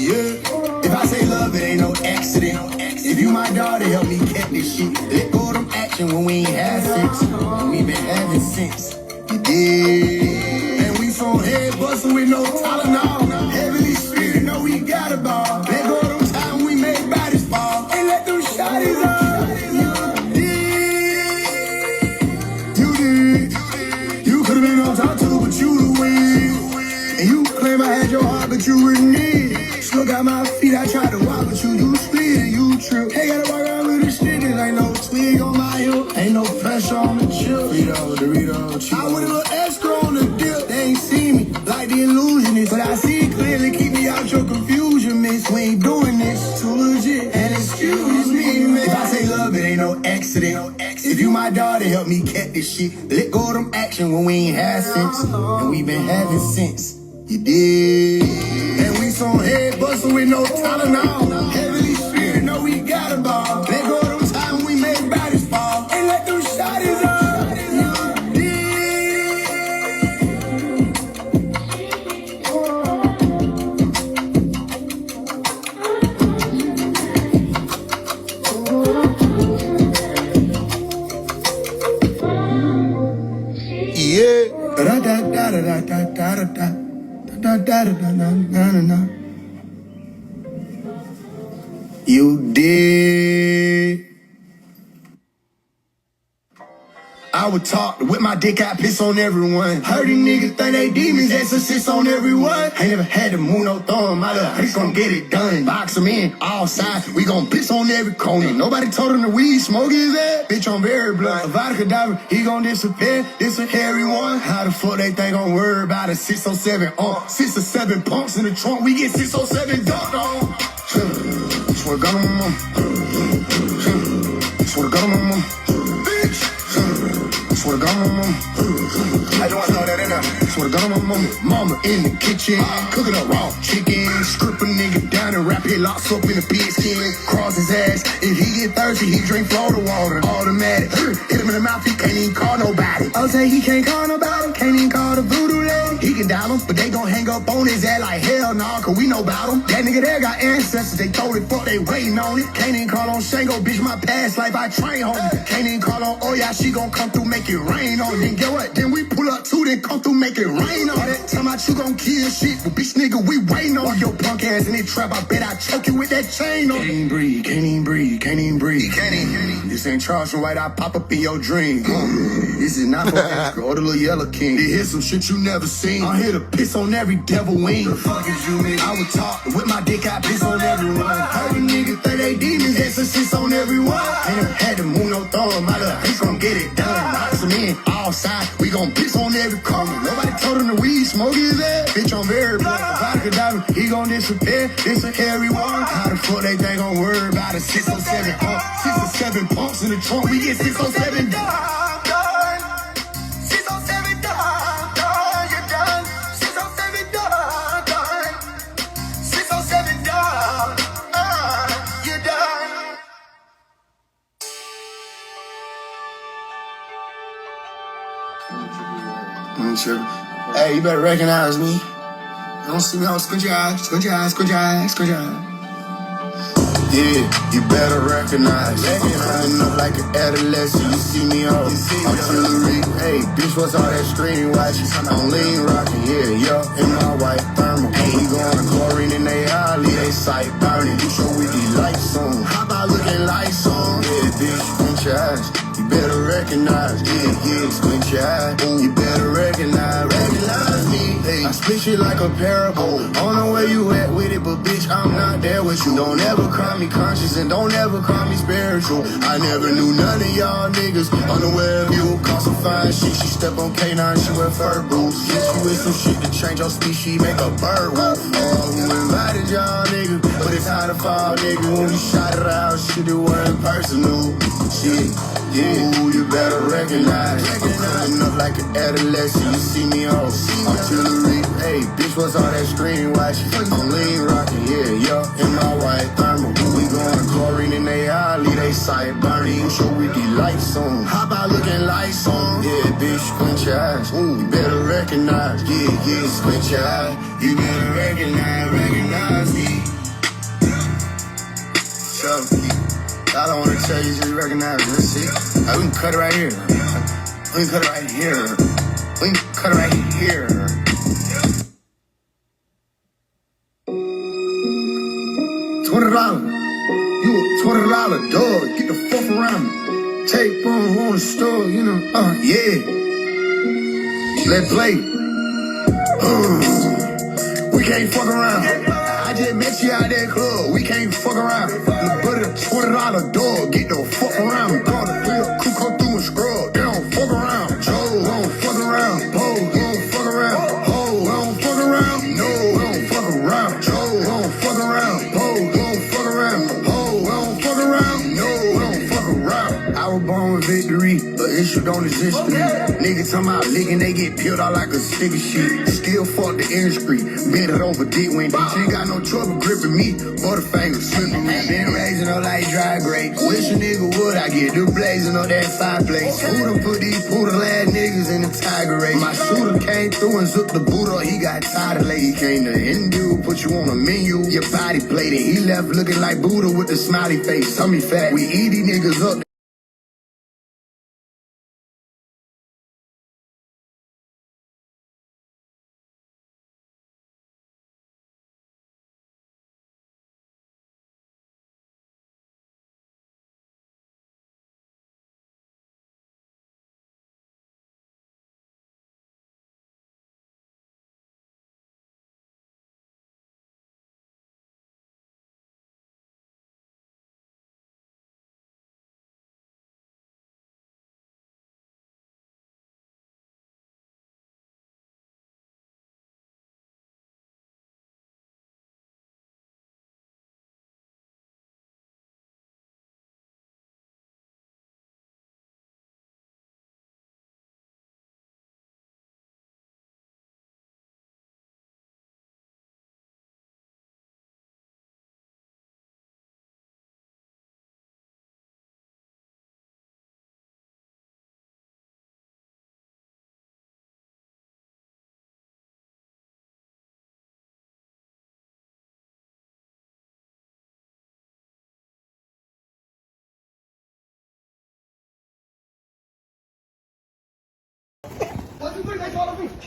Yeah, if I say love, it ain't no accident. If you my daughter, help me catch this shit. Let go of them action when we ain't had sex. And we been having sense. You did. And we some head bustle with no Tylenol. Heavenly Spirit, know we got a ball. Let go of them time we made bodies fall. And let them shotties out. Could've been on top too, but you the win. And you claim I had your heart, but you wouldn't need. Still got my feet, I tried to walk, but you split and you trip. Hey, gotta walk around with a stick, there ain't no twig on my hip. Ain't no pressure on the chip. Dorito, I went a little extra on the dip. They ain't see me like the illusionist, but I see it clearly. Keep me out your confusion, miss. We ain't doing this too legit. And excuse me, man. If I say love, it ain't no accident. If you my daughter, help me catch this shit. Let go of them action when we ain't had sense. And we been having sense. You did. And we some head bustle with no Tylenol. Heavenly Spirit, know we got a ball. Let go of them time we made bodies fall. And let them shotties out. You did. I would talk with my dick, I piss on everyone. Heard these niggas think they demons, exorcists on everyone. I never had to move no thumb, my little bitch gon' get it done. Box them in, all sides, we gon' piss on every corner. Nobody told him the weed smoke his ass, bitch I'm very blunt. A vodka diver, he gon' disappear, this a hairy one. How the fuck they think I'm worried about a 607 on? 6 or 7 pumps in the trunk, we get 607 dunked on. Swear to God on my mom. Swear to God on my mom. Swear to God on my mama. I don't know that in there. Swear to God on my mama. Mama in the kitchen, cooking up raw chicken. Strip a nigga down and wrap his locks up in a pigskin. Cross his ass. If he get thirsty, he drink Florida water. Automatic. Hit him in the mouth, he can't even call nobody. I'll say he can't call nobody. Can't even call the voodoo lady. He can dial him, but they gon' hang up on his ass like hell nah, cause we know about him. That nigga there got ancestors, they told it, fuck, they waiting on it. Can't even call on Shango, bitch, my past life I train home. Can't even call on Oya. yeah, she gon' come through, make it rain on. Then get what? Then we pull up too, then come through, make it rain on. That time out you gon' kill shit, but bitch nigga, we waiting on your punk ass in that trap. I bet I choke you with that chain on. Can't even breathe, can't even breathe, can't even breathe. Can't even. This ain't Charles White, I pop up in your dream. This is not for extra or the little yellow king. They hear some shit you never seen. I'm here to piss on every devil wing. The fuck is you mean? I would talk with my dick, I piss on everyone. Heard a nigga think they demons, that's a shit on everyone. Ain't had to move no thumb, my little bitch gon' get it done. Rocks them in, all sides, we gon' piss on every corner. Nobody told him the weed smoke his ass. Bitch, I'm very blood. Vodka diamond, he gon' disappear. This a carry one. How the fuck they think gon' worry about a 607 pump? 6 or 7 pumps in the trunk, we get 607 done. 607 done, you're done. 607 done, done. 607 done, you're done. Hey, you better recognize me. You don't see me, I'll squint your eyes, squint your eyes, squint your eyes, squint your eyes. Yeah, you better recognize. Coming up like an adolescent, you see me off. I'm jewelry. Hey, bitch, what's all that screen watching? I'm lean rocking, yeah, in my white thermal. Hey, we going to chlorine in they alley, they sight burning. You show with these lights on. How about looking lights on? Yeah, bitch, squint your eyes. You better recognize. Yeah, squint your eyes. You better recognize me. Hey, I spit shit like a parable. I don't know where you at with it, but bitch, I'm not there with you. Don't ever call me conscious and don't ever call me spiritual. I never knew none of y'all niggas unaware of you. Call some fine shit, she step on K9, she wear fur boots. Hit you with some shit to change your species, make a bird woo. Oh, who invited y'all nigga? But it's hard to fall, nigga. When we shot it out, shit, it wasn't personal. Shit, yeah, ooh, you better recognize. I'm coming up like an adolescent, you see me off. I'm jewelry. Hey, bitch, what's all that screen watching? I'm lean rocking, yeah, in my white thermal. We going to chlorine in they alley, they sight burning. You show with these lights on. How about looking lights on? Yeah, bitch, squint your eyes. Ooh, you better recognize. Yeah, squint your eyes. You better recognize me. So, I don't want to tell you, just recognize me. Let's see. We can cut it right here. We can cut it right here. We can cut it right here. $20. You a $20 dog. Get the fuck around me. Take from on the store, you know. Yeah. Let's play. We can't fuck around. I just met you out that club. We can't fuck around. But a $20 dog. Get the fuck around me. Call the real crew come through and scrub. They don't fuck around. Joe, don't fuck around. Bo, don't fuck around. Ho, don't fuck around. No, don't fuck around. Joe, don't fuck around. Bo, don't fuck around. Ho, don't fuck around. No, don't fuck around. I was born with victory, but issue don't exist to me. Niggas talking about licking, they get peeled out like a stick of shit. Still fuck the industry, bend it over dick when bitch ain't got no trouble gripping me. Butterfingers slipping me. Been raising up like dry grapes. Wish a nigga would, I get the blazing on that fireplace. Who done put these poodle ass niggas in the tiger race? My shooter came through and zooked the boot up. He got tired of late. He came to Hindu, put you on a menu. Your body plated. He left looking like Buddha with the smiley face. Tummy fat. We eat these niggas up.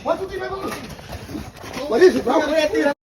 What is it, bro?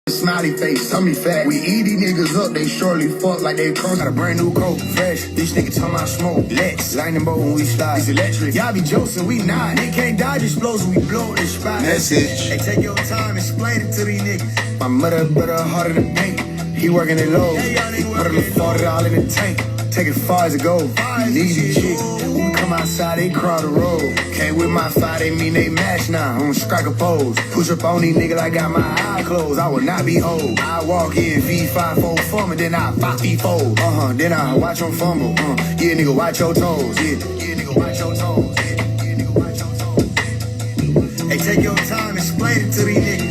Smiley face, tummy fat. We eat these niggas up, they surely fuck like they come. Got a brand new coat, fresh. This nigga talking about smoke. Lex, lightning bolt when we slide. It's electric. Y'all be joking, we not. They can't dodge explosion, we blow this spot. Message. Hey, take your time, explain it to these niggas. My mother, brother, harder than paint. He working it low. Put a little $40 in the tank. Take it far as it go. Easy chick. When we come outside, they crawl the road. Can't with my fire, they mean they match now. I'm strike a pose. Push up on these niggas, I got my eye closed. I will not be old. I walk in V5 4 for me, then I 5 feet fold. Then I watch them fumble. Yeah, nigga, watch your toes. Yeah, nigga, watch your toes. Yeah, nigga, watch your toes. Hey, take your time, explain it to these niggas.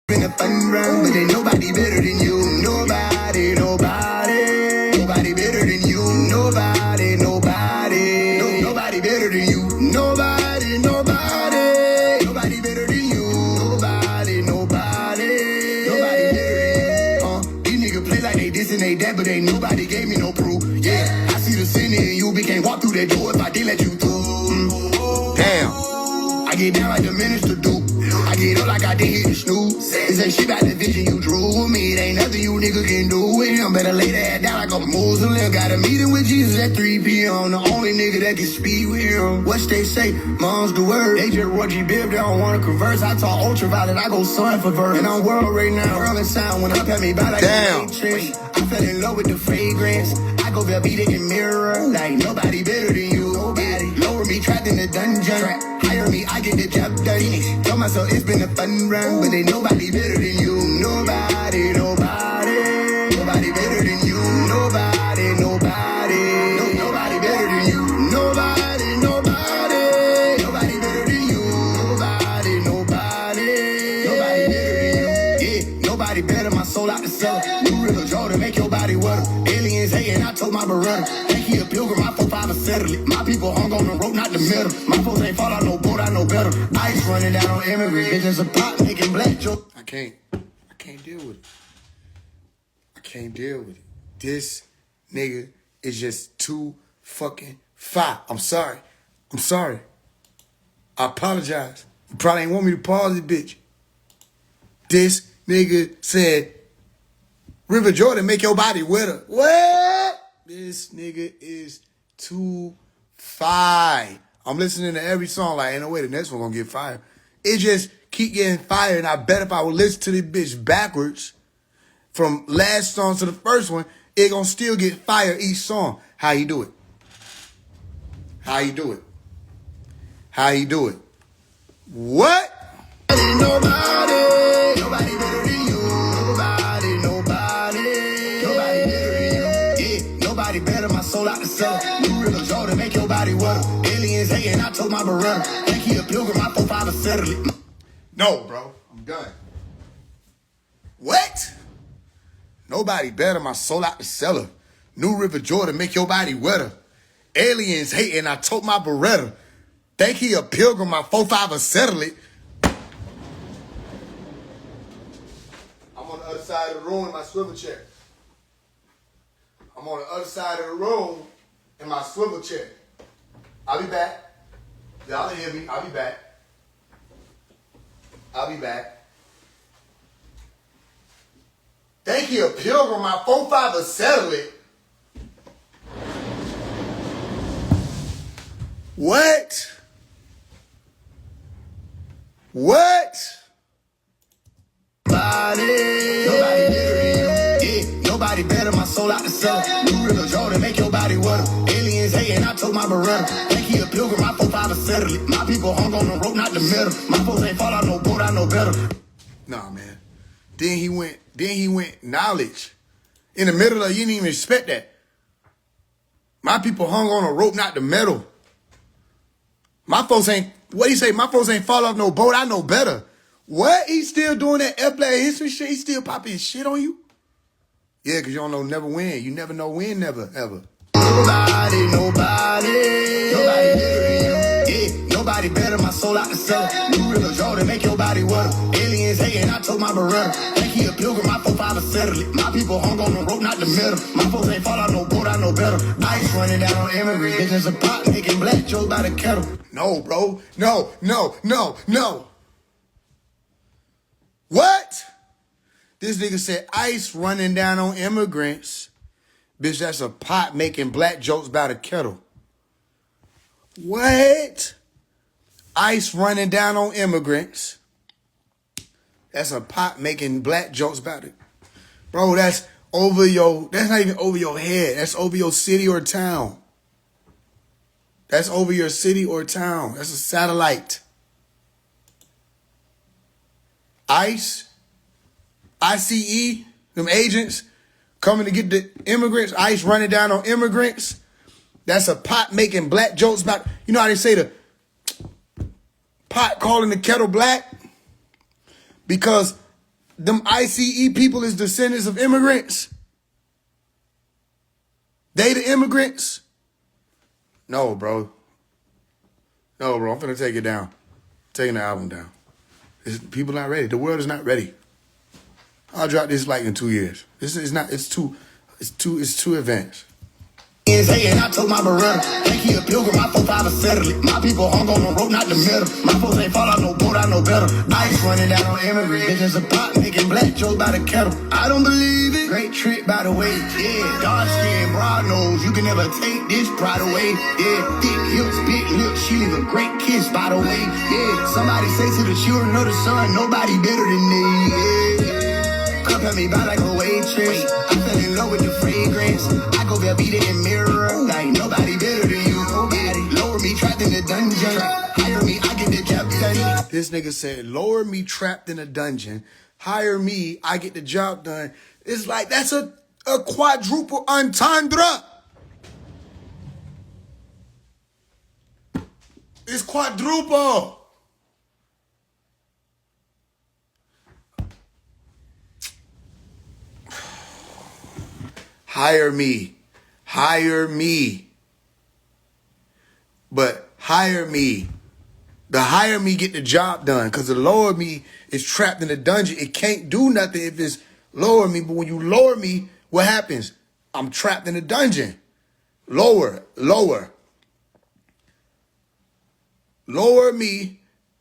Been a fun run, but ain't nobody better than you. Nobody, nobody. Nobody better than you. Nobody, nobody. Nobody better than you. Nobody, nobody. Nobody better than you. Nobody, nobody. Nobody better than you. These niggas play like they this and they that, but ain't nobody gave me no proof. Yeah, I see the sin in you, but can't walk through that door if I did let you through. Damn. I get down like the minister do. I get up like I did hit the snooze. This ain't shit about the vision you drew with me. It ain't nothing you nigga can do with him. Better lay that down like a Muslim. Got a meeting with Jesus at 3 p.m. The only nigga that can speak with him. What they say, mom's the word. They just Roger Bibb, they don't wanna converse. I talk ultraviolet, I go sun for verse. And I'm world right now, world and sound. When I pat me by like Damn. a matrix. I fell in love with the fragrance. I go Velveeta in mirror. Like nobody better than you. Nobody. Lower me, trapped in the dungeon. Hire me, I get the job done. Tell myself it's been a fun run, but ain't nobody better than you. Nobody, nobody. Nobody better than you. Nobody, nobody. Nobody better than you. Nobody, nobody. Nobody better than you. Nobody, nobody. Nobody better than you. Yeah, nobody better. My soul out the cellar. New river draw to make your body wetter. Aliens hating, I told my beretta. Think he a pilgrim, my 4-5 settle it. My people hung on the rope, not the middle. My folks ain't fall out no boat, I know better. Ice running down on immigrants. Bitches a pop making black joke. I can't deal with it. I can't deal with it. This nigga is just too fucking fire. I'm sorry. I apologize. You probably ain't want me to pause it, bitch. This nigga said, River Jordan make your body wetter. What? This nigga is too fire. I'm listening to every song like, ain't no way the next one gonna get fired. It just keep getting fired, and I bet if I would listen to this bitch backwards, from last song to the first one, it gonna still get fired each song. How you do it? How you do it? How you do it? What? Nobody, nobody better than you. Nobody, nobody, nobody better than you. Yeah, nobody better. My soul out the cellar. New river draw to make your body wetter. Aliens hating, I told my beretta. Think he a pilgrim, my 4-5 settle it. No, bro. I'm done. What? Nobody better. My soul out the cellar. New River Jordan make your body wetter. Aliens hating, I told my beretta. Think he a pilgrim, my 4-5 settle it. I'm on the other side of the room in my swivel chair. I'm on the other side of the room in my swivel chair. I'll be back. Y'all hear me. I'll be back. Think he a pilgrim, my 4-5 settle it. What? Nobody better than you. Yeah, nobody better. My soul out the cellar. New river draw to make your body wetter. Aliens hating, I told my beretta. Think he a pilgrim, my 4-5 settle it. My people hung on the rope, not the middle. My folks ain't fall out no boat, I know better. Nah, man. Then he went knowledge. In the middle of, you didn't even expect that. My people hung on a rope, not the metal. My folks ain't, what he say? My folks ain't fall off no boat, I know better. What? He still doing that airplay history shit? He still popping shit on you? Yeah, because you don't know never win. You never know when, never, ever. Nobody, nobody better than you. Yeah, nobody better. My soul out the cellar. New real Jordan, make your body wetter. Aliens hating, I told my Beretta. Think he a pilgrim, my 4-5 settle it. My people hung on the rope, not the middle. My folks ain't fall out no boat, I know better. Ice running down on immigrant. Business a pot, making black Joe by the kettle. No, bro. No. What? This nigga said ice running down on immigrants. Bitch, that's a pot making black jokes by the kettle. What? Ice running down on immigrants. That's a pot making black jokes about it. Bro, that's not even over your head. That's over your city or town. That's over your city or town. That's a satellite. ICE, ICE, them agents coming to get the immigrants, ICE running down on immigrants. That's a pot making black jokes about, you know how they say the pot calling the kettle black? Because them ICE people is descendants of immigrants. They the immigrants? No, bro. I'm finna take it down. Taking the album down. People not ready. The world is not ready. I'll drop this like in 2 years. It's too advanced. Hating, I told my Beretta. Think he a pilgrim, my 4-5 settle it. My people hung on the rope, not the middle. My folks ain't fall out no boat, I know better. Ice running down on immigrant. Business a pot, making black Joe by the kettle. I don't believe it. Great trick, by the way. Yeah, dark skin, broad nose. You can never take this pride away. Yeah, thick hips, big lips. She leave a great kiss, by the way. Yeah, somebody say to the children of the sun, nobody better than me. Yeah. Cup at me by like a waitress. I fell in love with the fragrance. I go there, beat it in mirror. Like nobody better than you. Nobody lower me, trapped in the dungeon. Hire me, I get the job done. This nigga said, lower me, trapped in a dungeon. Hire me, I get the job done. It's like that's a quadruple entendre. It's quadruple. Hire me. But hire me. The hire me get the job done. Because the lower me is trapped in a dungeon. It can't do nothing if it's lower me. But when you lower me, what happens? I'm trapped in a dungeon. Lower me,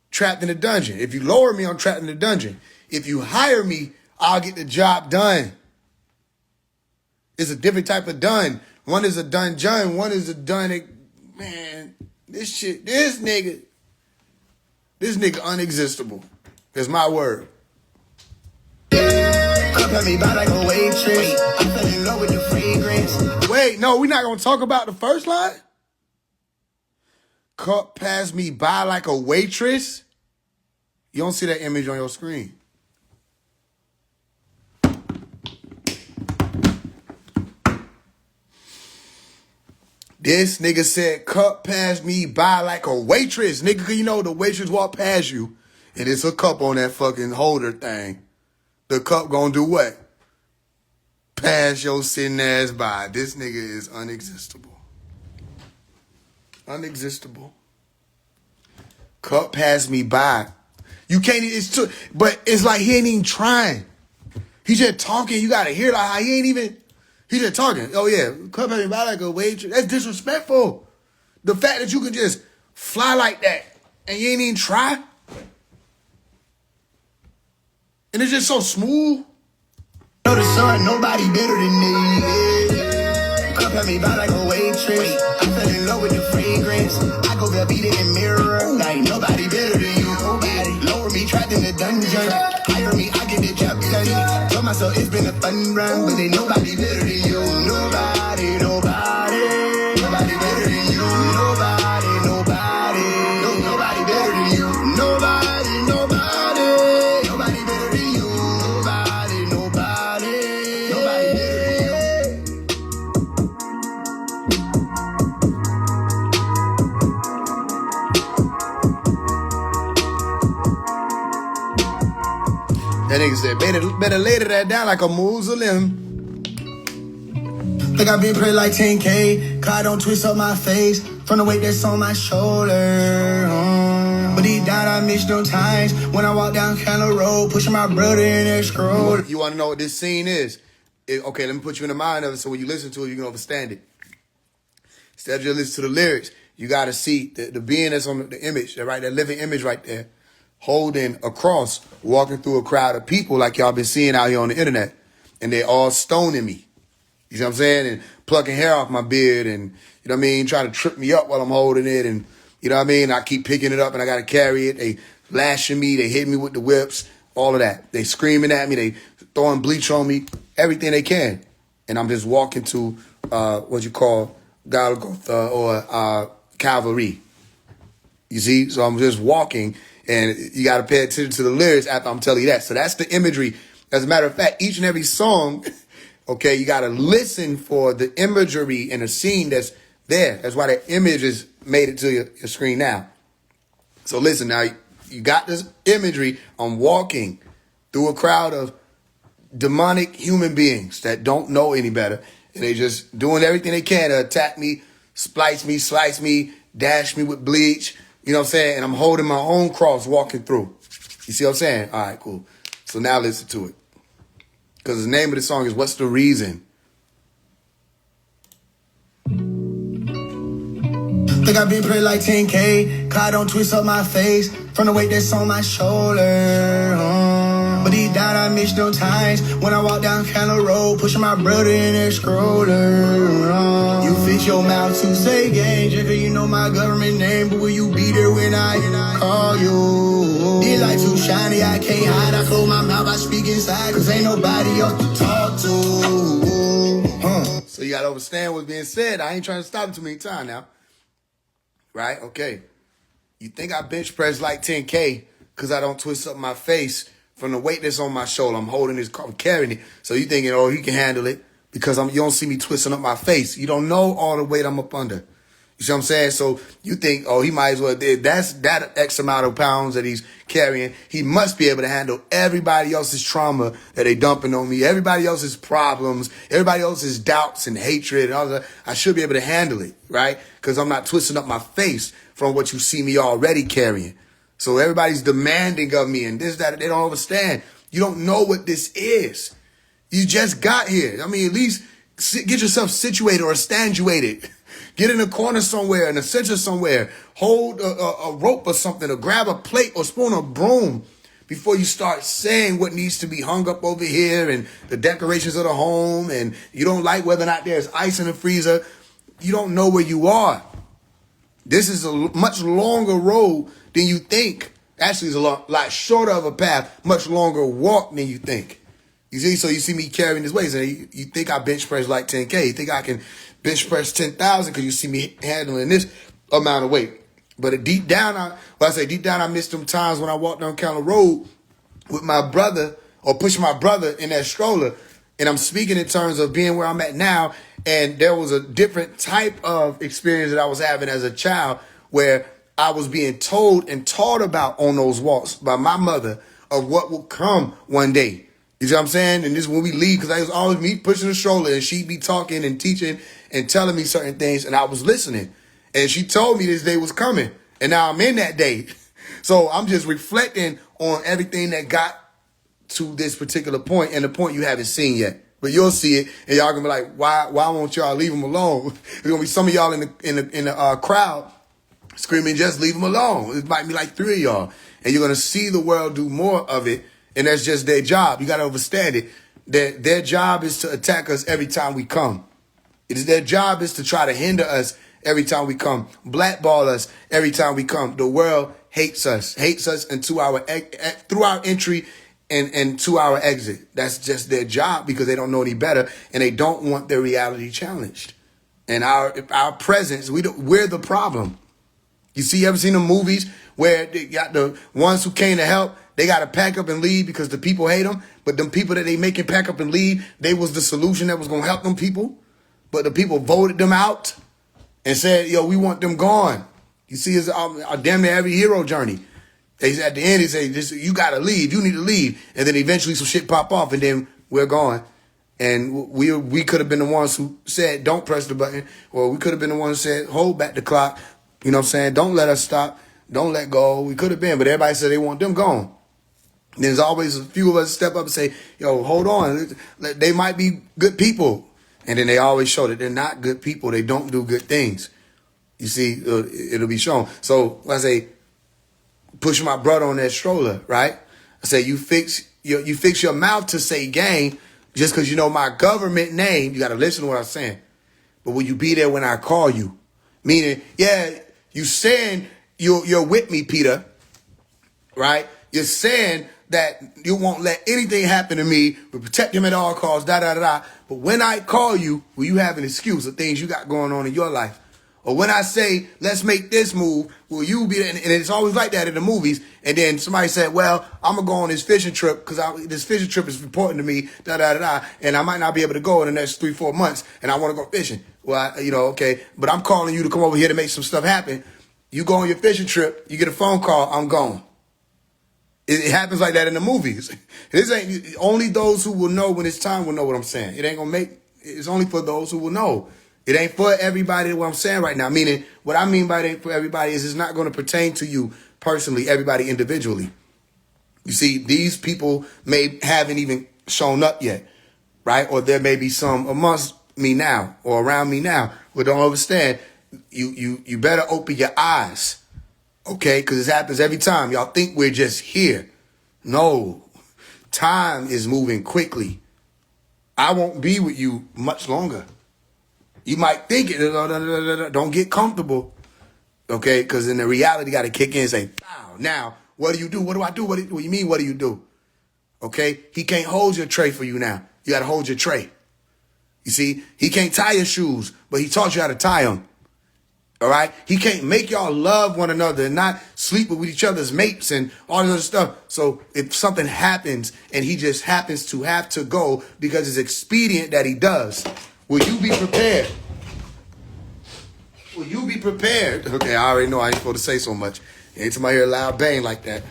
trapped in a dungeon. If you lower me, I'm trapped in a dungeon. If you hire me, I'll get the job done. It's a different type of done. One is a dungeon. One is a done. Man, this nigga unexistable. That's my word. Cup at me by like a waitress. I fell in love with the fragrance. Wait, no, we're not going to talk about the first line? Cup passed me by like a waitress? You don't see that image on your screen. This nigga said, cup passed me by like a waitress. Nigga, you know the waitress walk past you, and it's a cup on that fucking holder thing. The cup gonna do what? Pass your sitting ass by. This nigga is unexistable. Cup passed me by. You can't, but it's like he ain't even trying. He just talking. You gotta hear like how he ain't even. He just talking. Oh, yeah. Cup at me by like a waitress. That's disrespectful. The fact that you can just fly like that and you ain't even try. And it's just so smooth. Know the sun, nobody better than me. Cup at me by like a waitress. I fell in love with the fragrance. I go there, beat it in mirror. Like nobody better than you. Nobody lower me, trapped in the dungeon. Hire me, I get the job done. Told myself it's been a fun run, but ain't nobody better than you. Nobody better than you. Nobody better than you. Nobody better than you. Nobody better than you. That nigga said, better lay that down like a Muslim. Think I've been paid like 10K. Cause I don't twist up my face from the weight that's on my shoulder. But deep down I miss those times when I walk down Cannon Road, pushing my brother in that scroll. You want to know what this scene is? Okay, let me put you in the mind of it so when you listen to it, you can understand it. Instead of just listening to the lyrics, you got to see the being that's on the image, right? That living image right there, holding a cross, walking through a crowd of people like y'all been seeing out here on the internet. And they all stoning me. You know what I'm saying? And plucking hair off my beard and, you know what I mean, trying to trip me up while I'm holding it. And, you know what I mean? I keep picking it up and I got to carry it. They lashing me. They hit me with the whips, all of that. They screaming at me. They throwing bleach on me, everything they can. And I'm just walking to what you call Golgotha or Calvary. You see? So I'm just walking and you got to pay attention to the lyrics after I'm telling you that. So that's the imagery. As a matter of fact, each and every song, okay, you got to listen for the imagery and the scene that's there. That's why the image is made it to your screen now. So listen, now you got this imagery. I'm walking through a crowd of demonic human beings that don't know any better. And they just doing everything they can to attack me, slice me, dash me with bleach. You know what I'm saying? And I'm holding my own cross walking through. You see what I'm saying? All right, cool. So now listen to it. Because the name of the song is What's the Reason? Think I've been played like 10K. Cause I don't twist up my face from the weight that's on my shoulder. But deep down I miss those times when I walk down Cannon Road, pushing my brother in that stroller. You fix your mouth to say gang, just cause you know my government name, but will you be there when I call you? This light too shiny, I can't hide. I close my mouth, I speak inside, cause ain't nobody else to talk to. So you gotta understand what's being said. I ain't trying to stop it too many times now. Right? Okay. You think I bench press like 10K because I don't twist up my face from the weight that's on my shoulder. I'm holding this car, I'm carrying it. So you thinking, oh, he can handle it because you don't see me twisting up my face. You don't know all the weight I'm up under. You see what I'm saying? So you think, oh, he might as well, that's that X amount of pounds that he's carrying. He must be able to handle everybody else's trauma that they dumping on me, everybody else's problems, everybody else's doubts and hatred and all that. I should be able to handle it, right? Because I'm not twisting up my face from what you see me already carrying. So everybody's demanding of me and this, that, they don't understand. You don't know what this is. You just got here. I mean, at least get yourself situated or stanguated. Get in a corner somewhere, in a center somewhere. Hold a rope or something, or grab a plate or spoon or broom before you start saying what needs to be hung up over here and the decorations of the home. And you don't like whether or not there's ice in the freezer. You don't know where you are. This is a much longer road than you think. Actually, it's a lot shorter of a path, much longer walk than you think. You see, so you see me carrying this weight. So you think I bench press like 10K. You think I can bench press 10,000 because you see me handling this amount of weight. But deep down, I miss them times when I walked down Cannon Road with my brother or pushing my brother in that stroller. And I'm speaking in terms of being where I'm at now. And there was a different type of experience that I was having as a child where I was being told and taught about on those walks by my mother of what will come one day. You see what I'm saying? And this is when we leave, because I was always me pushing the stroller and she'd be talking and teaching and telling me certain things and I was listening. And she told me this day was coming. And now I'm in that day. So I'm just reflecting on everything that got to this particular point and the point you haven't seen yet. But you'll see it and y'all gonna be like, why won't y'all leave him alone? There's gonna be some of y'all in the crowd screaming, just leave him alone. It might be like 3 of y'all. And you're gonna see the world do more of it. And that's just their job. You got to understand it. Their job is to attack us every time we come. Their job is to try to hinder us every time we come. Blackball us every time we come. The world hates us and through our entry and to our exit. That's just their job because they don't know any better and they don't want their reality challenged. And our presence, we're the problem. You see, you ever seen the movies where they got the ones who came to help? They got to pack up and leave because the people hate them. But them people that they making pack up and leave, they was the solution that was going to help them people. But the people voted them out and said, yo, we want them gone. You see, it's damn near every hero journey. At the end, they say, you got to leave. You need to leave. And then eventually some shit pop off and then we're gone. And we could have been the ones who said, don't press the button. Or we could have been the ones who said, hold back the clock. You know what I'm saying? Don't let us stop. Don't let go. We could have been, but everybody said they want them gone. There's always a few of us step up and say, yo, hold on. They might be good people. And then they always show that they're not good people. They don't do good things. You see, it'll be shown. So I say, push my brother on that stroller, right? I say, you fix your mouth to say gang just because you know my government name. You got to listen to what I'm saying. But will you be there when I call you? Meaning, yeah, you saying you're with me, Peter, right? You're saying that you won't let anything happen to me. We protect him at all costs, da-da-da-da. But when I call you, will you have an excuse of things you got going on in your life? Or when I say, let's make this move, will you be there? And it's always like that in the movies. And then somebody said, well, I'm going to go on this fishing trip because this fishing trip is important to me, da-da-da-da. And I might not be able to go in the next 3-4 months. And I want to go fishing. Well, okay. But I'm calling you to come over here to make some stuff happen. You go on your fishing trip. You get a phone call. I'm gone. It happens like that in the movies. This ain't only those who will know when it's time will know what I'm saying. It ain't going to make, it's only for those who will know. It ain't for everybody what I'm saying right now. Meaning, what I mean by it ain't for everybody is it's not going to pertain to you personally, everybody individually. You see, these people haven't even shown up yet, right? Or there may be some amongst me now or around me now who don't understand. You better open your eyes, okay? Because it happens every time. Y'all think we're just here. No, time is moving quickly. I won't be with you much longer. You might think it, don't get comfortable, okay? Because in the reality, got to kick in and say, wow, now, what do you do? What do I do? What do you mean, what do you do? Okay? He can't hold your tray for you now. You got to hold your tray. You see? He can't tie your shoes, but he taught you how to tie them. All right? He can't make y'all love one another and not sleep with each other's mates and all this other stuff. So if something happens and he just happens to have to go because it's expedient that he does, will you be prepared? Will you be prepared? Okay, I already know I ain't supposed to say so much. Anytime I hear a loud bang like that,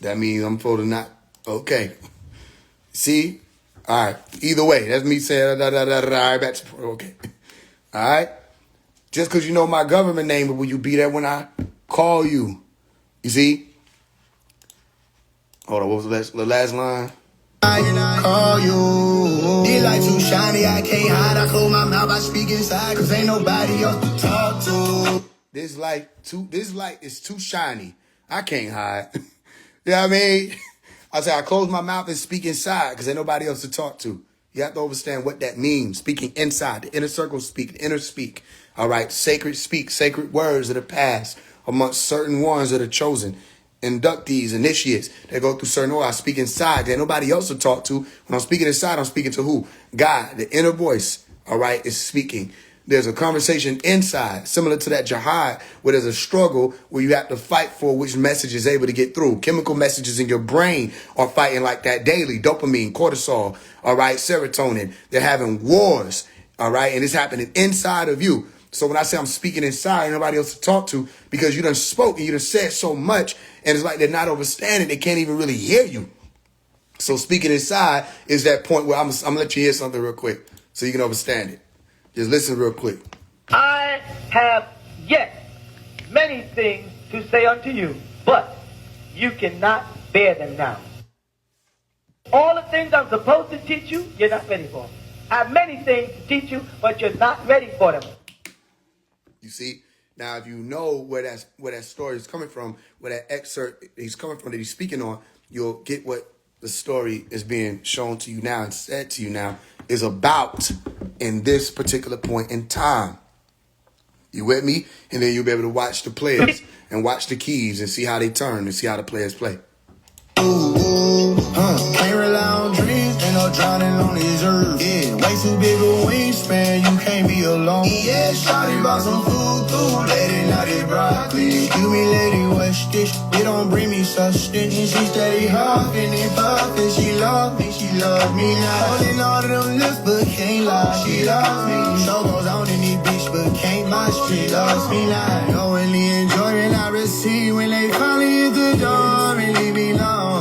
that means I'm supposed to not. Okay. See? All right. Either way, that's me saying, all right, back to, okay. All right? Just because you know my government name, but will you be there when I call you? You see? Hold on, what was the last line? I call you. This light too shiny, I can't hide. I close my mouth, I speak inside, cause ain't nobody else to talk to. This light is too shiny. I can't hide. You know what I mean? I say I close my mouth and speak inside because ain't nobody else to talk to. You have to understand what that means. Speaking inside, the inner circle speak, the inner speak. All right, sacred speak, sacred words that are passed amongst certain ones that are chosen. Inductees, initiates, they go through certain order. I speak inside. There's nobody else to talk to. When I'm speaking inside, I'm speaking to who? God, the inner voice, all right, is speaking. There's a conversation inside, similar to that jihad, where there's a struggle where you have to fight for which message is able to get through. Chemical messages in your brain are fighting like that daily. Dopamine, cortisol, all right, serotonin. They're having wars, all right, and it's happening inside of you. So when I say I'm speaking inside, nobody else to talk to because you done spoke and you done said so much, and it's like they're not understanding. They can't even really hear you. So speaking inside is that point where I'm going to let you hear something real quick so you can understand it. Just listen real quick. I have yet many things to say unto you, but you cannot bear them now. All the things I'm supposed to teach you, you're not ready for. I have many things to teach you, but you're not ready for them. You see? Now, if you know where that story is coming from, where that excerpt he's coming from that he's speaking on, you'll get what the story is being shown to you now and said to you now is about in this particular point in time. You with me? And then you'll be able to watch the players and watch the keys and see how they turn and see how the players play. Can't rely on dreams, ain't no drowning on this earth. Yeah, way too big a wingspan, you can't be alone. Yeah, shawty bought some food through, lady, not this broccoli. You me lady, what's this? It don't bring me substance. She steady huffing and puffing, she love me now. Holding all of them lips, but can't lie, she loves me. Show goes on in this bitch, but can't much, she loves me now. Knowing the enjoyment I receive when they finally hit the door and leave me alone.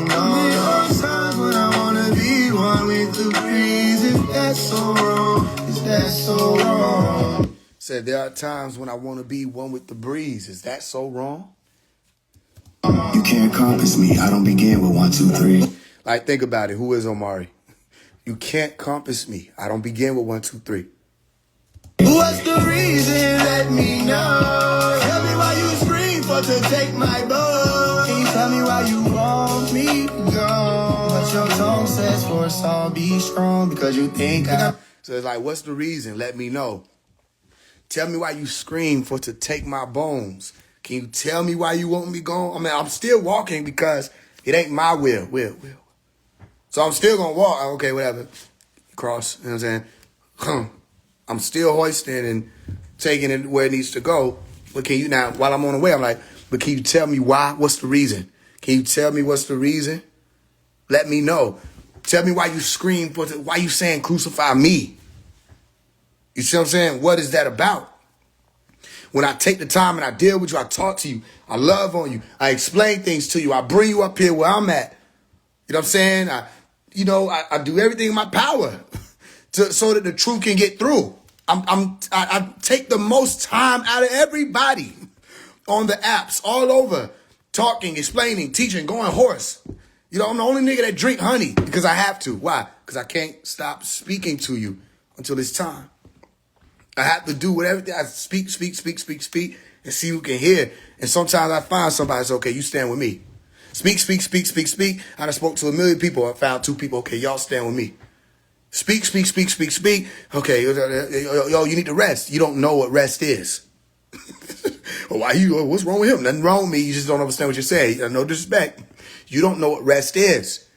There are times when I wanna be one with the free. so wrong? Is that so wrong? Said there are times when I want to be one with the breeze. Is that so wrong? You can't compass me. I don't begin with 1, 2, 3. Like, think about it. Who is Omari? You can't compass me. I don't begin with 1, 2, 3. What's the reason? Let me know. Tell me why you scream for to take my bow. Can you tell me why you want me gone? What your tone says for us all be strong because you think I... So it's like, what's the reason? Let me know. Tell me why you scream for to take my bones. Can you tell me why you want me gone? I mean, I'm still walking because it ain't my will. So I'm still going to walk. Okay, whatever. Cross, you know what I'm saying? I'm still hoisting and taking it where it needs to go. But can you now, while I'm on the way, I'm like, but can you tell me why? What's the reason? Can you tell me what's the reason? Let me know. Tell me why you scream, why you saying crucify me? You see what I'm saying? What is that about? When I take the time and I deal with you, I talk to you, I love on you, I explain things to you, I bring you up here where I'm at. You know what I'm saying? I do everything in my power so that the truth can get through. I take the most time out of everybody on the apps all over, talking, explaining, teaching, going hoarse. You know, I'm the only nigga that drink honey because I have to. Why? Because I can't stop speaking to you until it's time. I have to do whatever I speak, and see who can hear. And sometimes I find somebody that's okay, you stand with me. Speak. I done spoke to 1 million people. I found 2 people. Okay, y'all stand with me. Speak. Okay, yo, you need to rest. You don't know what rest is. What's wrong with him? Nothing wrong with me. You just don't understand what you're saying. No disrespect. You don't know what rest is.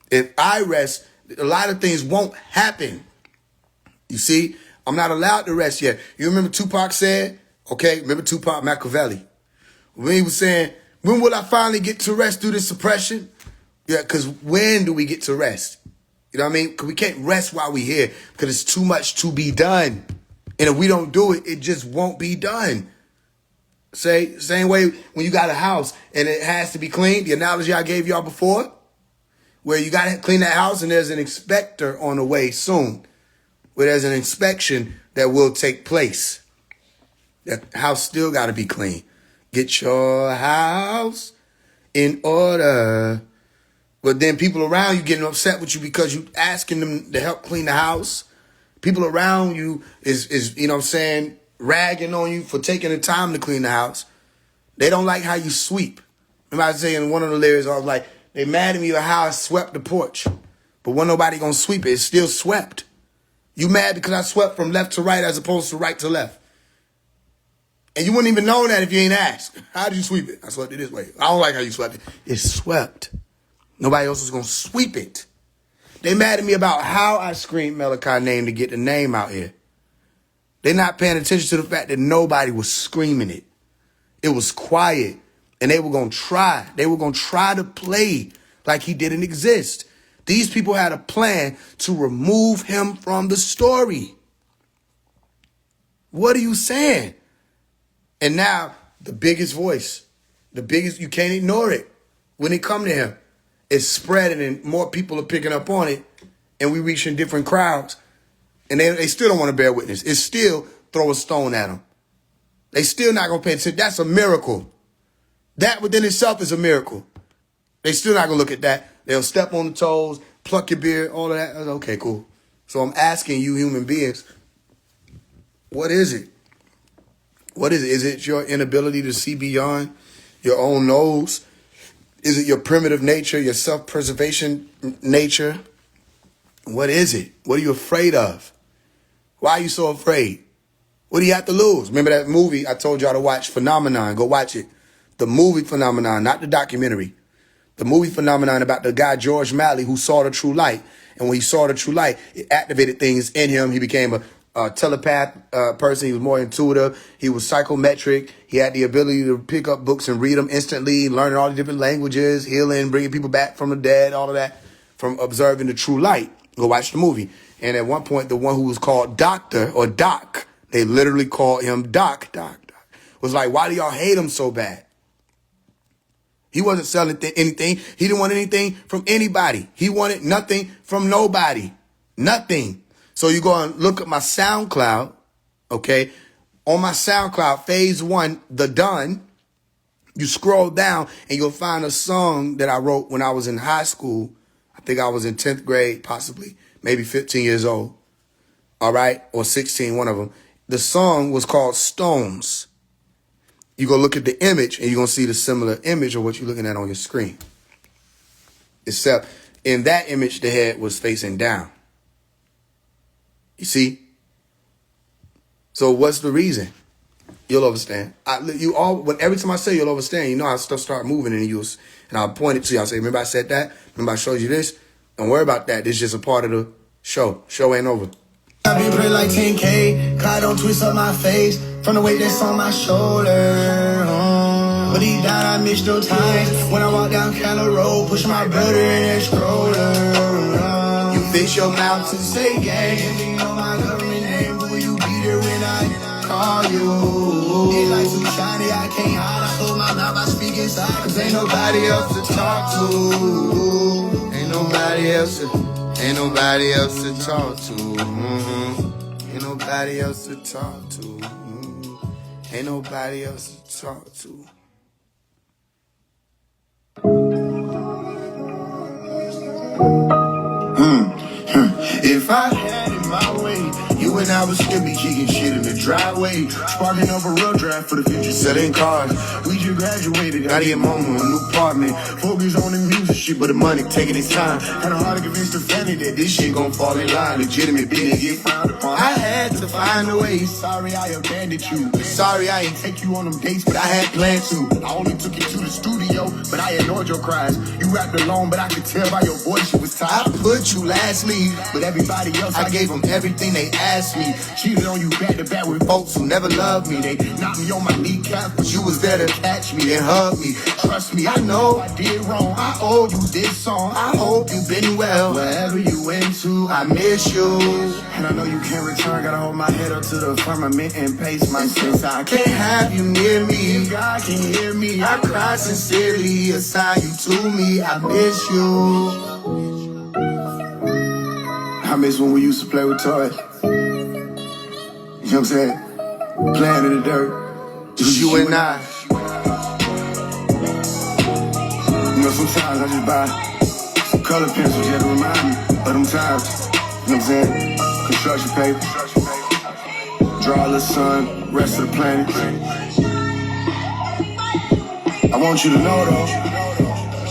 If I rest, a lot of things won't happen. You see, I'm not allowed to rest yet. You remember Tupac said, okay, remember Tupac Machiavelli? When he was saying, when will I finally get to rest through this suppression? Yeah, because when do we get to rest? You know what I mean? Because we can't rest while we're here because it's too much to be done. And if we don't do it, it just won't be done. Same way when you got a house and it has to be cleaned, the analogy I gave y'all before, where you got to clean that house and there's an inspector on the way soon, where there's an inspection that will take place. That house still got to be clean. Get your house in order. But then people around you getting upset with you because you asking them to help clean the house. People around you is you know what I'm saying, ragging on you for taking the time to clean the house. They don't like how you sweep. Remember I was saying in one of the lyrics, I was like, they mad at me about how I swept the porch. But wasn't nobody gonna sweep it. It's still swept. You mad because I swept from left to right as opposed to right to left. And you wouldn't even know that if you ain't asked. How did you sweep it? I swept it this way. I don't like how you swept it. It's swept. Nobody else is going to sweep it. They mad at me about how I screamed Malachi's name to get the name out here. They're not paying attention to the fact that nobody was screaming it. It was quiet. And they were going to try. They were going to try to play like he didn't exist. These people had a plan to remove him from the story. What are you saying? And now the biggest voice, you can't ignore it. When it come to him, it's spreading and more people are picking up on it and we reaching different crowds and they still don't want to bear witness. It's still throw a stone at them. They still not going to pay attention. That's a miracle. That within itself is a miracle. They still not going to look at that. They'll step on the toes, pluck your beard, all of that. Okay, cool. So I'm asking you human beings, what is it? What is it? Is it your inability to see beyond your own nose? Is it your primitive nature, your self-preservation nature? What is it? What are you afraid of? Why are you so afraid? What do you have to lose? Remember that movie I told y'all to watch, Phenomenon? Go watch it. The movie Phenomenon, not the documentary. The movie Phenomenon about the guy George Malley who saw the true light. And when he saw the true light, it activated things in him. He became a telepath person. He was more intuitive. He was psychometric. He had the ability to pick up books and read them instantly, learning all the different languages, healing, bringing people back from the dead, all of that from observing the true light. Go watch the movie. And at one point, the one who was called Doctor or Doc, they literally called him Doc, was like, why do y'all hate him so bad? He wasn't selling anything. He didn't want anything from anybody. He wanted nothing from nobody. Nothing. So So you go and look at my SoundCloud, okay? On my SoundCloud, Faise One, The Done, you scroll down and you'll find a song that I wrote when I was in high school. I think I was in 10th grade, possibly, maybe 15 years old. All right? Or 16, one of them. The song was called Stones. You go look at the image and you're going to see the similar image of what you're looking at on your screen. Except in that image, the head was facing down. You see? So what's the reason? You'll understand. Every time I say you'll understand, you know how stuff start moving and I'll point it to you. I'll say, remember I said that? Remember I showed you this? Don't worry about that. This is just a part of the show. Show ain't over. I be pretty like 10K, Clyde don't twist up my face, from the weight that's on my shoulder. But deep down I miss those times, when I walk down Canada Road, push my brother in that stroller. You fix your mouth to say gang, you know my government name, but will you be there when I call you? They like too shiny, I can't hide, I close my mouth, I speak inside, cause ain't nobody else to talk to. Ain't nobody else to talk to. Ain't nobody else to talk to. Ain't nobody else to talk to. If I had it my way, you and I would still be kicking shit in the driveway, sparking up a real draft for the future, selling cars. We just graduated, got your mama a new apartment. Focus on the music shit, but the money taking its time. Kinda hard to convince the family that this shit gon' fall in line. Legitimate business get frowned upon. I had to find a way. Sorry I abandoned you. Sorry I ain't take you on them dates, but I had planned to. I only took you to the studio, but I ignored your cries. You rapped alone, but I could tell by your voice you was tired. I put you last lead, but everybody else, I gave them everything they asked me. Cheated on you back to back with folks who never loved me. They knocked me on my kneecap, but you was there to catch me and hug me. Trust me, I know I did wrong. I owe you this song. I hope you've been well. Wherever you went to, I miss you. And I know you can't return. Gotta hold my head up to the firmament and pace myself. I can't have you near me. God can hear me. I cry sincerely. Assign you to me. I miss you. I miss when we used to play with toys. You know what I'm saying? Playing in the dirt. Just you and I. You know, sometimes I just buy some color pencils just to remind me of them times. You know what I'm saying? Construction paper. Draw a little sun, rest of the planet. I want you to know though,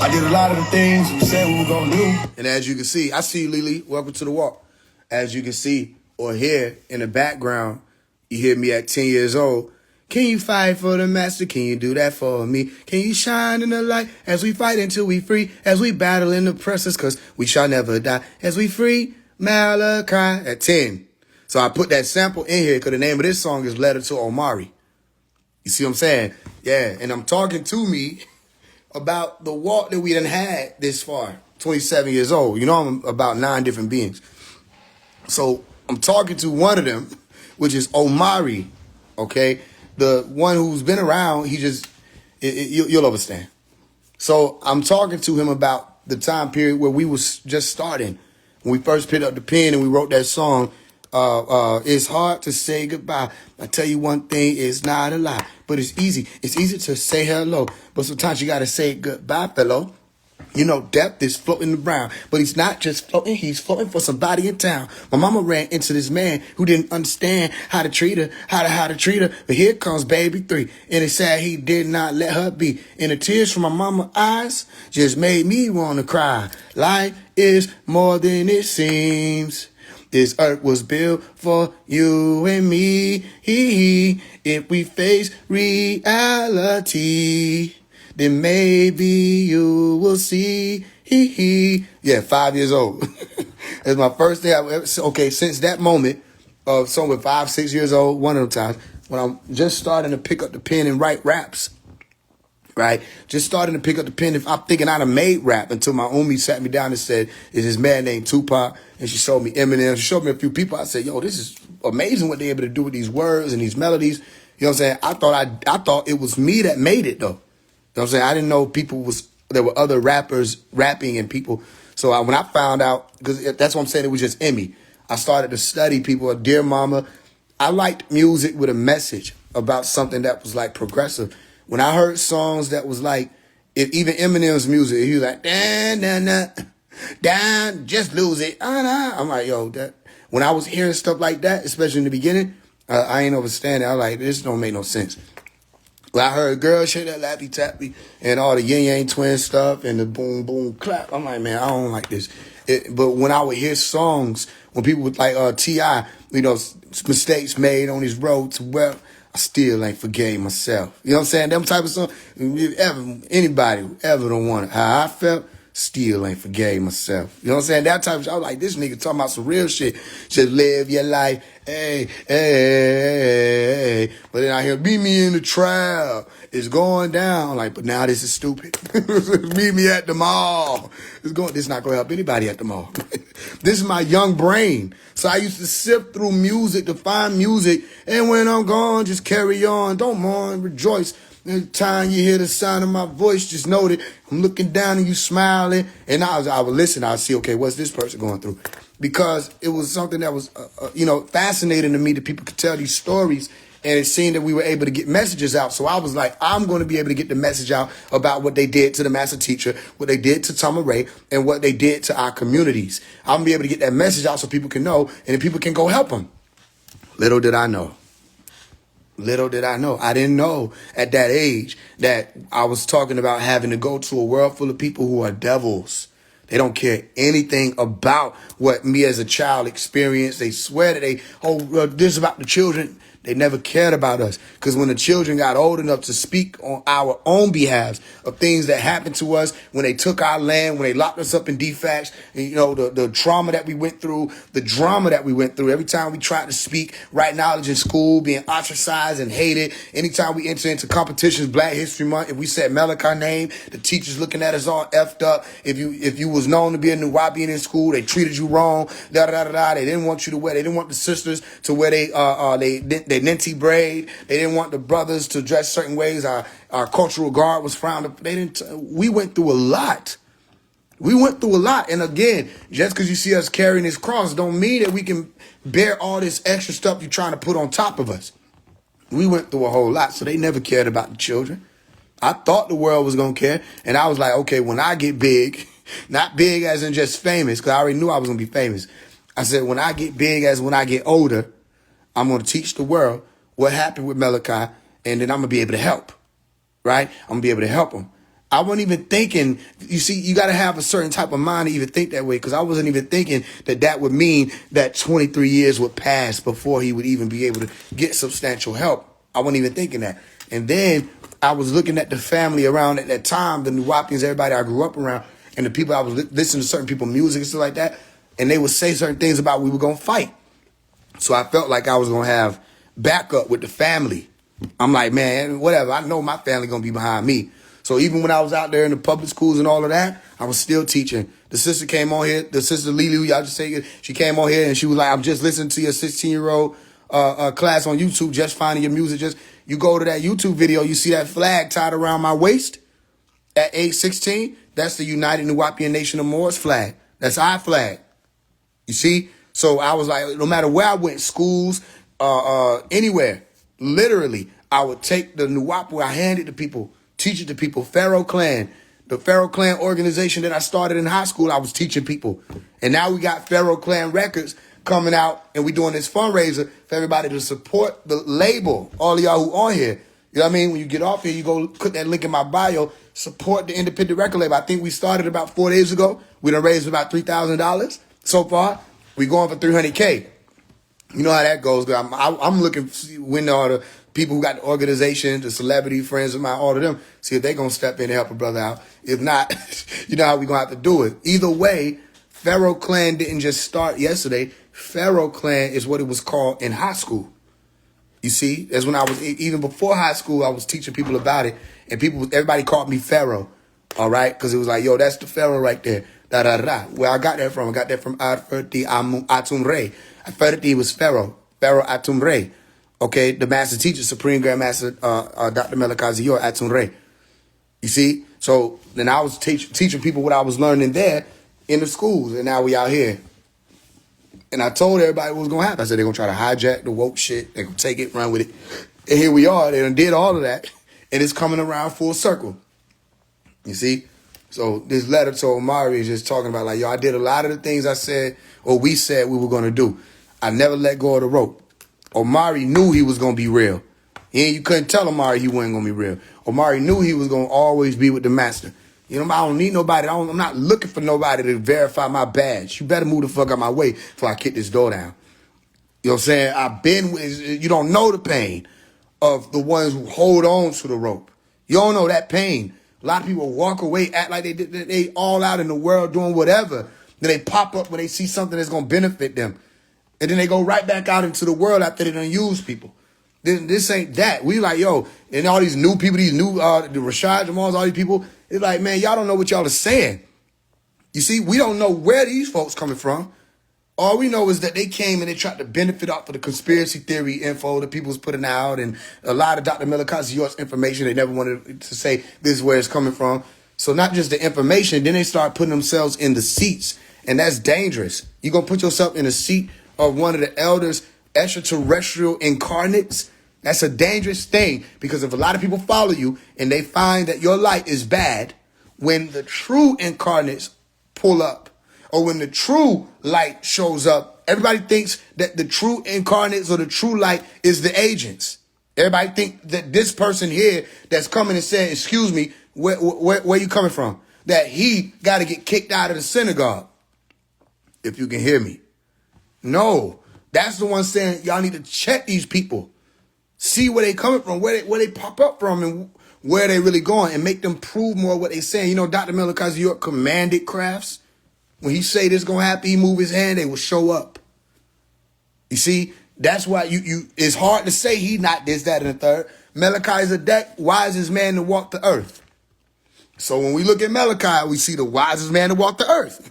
I did a lot of the things we said we were gonna do. And as you can see, I see you, Lily. Welcome to the walk. As you can see or hear in the background, you hear me at 10 years old. Can you fight for the master? Can you do that for me? Can you shine in the light as we fight until we free? As we battle in the presses, cause we shall never die. As we free Malachi at 10. So I put that sample in here because the name of this song is Letter to Omari. You see what I'm saying? Yeah, and I'm talking to me about the walk that we done had this far. 27 years old. You know I'm about 9 different beings. So I'm talking to one of them, which is Omari, okay? The one who's been around, you'll understand. So I'm talking to him about the time period where we was just starting. When we first picked up the pen and we wrote that song, it's hard to say goodbye. I tell you one thing, it's not a lie, but it's easy. It's easy to say hello, but sometimes you got to say goodbye, fellow. You know, depth is floating around, but he's not just floating. He's floating for somebody in town. My mama ran into this man who didn't understand how to treat her, how to treat her. But here comes baby 3, and it's sad he did not let her be. And the tears from my mama's eyes just made me want to cry. Life is more than it seems. This earth was built for you and me. If we face reality, then maybe you will see. Yeah, 5 years old. It's my first day. Okay, since that moment, somewhere 5, 6 years old, one of them times, when I'm just starting to pick up the pen and write raps, right? Just starting to pick up the pen. If I'm thinking I'd have made rap until my Omi sat me down and said, "Is this man named Tupac?" And she showed me Eminem. She showed me a few people. I said, "Yo, this is amazing what they're able to do with these words and these melodies." You know what I'm saying? I thought it was me that made it though. You know what I'm saying? I didn't know there were other rappers rapping and people. So when I found out, because that's what I'm saying, it was just Emmy. I started to study people. Dear Mama, I liked music with a message about something that was like progressive. When I heard songs that was like, if even Eminem's music, he was like, dan, dan, dan, dan, just lose it. I'm like, yo, that. When I was hearing stuff like that, especially in the beginning, I ain't understanding. I was like, this don't make no sense. When I heard girls shake that lappy tappy and all the yin yang twin stuff and the boom boom clap, I'm like, man, I don't like this. But when I would hear songs, when people would like T.I., mistakes made on his road to wealth, I still ain't forgave myself. You know what I'm saying? Them type of songs. Anybody who ever don't want it, how I felt, still ain't forgave myself. You know what I'm saying? That type of shit, I was like, this nigga talking about some real shit. Just live your life. Hey, hey, hey, hey. But then I hear, meet me in the trap. It's going down. I'm like, but now this is stupid. Meet me at the mall. This not going to help anybody at the mall. This is my young brain. So I used to sift through music to find music. And when I'm gone, just carry on. Don't mourn, rejoice. Every time you hear the sound of my voice, just know that I'm looking down and you smiling. And I would listen. I would see, okay, what's this person going through? Because it was something that was, fascinating to me that people could tell these stories. And it seemed that we were able to get messages out. So I was like, I'm going to be able to get the message out about what they did to the master teacher, what they did to Tama Ray, and what they did to our communities. I'm going to be able to get that message out so people can know, and then people can go help them. Little did I know. I didn't know at that age that I was talking about having to go to a world full of people who are devils. They don't care anything about what me as a child experienced. They swear that this is about the children. They never cared about us. Because when the children got old enough to speak on our own behalves of things that happened to us, when they took our land, when they locked us up in defects, and, the trauma that we went through, the drama that we went through, every time we tried to speak right knowledge in school, being ostracized and hated, anytime we enter into competitions, Black History Month, if we said Malachi name, the teachers looking at us all effed up. If you was known to be a Nuwapian in school, they treated you wrong, They didn't want you to wear, they didn't want the sisters to wear their Ninty braid. They didn't want the brothers to dress certain ways. Our cultural guard was frowned upon. We went through a lot. And again, just because you see us carrying this cross don't mean that we can bear all this extra stuff you're trying to put on top of us. We went through a whole lot, so they never cared about the children. I thought the world was going to care, and I was like, okay, when I get big, not big as in just famous, because I already knew I was going to be famous. I said, when I get big as when I get older, I'm going to teach the world what happened with Malachi, and then I'm going to be able to help, right? I'm going to be able to help them. I wasn't even thinking, you see, you got to have a certain type of mind to even think that way, because I wasn't even thinking that would mean that 23 years would pass before he would even be able to get substantial help. I wasn't even thinking that. And then I was looking at the family around at that time, the Nuwapians, everybody I grew up around, and the people I was listening to certain people's music and stuff like that, and they would say certain things about we were going to fight. So I felt like I was going to have backup with the family. I'm like, man, whatever. I know my family going to be behind me. So even when I was out there in the public schools and all of that, I was still teaching. The sister came on here. The sister Lily, y'all just say it. She came on here and she was like, I'm just listening to your 16-year-old class on YouTube, just finding your music. Just you go to that YouTube video, you see that flag tied around my waist at age 16. That's the United Nuwapian Nation of Moors flag. That's our flag. You see? So I was like, no matter where I went, schools, anywhere, literally, I would take the Nuwapu, I hand it to people, teach it to people. Pharaoh Clan, the Pharaoh Clan organization that I started in high school, I was teaching people. And now we got Pharaoh Clan Records coming out, and we doing this fundraiser for everybody to support the label, all of y'all who on here. You know what I mean? When you get off here, you go put that link in my bio, support the independent record label. I think we started about 4 days ago. We done raised about $3,000 so far. We going for 300K. You know how that goes. I'm looking when all the people who got the organization, the celebrity friends of mine, all of them, see if they going to step in and help a brother out. If not, you know how we going to have to do it. Either way, Pharaoh Clan didn't just start yesterday. Pharaoh Clan is what it was called in high school. You see, that's when I was, even before high school, I was teaching people about it. And everybody called me Pharaoh. All right? Because it was like, yo, that's the Pharaoh right there. Da, da, da, da. Where I got that from? I got that from Aferti Atum Re. Aferti was Pharaoh Atum Re. Okay, the master teacher, Supreme Grand Master Dr. Melakazior Atum Re. You see? So then I was teaching people what I was learning there in the schools. And now we out here. And I told everybody what was going to happen. I said, they're going to try to hijack the woke shit. They're going to take it, run with it. And here we are. They done did all of that. And it's coming around full circle. You see? So this letter to Omari is just talking about like, yo, I did a lot of the things I said or we said we were going to do. I never let go of the rope. Omari knew he was going to be real. You couldn't tell Omari he wasn't going to be real. Omari knew he was going to always be with the master. You know, I don't need nobody. I'm not looking for nobody to verify my badge. You better move the fuck out my way before I kick this door down. You know what I'm saying? I've been with, you don't know the pain of the ones who hold on to the rope. You don't know that pain. A lot of people walk away, act like they all out in the world doing whatever. Then they pop up when they see something that's going to benefit them. And then they go right back out into the world after they done use people. This ain't that. We like, yo, and all these new people, these new, the Rashad Jamals, all these people, it's like, man, y'all don't know what y'all are saying. You see, we don't know where these folks coming from. All we know is that they came and they tried to benefit off of the conspiracy theory info that people was putting out and a lot of Dr. Melikazior's information. They never wanted to say this is where it's coming from. So not just the information, then they start putting themselves in the seats. And that's dangerous. You're going to put yourself in a seat of one of the elders, extraterrestrial incarnates. That's a dangerous thing because if a lot of people follow you and they find that your light is bad, when the true incarnates pull up or when the true light shows up, everybody thinks that the true incarnates or the true light is the agents. Everybody think that this person here that's coming and saying, excuse me, where you coming from? That he got to get kicked out of the synagogue. If you can hear me. No, that's the one saying y'all need to check these people. See where they coming from, where they pop up from and where they really going and make them prove more what they saying. You know, Dr. Melikazior commanded crafts. When he say this gonna happen, he move his hand, they will show up. You see, that's why it's hard to say he not this, that, and the third. Malachi is the wisest man to walk the earth. So when we look at Malachi, we see the wisest man to walk the earth.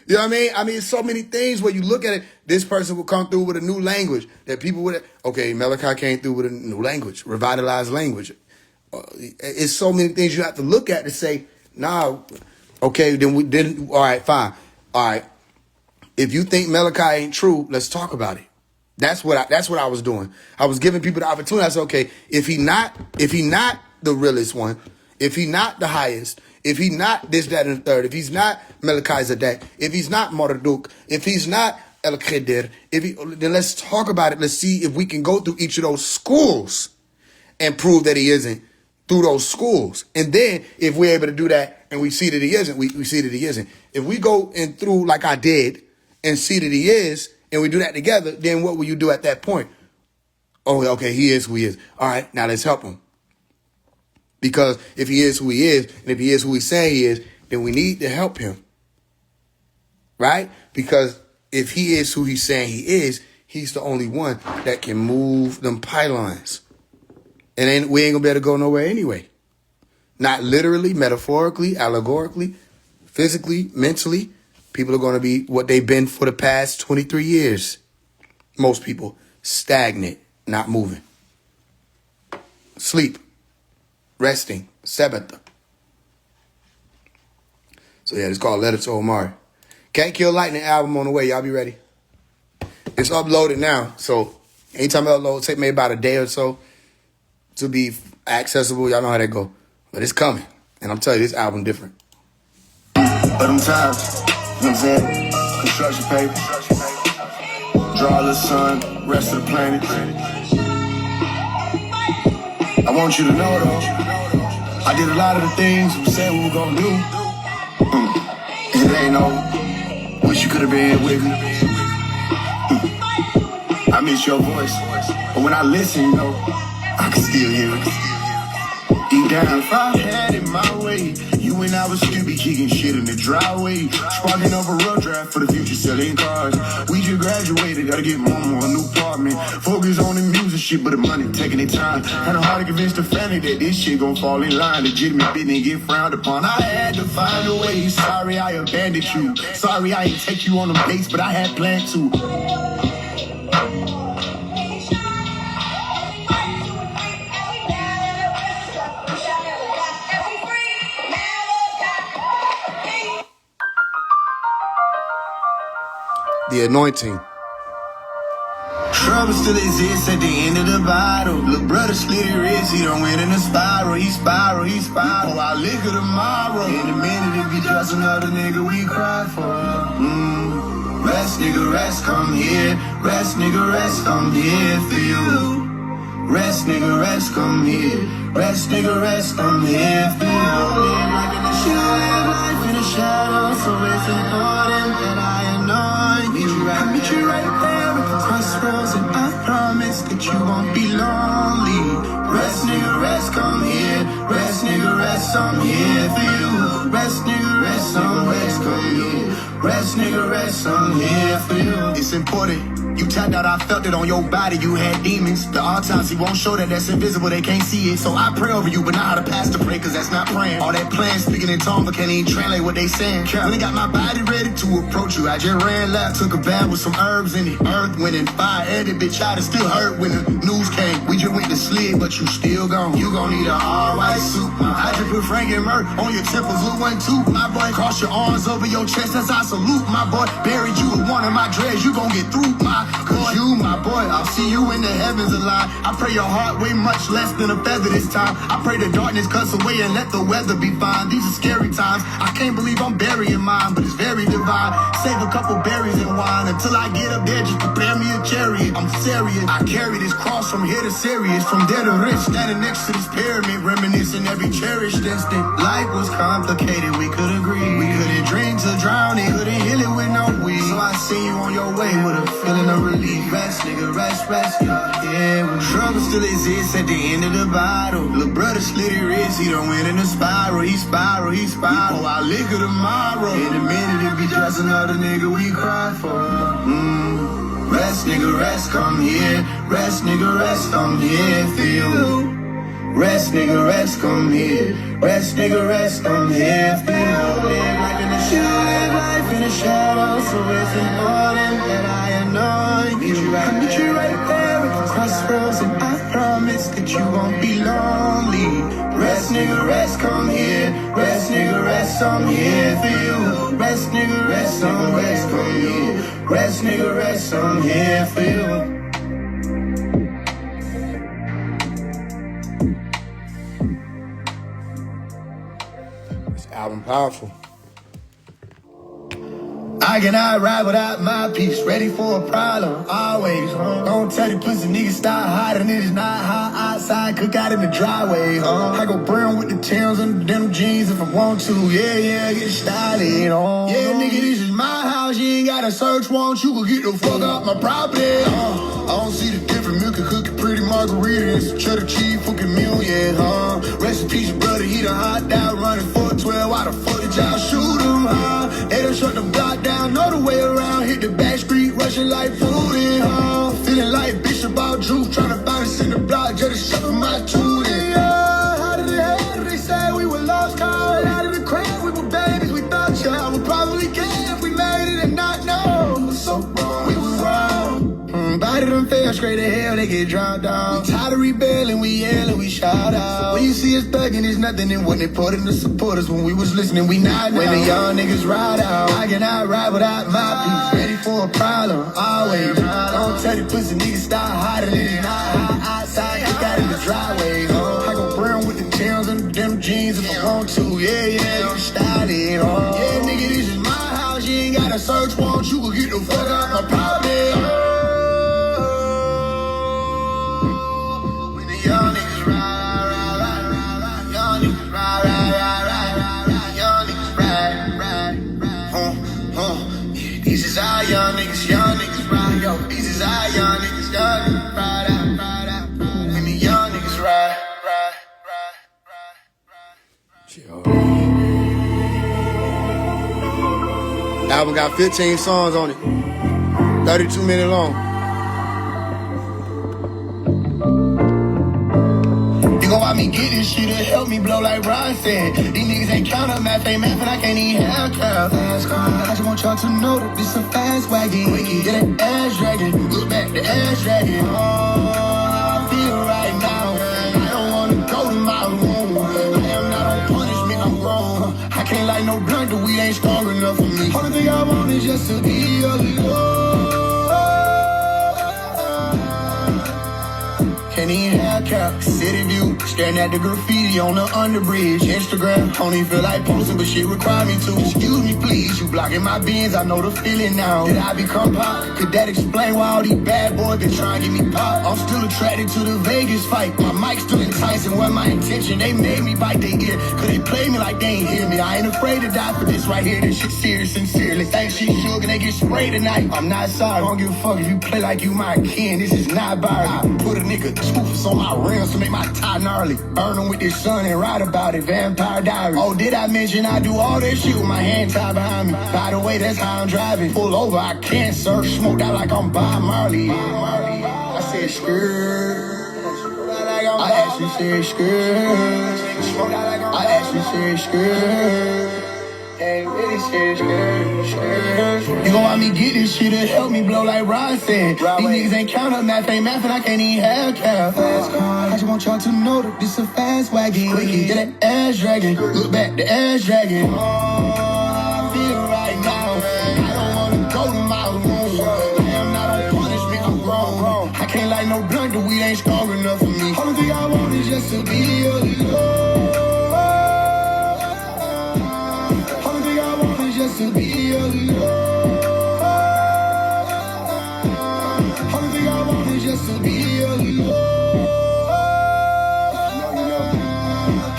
You know what I mean? I mean, so many things where you look at it, this person will come through with a new language that people would, okay, Malachi came through with a new language, revitalized language. It's so many things you have to look at to say, nah, okay, then all right, fine. All right. If you think Malachi ain't true, let's talk about it. That's what I was doing. I was giving people the opportunity. I said, okay, if he not the realest one, if he not the highest, if he not this, that, and the third, if he's not Melchizedek, if he's not Marduk, if he's not El Khedir, then let's talk about it. Let's see if we can go through each of those schools and prove that he isn't through those schools. And then if we're able to do that and we see that he isn't, we see that he isn't. If we go in through like I did and see that he is, and we do that together, then what will you do at that point? Oh, okay, he is who he is. All right, now let's help him. Because if he is who he is, and if he is who he's saying he is, then we need to help him. Right? Because if he is who he's saying he is, he's the only one that can move them pylons. And we ain't gonna be able to go nowhere anyway. Not literally, metaphorically, allegorically, physically, mentally. People are gonna be what they've been for the past 23 years. Most people stagnant, not moving. Sleep. Resting, Sabbath. So yeah, it's called Letter to Omari. Can't Kill Lightning album on the way. Y'all be ready. It's uploaded now. So anytime I upload, take me about a day or so to be accessible. Y'all know how that go. But it's coming. And I'm telling you, this album different. But them times, you know what I'm saying? Construction paper. Draw the sun, rest of the planet. I want you to know though, I did a lot of the things we said we were gonna do. It ain't over. Wish you could have been with me. I miss your voice, but when I listen, you know, I can still hear it. Deep down, if I had it my way, you and I would still be kicking shit in the driveway, sparking up a road draft for the future, selling cars. We just graduated, gotta get mama a new apartment. Focus on the music shit, but the money taking their time. Kinda hard to convince the family that this shit gon' fall in line. Legitimate business get frowned upon. I had to find a way. Sorry I abandoned you. Sorry I ain't take you on them dates, but I had planned to. The anointing Trouble still exists at the end of the bottle. Little brother slit his wrist, he done went in a spiral. He spiral. Oh, I liquor tomorrow. In a minute, it be just another nigga we cry for. Rest, nigga, rest, come here. Rest, nigga, rest, I'm here for you. Rest, nigga, rest, come here. Rest, nigga, rest, I'm here for you. Live like in the shadow, life in the shadow, so it's important that I annoy you. I meet you right there at the crossroads, and I promise that you won't be lonely. Rest, nigga, rest, come here. Rest, nigga, rest, I'm here for you. Rest, nigga, rest, come here. Rest, nigga, rest, I'm here for you. It's important. You tapped out, I felt it on your body, you had demons. The autopsy won't show that's invisible, they can't see it. So I pray over you, but not how to pastor pray, cause that's not praying. All that playing, speaking in tongues, but can't even translate what they saying. Really got my body ready to approach you. I just ran left, took a bath with some herbs in it. Earth, wind, and fire, every bitch out, it still hurt when the news came. We just went to sleep, but you still gone. You gon' need an all-white suit. I just put Frank and Murph on your temples, look 1, 2. My boy, cross your arms over your chest as I salute. My boy, buried you with one of my dreads, you gon' get through my boy. You, my boy, I'll see you in the heavens alive. I pray your heart weigh much less than a feather this time. I pray the darkness cuts away and let the weather be fine. These are scary times. I can't believe I'm burying mine, but it's very divine. Save a couple berries and wine until I get up there. Just prepare me a chariot. I'm serious. I carry this cross from here to Sirius, from there to rich, standing next to this pyramid, reminiscing every cherished instant. Life was complicated. We could agree. We couldn't drink to drown it. Couldn't heal it with no weed. So I see you on your way with a feeling of relief. Rest, nigga, rest, yeah. Trouble still exists at the end of the bottle. Little brother slit his wrist, he done went in a spiral. He spiral. Oh, I liquor tomorrow. In a minute, it be just another nigga we cry for. Rest, nigga, rest, come here. Rest, nigga, rest, I'm here for you. Rest, nigga, rest, come here. Rest, nigga, rest, I'm here for you. Live like in the shadow, live life in the shadow, so it's important that I annoy you. I meet you right there at the crossroads, and I promise that you won't be lonely. Rest, nigga, rest, come here. Rest, nigga, rest, I'm here for you. Rest, nigga, rest, come here. Rest, nigga, rest, I'm here for you. Album powerful. I cannot ride without my peace, ready for a problem, always. Don't tell the pussy niggas stop hiding, it is not hot outside, cook out in the driveway. I go brown with the Timbs and the denim jeans if I want to, yeah, get started. Yeah, nigga, this is my house, you ain't got a search warrant, you can get the fuck out my property. I don't see the difference, milk and cookie, pretty margarita, and some cheddar cheese, fucking meal, yeah, Rest in peace, brother, he done hot down, running 412, why the fuck did y'all shoot him, They done shut the block down, know the way around, hit the back street, rushing like food in, Feeling like Bishop out juice, trying to find us in the block, just to shove my tooth in, How did it happen? They say we were lost, caught out of the crib, we were babies, we thought y'all would probably care if we made it and not know. We were so wrong, we were wrong. Body done fell straight to hell, they get drowned out. We tired of rebelling, we yell and we shout out. When you see us thugging, it's nothing than what they put in to support us. When we was listening, we not now. When the young niggas ride out, I cannot ride without my peace. Ready for a problem, always. Don't tell the pussy niggas stop hiding, it is not hot outside, kick out in the driveway. I go brown with the Timbs and the denim jeans if I want to, yeah, get started. Yeah, nigga, this is my house, you ain't got a search warrant, you can get the fuck out my property. Young niggas ride, young niggas ride, young niggas ride. These is our young niggas ride, yo. These is our young niggas ride out. When the young niggas ride. Album got 15 songs on it, 32 minutes long. You gon' want me get this shit to help me blow like Ron said. These niggas ain't counter math, ain't math, and I can't even have crowd. I just want y'all to know that this a fast wagon. Yeah, that ass dragging, look back, the ass dragging. How I feel right now. I don't wanna go to my room. I am not on punishment, I'm grown. I can't light no blunt, the weed ain't strong enough for me. Only thing I want is just to be alone. can't even have cap. City view, staring at the graffiti on the underbridge. Instagram, don't even feel like posting, but shit require me to. Excuse me, please, you blocking my beans, I know the feeling now. Did I become pop? Could that explain why all these bad boys been trying to get me pop? I'm still attracted to the Vegas fight. My mic's still enticing, what my intention? They made me bite their ear, cause they play me like they ain't hear me. I ain't afraid to die for this right here, this shit serious, sincerely. Think she shook and they get sprayed tonight. I'm not sorry, I don't give a fuck if you play like you my kin. This is not Barry. I put a nigga spoofers on my rims to make my tie gnarly. Burn them with this sun and write about it, Vampire Diaries. Oh, did I mention I do all this shit with my hand tied behind me? By the way, that's how I'm driving. Pull over, I can't surf, smoked out like I'm Bob Marley. I said skirt. I actually said skirt. I actually said skirt. Hey, really said skirt. You gon' want me get this shit to help me blow like Rod said. These niggas ain't count up, math ain't math, and I can't even have cap. I just want y'all to know that this a fast wagon. Quickie, get that ass dragging. Look back, the ass dragging. I feel right now. I don't wanna go to my room. I am not on punishment, I'm grown. I can't light no blunt, the weed ain't strong enough for me. Only thing I want is just to be alone. Just to be alone. Only thing I want is just to be alone.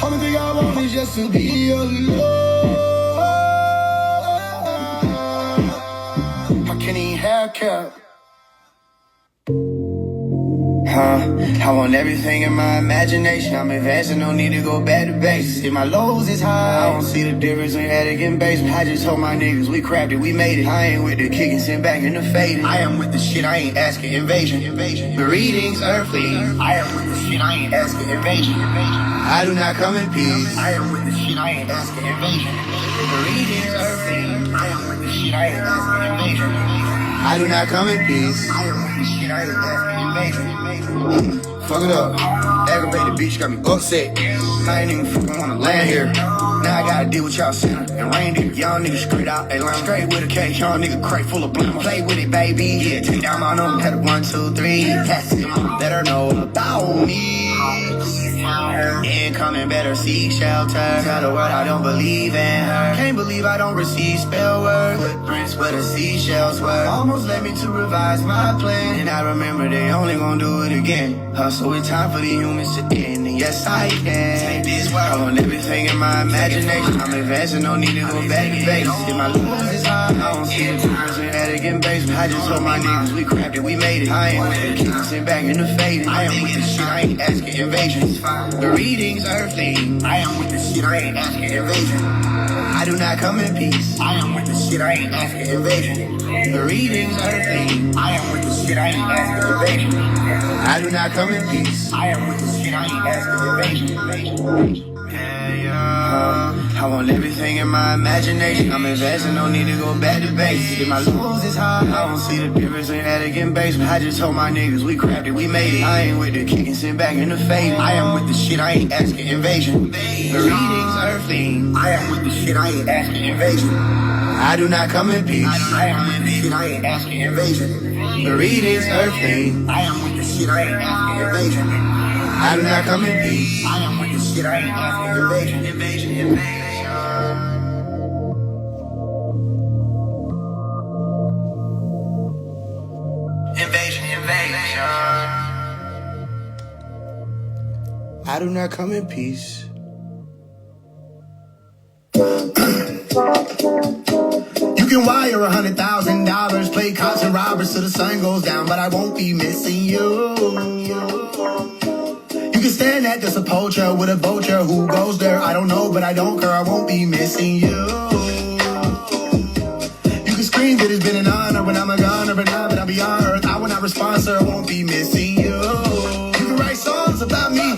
Only thing I want is just to be alone. I can't even have cap. I want everything in my imagination. I'm advancing, no need to go back to basics. If my lows is high, I don't see the difference in attic and basement. I just told my niggas we crafted, we made it. I ain't with the kicking, sit back in the fading. I am with the shit, I ain't asking invasion. Greetings, earthly. I am with the shit, I ain't asking invasion. I do not come in peace. I am with the shit, I ain't asking invasion. Greetings, earthly. I am with the shit, I ain't asking invasion. I do not come in peace. I am with the shit, I ain't asking invasion. Fuck it up. Aggravated bitch got me upset. I ain't even fucking wanna land here. Now I gotta deal with y'all sinner and reindeer. Y'all niggas straight out Atlanta. Straight with a case, y'all nigga crate full of blimmer. Play with it, baby. Yeah, take down my number. Had a 1, 2, 3. Pass it, let her know about me. Incoming, better seek shelter. Tell the world I don't believe in her. Can't believe I don't receive spell words. Footprints where the seashells were. Almost led me to revise my plan. And I remember they only gon' do it again. Hustle with time for the humans to end. And yes, I can. Take this world. I want everything in my imagination. I'm advancing, no need to go back to base. If my lose is high, I don't see the difference in attic and basement. I just told my niggas we crafted, we made it. I ain't with the kicking, sit back in the fading. I am with the shit, I ain't asking invasions. Greetings, earthling. I am with the shit, I ain't asking invasion. I do not come in peace. I am with the shit, I ain't asking invasion. Greetings, earthling. I am with the shit, I ain't asking invasion. I do not come in peace. I am with the shit, I ain't asking invasion. I want everything in my imagination. I'm investing, no need to go back to base. If my lose is high, I don't see the difference in attic and basement. I just told my niggas we crafted, we made it. I ain't with the kicking, sit back in the fading. I am with the shit, I ain't asking invasion. Greetings, earthling. I am with the shit, I ain't asking invasion. I do not come in peace. I am with the shit, I ain't asking invasion. Greetings, earthling. I am with the shit, I ain't asking invasion. I do not come in peace. I am with the shit, I ain't asking invasion. Invasion. I do not come in peace. You can wire $100,000, play cops and robbers till the sun goes down, but I won't be missing you. You can stand at the Sepulchre with a vulture. Who goes there? I don't know, but I don't care. I won't be missing you. You can scream that it's been an honor when I'm a goner, but now that I'll be on earth, I will not respond, so I won't be missing you. You can write songs about me,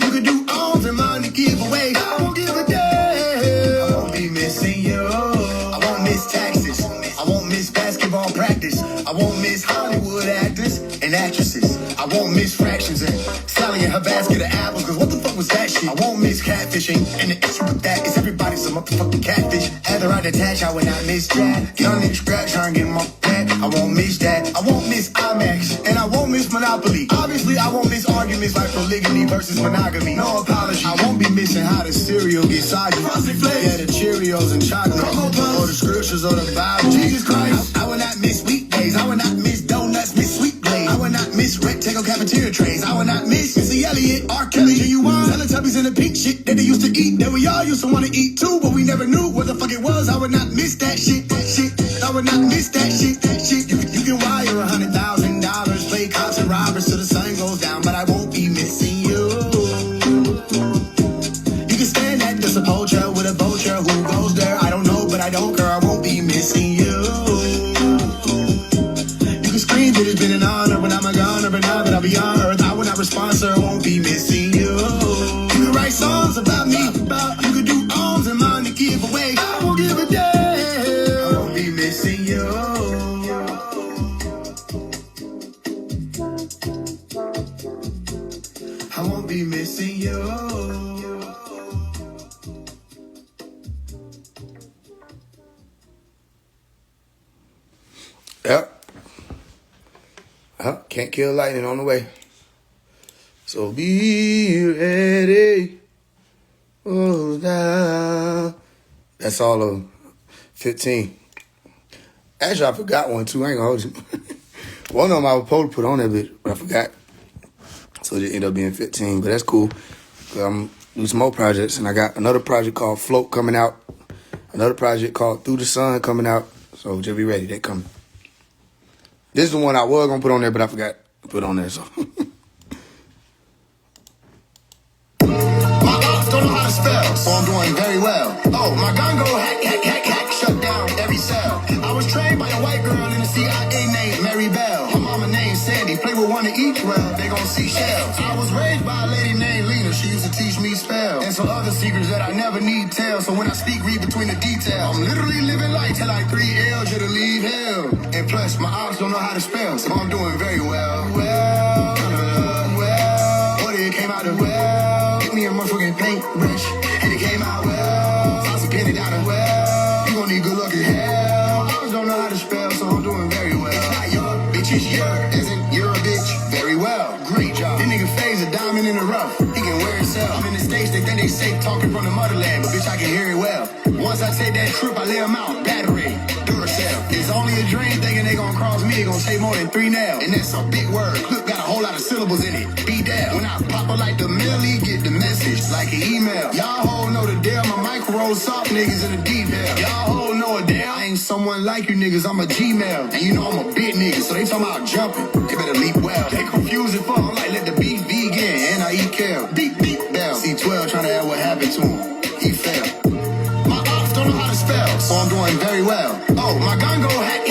you can do alms and money give away. I won't give a damn. I won't be missing you. I won't miss taxes. I won't miss basketball practice. I won't miss Hollywood actors and actresses. I won't miss fractions and Sally and her basket of apples, cause what the fuck was that shit? I won't miss catfishing, and the issue with that is everybody's a motherfucking catfish. After I detach, I would not miss that. Young nigga scratch, trying to get my back. I won't miss that. I won't miss IMAX, and I won't miss this monopoly. Obviously, I won't miss arguments like polygamy versus monogamy. No apology. I won't be missing how the cereal gets soggy. Yeah, the Cheerios and chocolate. Or the scriptures or the Bible. Jesus Christ. I will not miss weekdays. I will not miss donuts, miss sweet glaze. I will not miss rectangle cafeteria trays. I will not miss Missy Elliott, R. Kelly, Genuine. Teletubbies and the pink shit that they used to eat. That we all used to want to eat too, but we never knew what the fuck it was. I would not miss that shit, that shit. I would not miss that shit, that shit. You can wire $100,000, play cops and robbers till the sun goes down, but I won't be missing you. You can stand at the Sepulchre with a vulture. Who goes there? I don't know, but I don't care. I won't be missing you. You can scream that it's been an honor when I'm a goner, but now that I'll be on earth, I will not respond, sir. I won't be missing you. You can write songs about me, you can do alms and mine to give away. I won't give a damn. I won't be missing you. I won't be missing you. Yep. Can't kill lightning on the way. So be ready. Oh, down. That's all of 15. Actually, I forgot one too. I ain't gonna hold you. One of them I was supposed to put on there, but I forgot. So it ended up being 15, but that's cool. I'm doing some more projects, and I got another project called Float coming out. Another project called Through the Sun coming out. So just be ready, they coming. This is the one I was gonna put on there, but I forgot to put on there, so. My ops don't know how to spell, so I'm doing very well. Oh, my gun go hack, shut down every cell. I was trained by a white girl in the CIA named Mary Bell. Her mama named Sandy, play with one of each, well, they gon' see shells. I was raised by a lady named Lena, she used to teach me spell. And some other secrets that I never need tell, so when I speak, read between the details. I'm literally living life till like 3 L's, you to leave hell. And plus, my ops don't know how to spell, so I'm doing very well. What it came out of well. Hit me a motherfucking paintbrush, and it came out well. Toss a penny down the well. You gon' need good luck in hell. Ops don't know how to spell, so I'm doing very well. It's not your bitch, it's your. As in, you're a bitch. Very well. Great job. This nigga Faise a diamond in the rough. He can wear himself. I'm in the States, they think they safe talking from the motherland, but bitch, I can hear it well. Once I take that trip, I lay them out. Battery. Duracell. It's only a dream thinking they gon' cross me. They gon' take more than 3 nails. And that's a big word. Clip got a whole lot of syllables in it. Be there. When I pop up like the Millie, get the message like an email. Y'all whole know the deal. My micro soft niggas in the deep hell. Y'all whole know a deal. I ain't someone like you niggas. I'm a Gmail. And you know I'm a big nigga. So they talking about jumping. They better leap well. They confuse it for. I'm like, let the beef vegan. And I eat kale. Beep, beep, bell. C12 trying to add what happened to him. He fell. My ops don't know how to spell, so I'm doing very well. Oh, my gun go hack,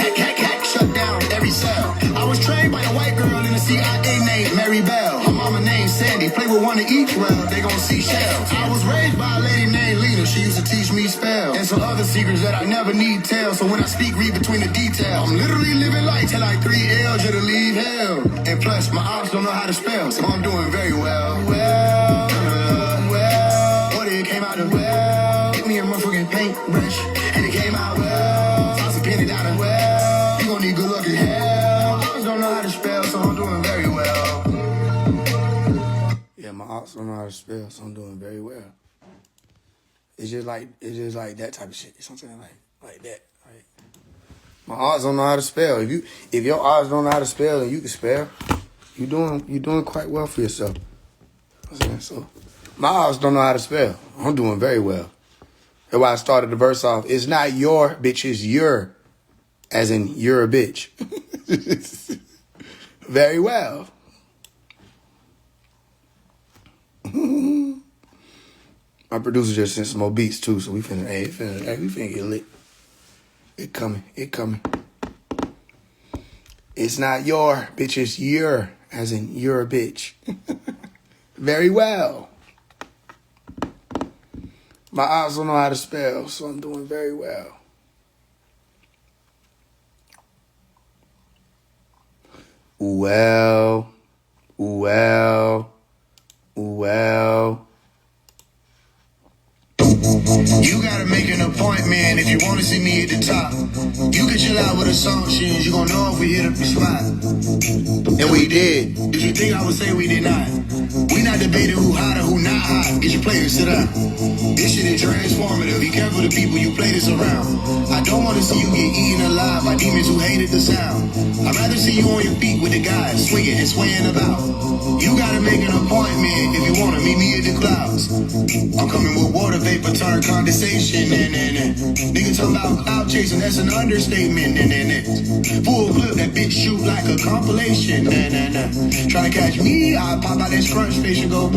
shut down every cell. I was trained by a white girl in the CIA named Mary Bell. Her mama named Sandy, play with one of each, well, they gon' see shells. I was raised by a lady named Lena, she used to teach me spell. And some other secrets that I never need tell, so when I speak, read between the details. I'm literally living life till like 3 L's, you to leave hell. And plus, my ops don't know how to spell, so I'm doing very well. What it came out of well. Hit me a motherfucking paintbrush, and it came out well. Toss a penny down the well. You gon' need good luck in hell. Ops don't know how to spell, so I'm doing very well. Yeah, my ops don't know how to spell, so I'm doing very well. It's just like that type of shit. You know what I'm saying? Like that. Right? My odds don't know how to spell. If your odds don't know how to spell and you can spell, you doing quite well for yourself. You know what I'm saying? So my odds don't know how to spell. I'm doing very well. That's why I started the verse off. It's not your bitch, it's your, as in you're a bitch. Very well. My producer just sent some more beats too, so we finna get lit. It coming. It's not your bitch, it's your, as in you're a bitch. Very well. My eyes don't know how to spell, so I'm doing very well. Well. You gotta make an appointment. point, man, if you wanna see me at the top. You can chill out with assumptions, you gon' know if we hit up the spot. And we did. If you think I would say we did not, we not debating who hot or who not hot. Get your players sit down. This shit is transformative. Be careful the people you play this around. I don't wanna see you get eaten alive by demons who hated the sound. I'd rather see you on your feet with the guys swinging and swaying about. You gotta make an appointment if you wanna meet me at the clouds. I'm coming with water vapor, turn condensation. Nigga talking about cloud chasing, that's an understatement. Full clip, that bitch shoot like a compilation. Tryna catch me, I pop out that scrunch face and go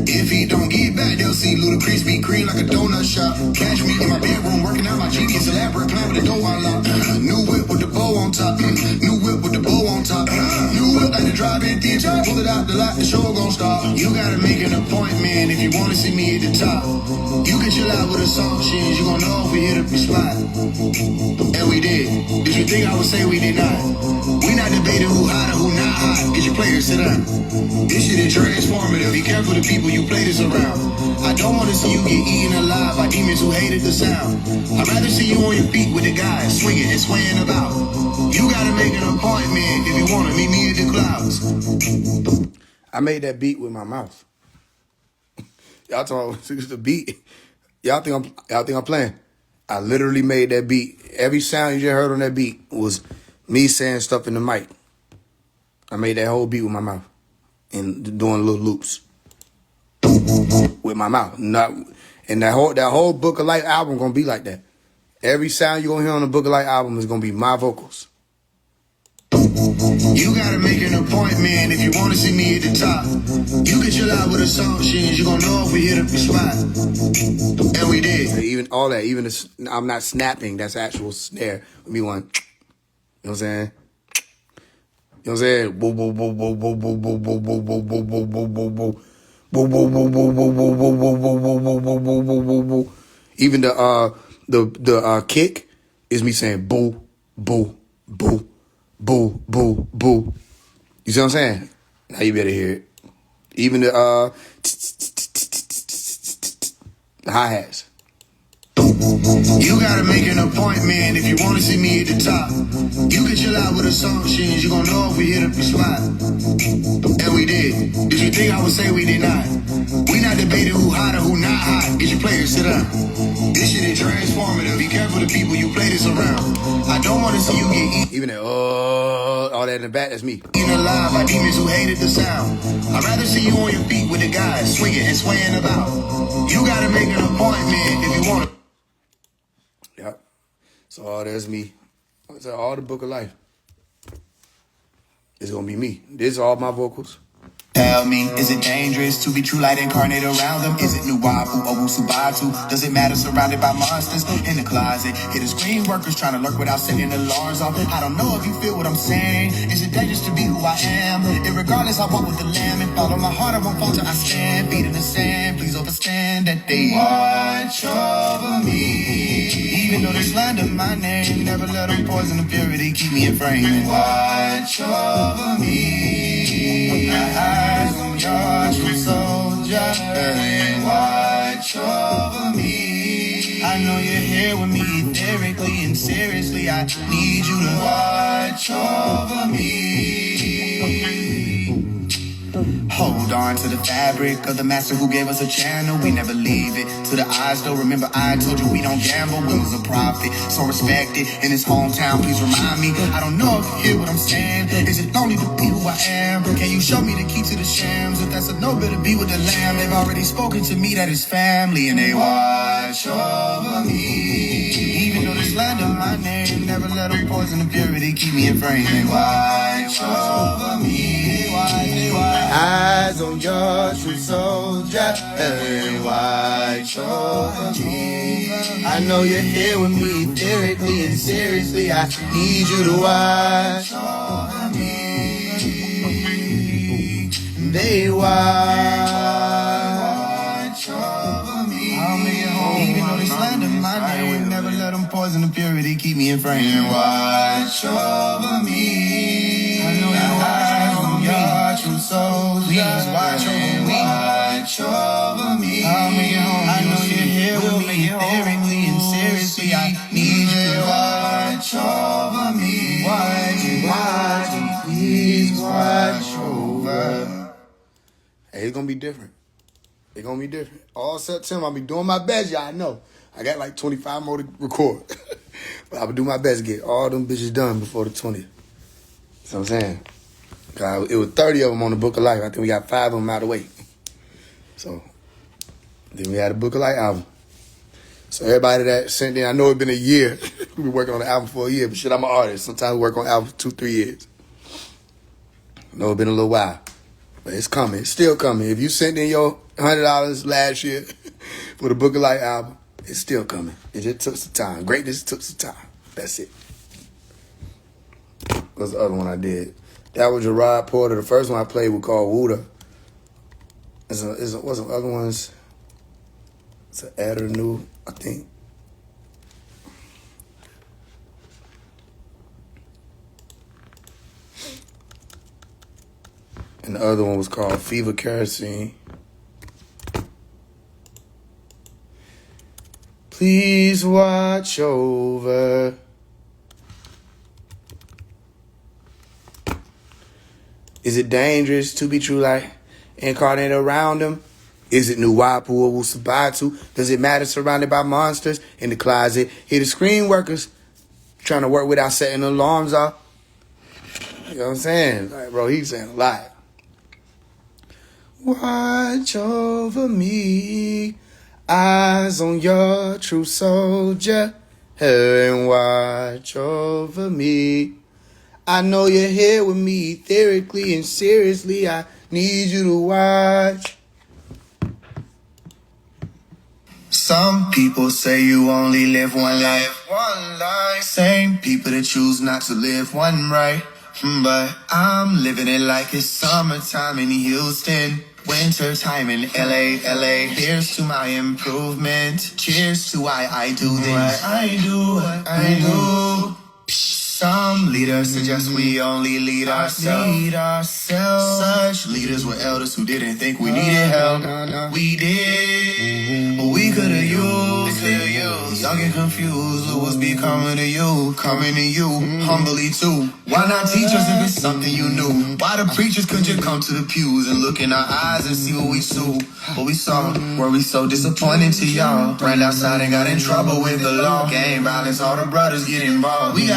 If he don't get back, they'll see Ludacris be green like a donut shop. Catch me in my bedroom working out my genius, elaborate plan with the door unlocked. New whip with the bow on top. New whip with the bow on top. New whip like the drive-in theater. Pull it out the lot, the show gon' start. You gotta make an appointment if you wanna see me at the top. You can chill out with assumptions, you gon' know if we hit up the spot. And we did. Did you think I would say we did not? We not debating who hot or who not hot. Get your players sit down. This shit is transformative. Be careful the people you play this around. I don't wanna see you get eaten alive by demons who hated the sound. I'd rather see you on your feet with the guys swinging and swaying about. You gotta make an appointment if you wanna meet me at the clouds. I made that beat with my mouth. Y'all talking the beat. Y'all think I'm playing. I literally made that beat. Every sound you just heard on that beat was me saying stuff in the mic. I made that whole beat with my mouth and doing little loops with my mouth. And that whole Book of Life album gonna be like that. Every sound you gonna hear on the Book of Life album is gonna be my vocals. You gotta make an appointment if you wanna see me at the top. You can chill out with assumptions, you gon' know if we hit up the spot. And we did. Even all that, even I'm not snapping, that's actual snare. Me one, you know what I'm saying? You know what I'm saying? Boo boo boo boo boo boo boo boo boo boo boo boo boo boo boo. Boo boo boo boo boo boo boo boo boo boo boo boo boo boo boo. Even the kick is me saying boo boo boo boo boo boo. You see what I'm saying? Now you better hear it. Even the hi-hats. You gotta make an appointment if you wanna see me at the top. You can chill out with assumptions, you gon' know if we hit up the spot. And we did. Did you think I would say we did not? We not debating who hot or who not hot. Get your players sit down. This shit is transformative. Be careful the people you play this around. I don't wanna see you get eaten. Even that all that in the back, that's me. Eaten alive by demons who hated the sound. I'd rather see you on your feet with the guys swinging and swaying about. You gotta make an appointment if you wanna. Yep. So that's me. So all the Book of Life. It's gonna be me. This is all my vocals. Tell me, is it dangerous to be true light incarnate around them? Is it Nuwapu or Wusubatu? Does it matter surrounded by monsters in the closet? Hidden screen workers trying to lurk without setting alarms off. I don't know if you feel what I'm saying. Is it dangerous to be who I am? Irregardless, I walk with the lamb and follow my heart. I won't falter, I stand, feet in the sand. Please understand that they watch over me. Even though they slander my name, never let them poison the purity, keep me in frame. Watch over me. Eyes on your true soldier, watch over me. I know you're here with me etherically and seriously. I need you to watch over me. Hold on to the fabric of the master who gave us a channel. We never leave it to the eyes though. Remember I told you we don't gamble. We was a prophet, so respected in his hometown. Please remind me. I don't know if you hear what I'm saying. Is it lonely to be who I am? Can you show me the key to the shams? If that's a no, better be with the lamb. They've already spoken to me, that is family, and they watch over me. Even though they slander my name, never let them poison the purity, keep me in frame. They watch over me. They watch. Eyes on your true soldier, and watch over me. I know you're here with me, etherically and seriously. I need you to watch over me. They watch over me. I'll make it home. Even though they slander my name, never let them poison the purity, keep me in frame. They watch over me. I know you're eyes on your true soldier. Please watch over me. Watch over me. I'll make it home. I know you're here with me, etherically and seriously. it's gonna be different. It's gonna be different. All September, I'll be doing my best, y'all know. I got like 25 more to record. But I'll do my best to get all them bitches done before the 20th. That's what I'm saying. It was 30 of them on the Book of Life. I think we got 5 of them out of the way. So, then we had a Book of Life album. So everybody that sent in, I know it's been a year. We've been working on the album for a year, but shit, I'm an artist. Sometimes we work on albums 2-3 years. I know it's been a little while. But it's coming. It's still coming. If you sent in your $100 last year for the Book of Life album, it's still coming. It just took some time. Greatness took some time. That's it. What's the other one I did? That was Gerard Porter. The first one I played was called Wooda. What's some other ones? It's an Adder New, I think. And the other one was called Fever Kerosene. Please watch over. Is it dangerous to be true like incarnate around them? Is it Nuwapu or Wusabatu? Does it matter surrounded by monsters in the closet? Hear the screen workers trying to work without setting alarms off. You know what I'm saying? Like, bro, he's saying a lot. Watch over me. Eyes on your true soldier. And watch over me. I know you're here with me, etherically and seriously. I need you to watch. Some people say you only live one life. Same people that choose not to live one right. But I'm living it like it's summertime in Houston. Winter time in LA. Here's to my improvement. Cheers to why I do this. What I do. Some leaders suggest we only lead ourselves. Such leaders were elders who didn't think we needed help. We did, but we could've used it. Young and confused, look what's becoming of you. Coming to you, humbly too. Why not teach us if it's something you knew? Why the preachers couldn't you come to the pews and look in our eyes and see what we saw? What we saw, were we so disappointing to y'all? Ran outside and got in trouble with the law. Gang violence, all the brothers get involved. We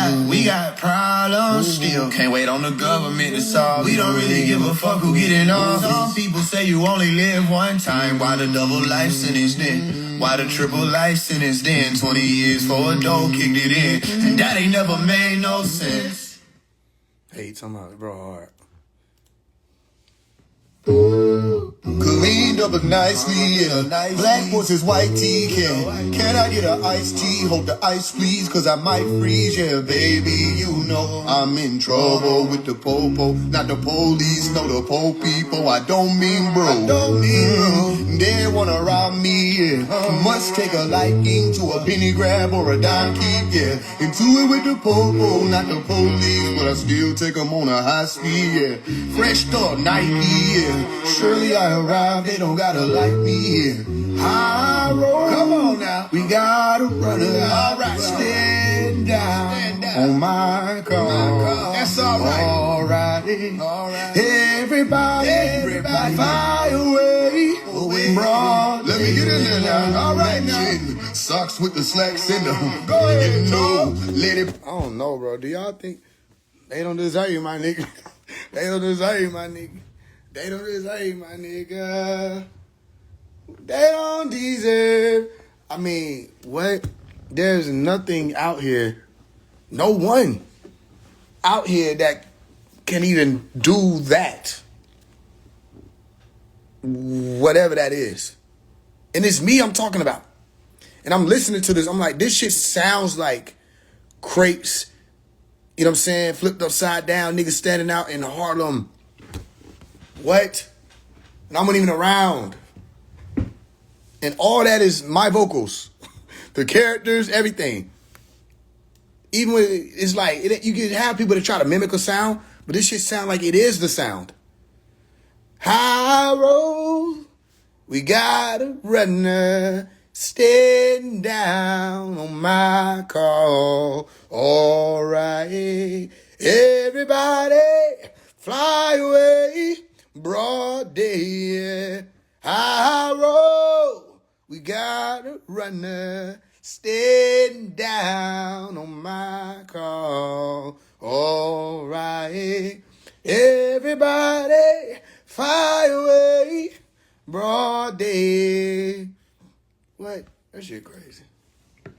got problems still. Can't wait on the government to solve. We don't really give a fuck who getting off. Some people say you only live one time. Why the double life sentence then? Why the triple life sentence then? 20 years for a dope kicked it in. And that ain't never made no sense. Hey, you talking about it, bro, hard. Cleaned up nicely, yeah. Black horses, white tea, can I get an iced tea? Hold the ice, please, cause I might freeze, yeah, baby. You know I'm in trouble with the popo. Not the police, no, the po people. I don't mean bro. They wanna rob me, yeah. Must take a liking to a penny grab or a dime keep, yeah. Into it with the popo, not the police, but I still take them on a high speed, yeah. Fresh up, Nike, yeah. Surely I arrived, they don't gotta like me here. High road, come on now. We gotta run it. Alright, stand down on my car. That's alright. Everybody, fly away. Broad, let me get in there now. Alright now. Socks with the slacks in them. Go ahead, no. Let it. I don't know, bro. Do y'all think they don't deserve you, my nigga? They don't deserve you, my nigga. They don't deserve, my nigga. They don't deserve. I mean, what? There's nothing out here, no one out here that can even do that. Whatever that is. And it's me I'm talking about. And I'm listening to this. I'm like, this shit sounds like crepes. You know what I'm saying? Flipped upside down, niggas standing out in Harlem. What? And I'm not even around. And all that is my vocals. The characters, everything. Even when it's like, you can have people that try to mimic a sound, but this shit sound like it is the sound. High road, we got a runner, stand down on my call. All right, everybody, fly away. broad day. I roll. We got a runner standing down on my car. All right, everybody, fire away. Broad day. What? That shit crazy.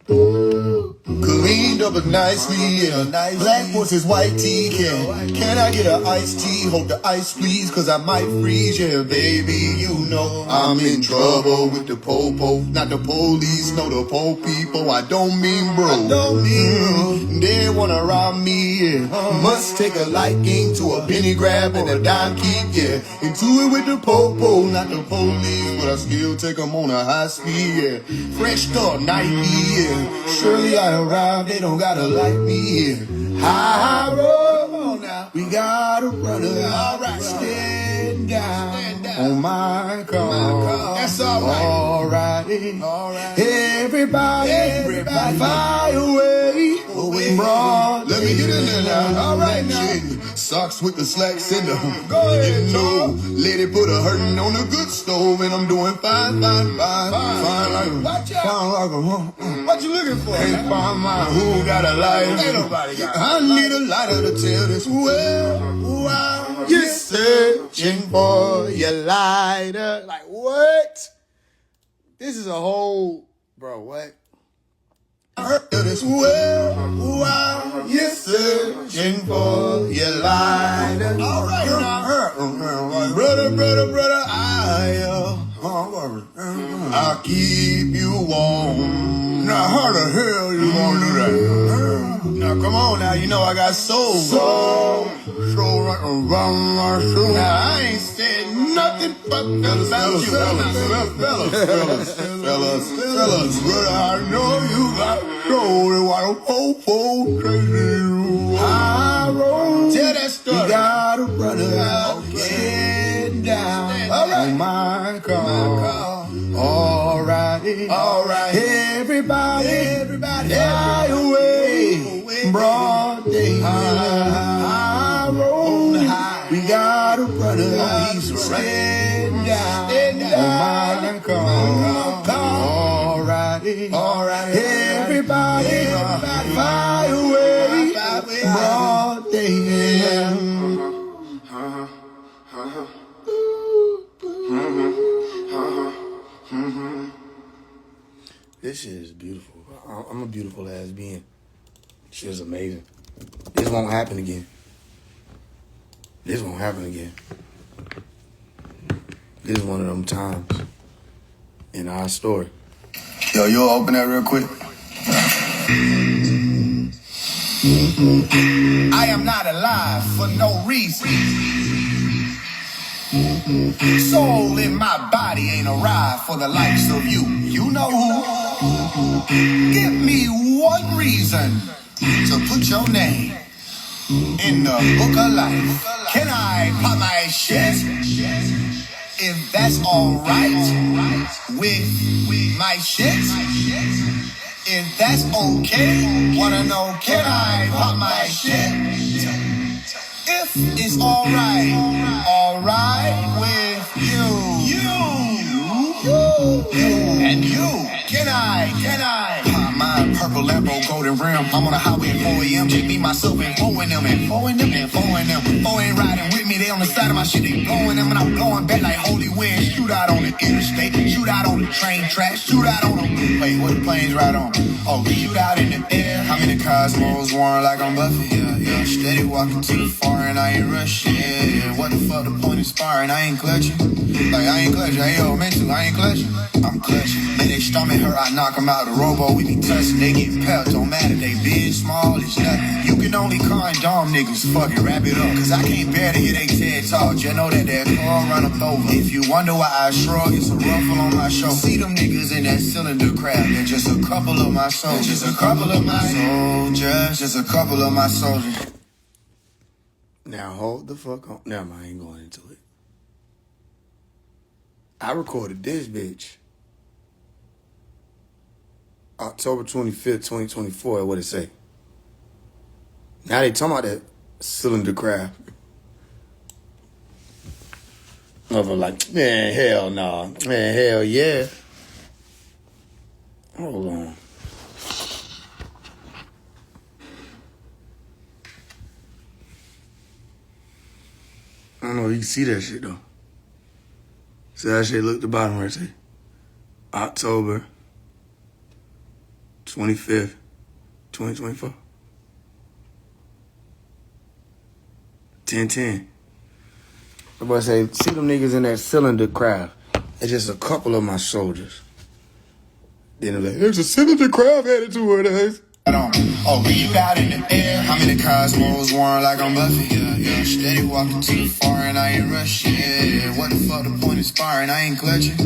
Cleaned up nicely, yeah. Black horses, white tea, yeah. Can I get an iced tea? Hold the ice, please, cause I might freeze, yeah. Baby, you know I'm in trouble with the po-po. Not the police, no, the po-people. I don't mean bro. They wanna rob me, yeah. Must take a liking to a penny grab and a dime keep, yeah. Into it with the po-po, not the police, but I still take them on a high speed, yeah. Fresh start, Nike, yeah. Surely I arrived, they don't gotta like me, yeah. High road, we gotta run it, alright. Stand down on my car. That's alright. Alright. Everybody, fire away. Broad. Let me get in there now. Alright now. Socks with the slacks in them. Go ahead, you know. Lady put a hurtin' on the good stove, and I'm doing fine. Fine like a What you looking for? Can't find mine. Who got a lighter? Ain't nobody got I need a lighter to tell this world why You're searching for your lighter. Like, what? This is a whole... Bro, what? this world why you're searching for your lighter. All right, brother, I'll keep you warm. Now, how the hell you gonna do that? Now, come on now, you know I got soul. Soul right around my shoe. Now, I ain't said nothing but about you. Fellas, brother, I know you got soul. Why don't po-po crazy you? I roll. Tell that story. You gotta run it. Stand down on my car. Alright. Everybody, fly away. Broad day. I roll. We gotta run it. Stand down on my car. Alright. Everybody, fly away. Broad day. This shit is beautiful. I'm a beautiful ass being. Shit is amazing. This won't happen again. This is one of them times in our story. Yo, you'll open that real quick. I am not alive for no reason. Soul in my body ain't arrived for the likes of you. You know who? Give me one reason to put your name in the book of life. Can I pop my shit? If that's alright with my shit? If that's okay, wanna know, can I pop my shit? If it's alright with you, and you, can I pop my purple Lambo golden rim? I'm on a highway at 4 a.m. Just me, myself, and four in them. Four ain't riding with me, they on the side of my shit, they blowing them, and I'm blowing back like holy wind. Shoot out on the interstate, shoot out on the train tracks, shoot out on the... Wait, what the planes ride on? Oh, shoot out in the air. I'm in the cosmos, worn like I'm Buffy, yeah. Steady walking to the far and I ain't rushing, yeah. What the fuck, the point is sparring, I ain't clutching. Like, I ain't clutching, hey, yo, mental, I ain't clutching. I'm clutching. Man, they stomach hurt, I knock them out the robo, we be touching. They get pelts, don't matter, they big, small, it's nothing. You can only condom niggas, fuck it, wrap it up. Cause I can't bear to hear they TED talk, just know that car run up over. If you wonder why I shrug, it's a ruffle on my show. See them niggas in that cylinder crap, they're just a couple of my soldiers. Just a couple of my soldiers, just a couple of my soldiers. Now hold the fuck on. Never mind, I ain't going into it. I recorded this bitch October 25th, 2024. What it say? Now they talking about that cylinder craft. Mother like, man, hell no. Man, hell yeah. Hold on. I don't know if you can see that shit though. See that shit, look at the bottom where it say October 25th, 2024. 10-10. The boy say, see them niggas in that cylinder craft. It's just a couple of my soldiers. Then they're like, there's a cylinder craft headed toward us. Oh, when you out in the air, I'm in the cosmos, worn like I'm Buffy. Yeah. Steady walking to the far and I ain't rushing. Yeah. What the fuck, the point is sparring, I ain't clutching.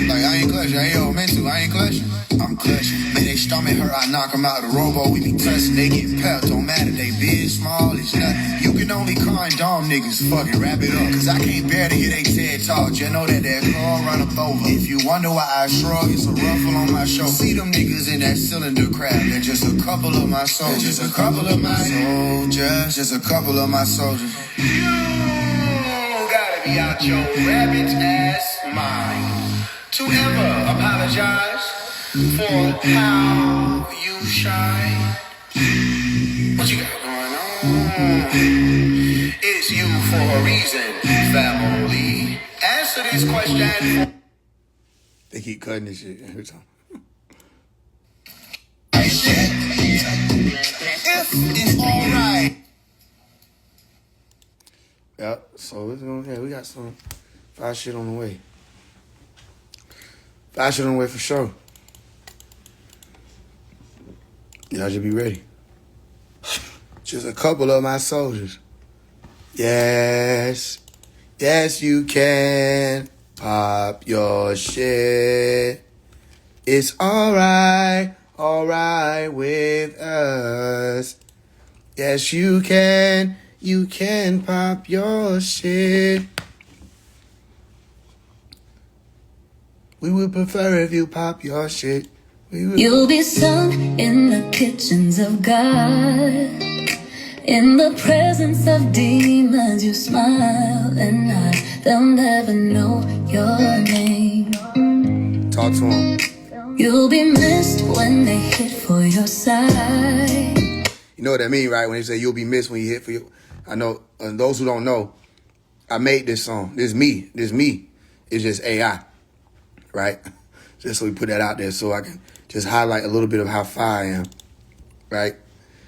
Like, I ain't clutching, hey, yo, meant to, I ain't clutching. I'm clutching. Man, they stomach hurt, I knock them out the robo, we be touching. They get pelt, don't matter, they big, small, it's nothing. You can only condom niggas, fucking wrap it up. Cause I can't bear to hear they TED talk, just know that car run up over. If you wonder why I shrug, it's a ruffle on my show. See them niggas in that cylinder crap, they're just a couple of my soldiers, just a couple of my soldiers, just a couple of my soldiers. You gotta be out your rabbit ass mind to ever apologize for how you shine. What you got going on? It's you for a reason, family. Answer this question. They keep cutting this shit every time. If it's alright. Yep, so it's gonna, yeah, we got some fire shit on the way. Fire shit on the way for sure. Y'all should be ready. Just a couple of my soldiers. Yes, yes you can pop your shit. It's alright with us. Yes, you can pop your shit. We would prefer if you pop your shit. You'll be sung in the kitchens of God. In the presence of demons, you smile and nod. They'll never know your name. Talk to him. You'll be missed when they hit for your side. You know what I mean, right? When they say you'll be missed when you hit for your... I know, and those who don't know, I made this song. This is me. It's just AI, right? Just so we put that out there so I can just highlight a little bit of how far I am, right?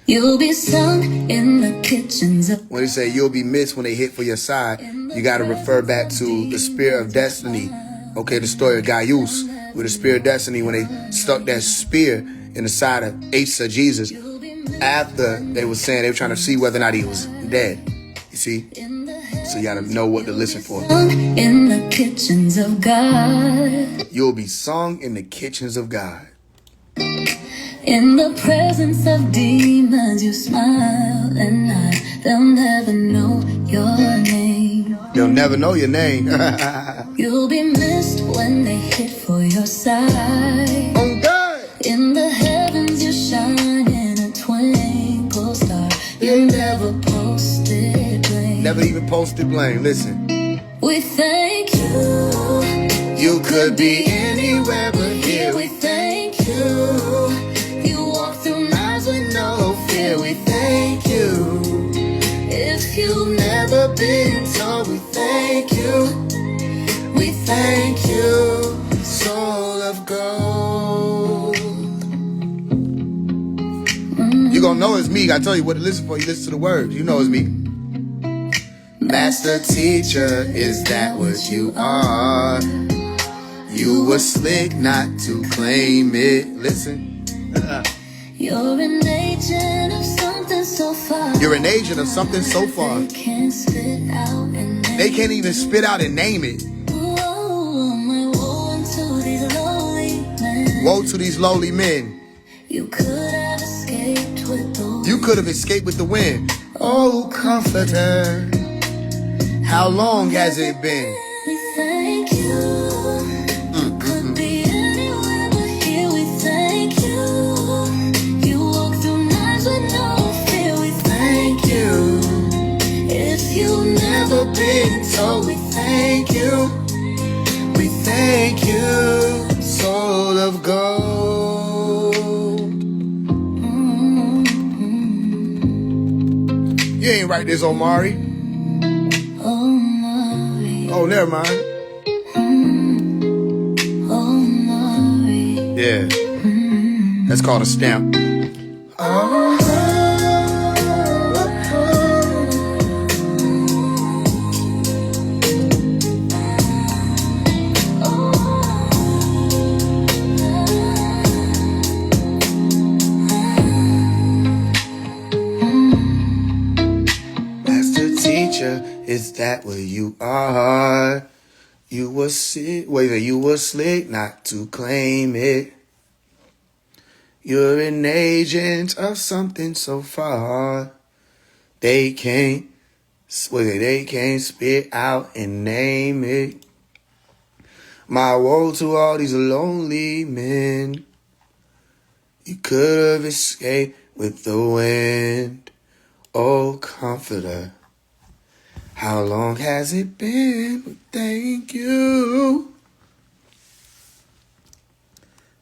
You'll be sung in the kitchens of... When they say you'll be missed when they hit for your side, you got to refer back to the Spear of Destiny. Okay, the story of Gaius with the Spear of Destiny when they stuck that spear in the side of Asa Jesus after they were saying they were trying to see whether or not he was dead. You see? So you got to know what to listen for. In the kitchens of God. You'll be sung in the kitchens of God. In the presence of demons, you smile and nod. They'll never know your name. They'll never know your name. You'll be missed when they hit for your side. Oh God! In the heavens, you shine in a twinkle star. You never posted blame. Never even posted blame. Listen. We thank you. You could be anywhere but here. We thank you. You walk through nights with no fear. We thank you. If you've never been told, we thank you. We thank you. Soul of gold. You gonna know it's me. I tell you what to listen for. You listen to the words. You know it's me. Master teacher, is that what you are? You were slick not to claim it. Listen. You're an agent of something so far. You're an agent of something so far. They can't spit out and name. They can't even spit out and name it. Woe to these lowly men. Woe to these lowly men. You could have escaped with the wind. You could have escaped with the wind. Oh, comforter, how long has it been? We thank you. Could be anywhere but here. We thank you. You walk through nights with no fear. We thank you. If you've never been told, we thank you. thank you, soul of gold. You ain't write this, Omari. Oh, never mind. Yeah, that's called a stamp. Master teacher, is that what you are? You were sick, you were slick not to claim it. You're an agent of something so far. They can't spit out and name it. My woe to all these lonely men. You could have escaped with the wind. Oh, comforter, how long has it been? Thank you.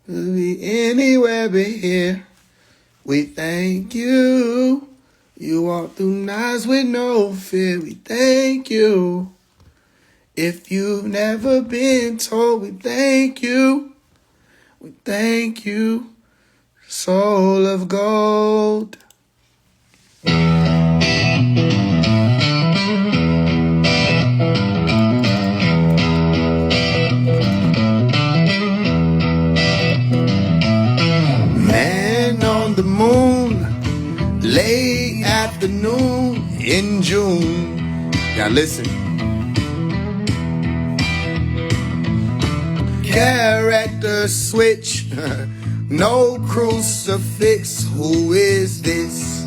We'll be anywhere but here. We thank you. You walk through nights with no fear. We thank you. If you've never been told, we thank you. We thank you. Soul of gold. Man on the moon, late afternoon in June. Now listen. Character switch, no crucifix. Who is this?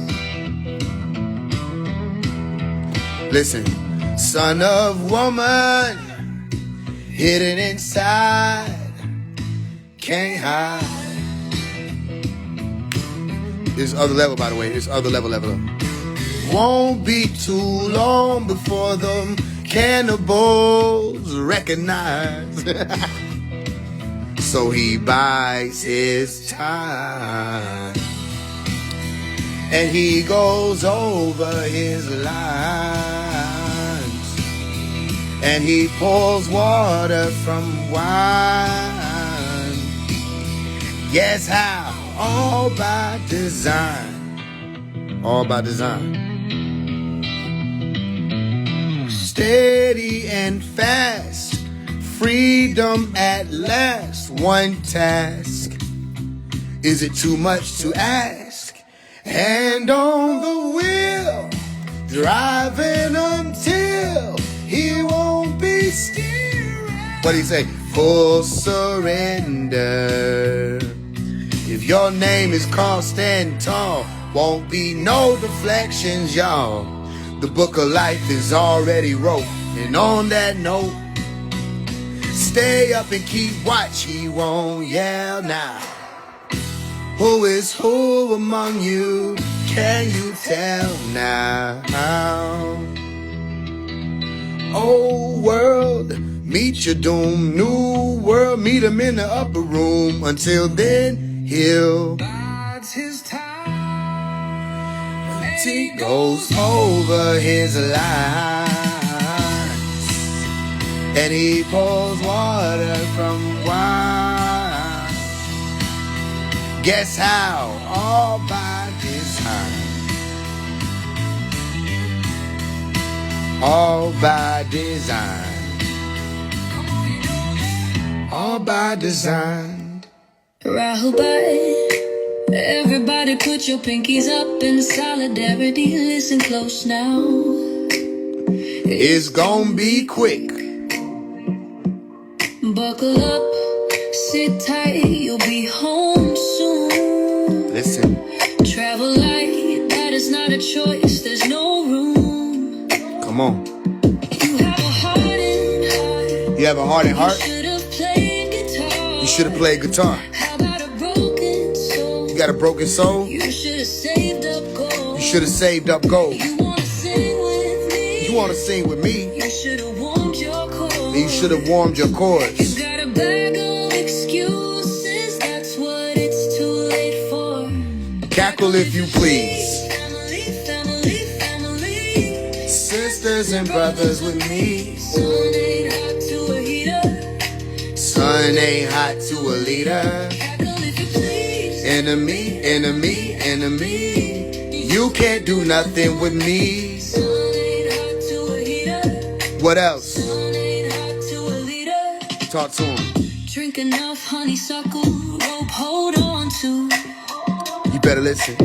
Listen, son of woman, hidden inside, can't hide. This other level, by the way. This other level. Won't be too long before them cannibals recognize. So he buys his time. And he goes over his lines. And he pours water from wine. Guess how? All by design. All by design. Steady and fast. Freedom at last. One task. Is it too much to ask? Hand on the wheel. Driving until he won't be steering. What'd he say? Full surrender. If your name is called stand tall, won't be no deflections, y'all. The book of life is already wrote. And on that note, stay up and keep watch. He won't yell now. Who is who among you? Can you tell now? Old world, meet your doom. New world, meet him in the upper room. Until then, he'll bides his time. He goes over his lines. And he pours water from wine. Guess how? All by design. All by design. All by design. Rahul, everybody put your pinkies up in solidarity. Listen close now. It's gonna be quick. Buckle up, sit tight, you'll be home soon. Listen. Travel light, that is not a choice, there's no room. Come on. You have a heart and heart. You have a heart and heart? You should have played guitar. You should have played guitar. How about a broken soul? You got a broken soul? You should have saved up gold. You should have saved up gold. You wanna sing with me? You wanna sing with me? You should have warmed your chords. You should have warmed your chords. You got a bag cackle if you please. Sisters and brothers with me. Sun ain't hot to a heater. Sun ain't hot to a leader. Cackle if you please. Enemy, enemy, enemy. You can't do nothing with me. Sun ain't hot to a heater. What else? Sun ain't hot to a leader. Talk to him. Drink enough honeysuckle, rope hold on to. You better listen.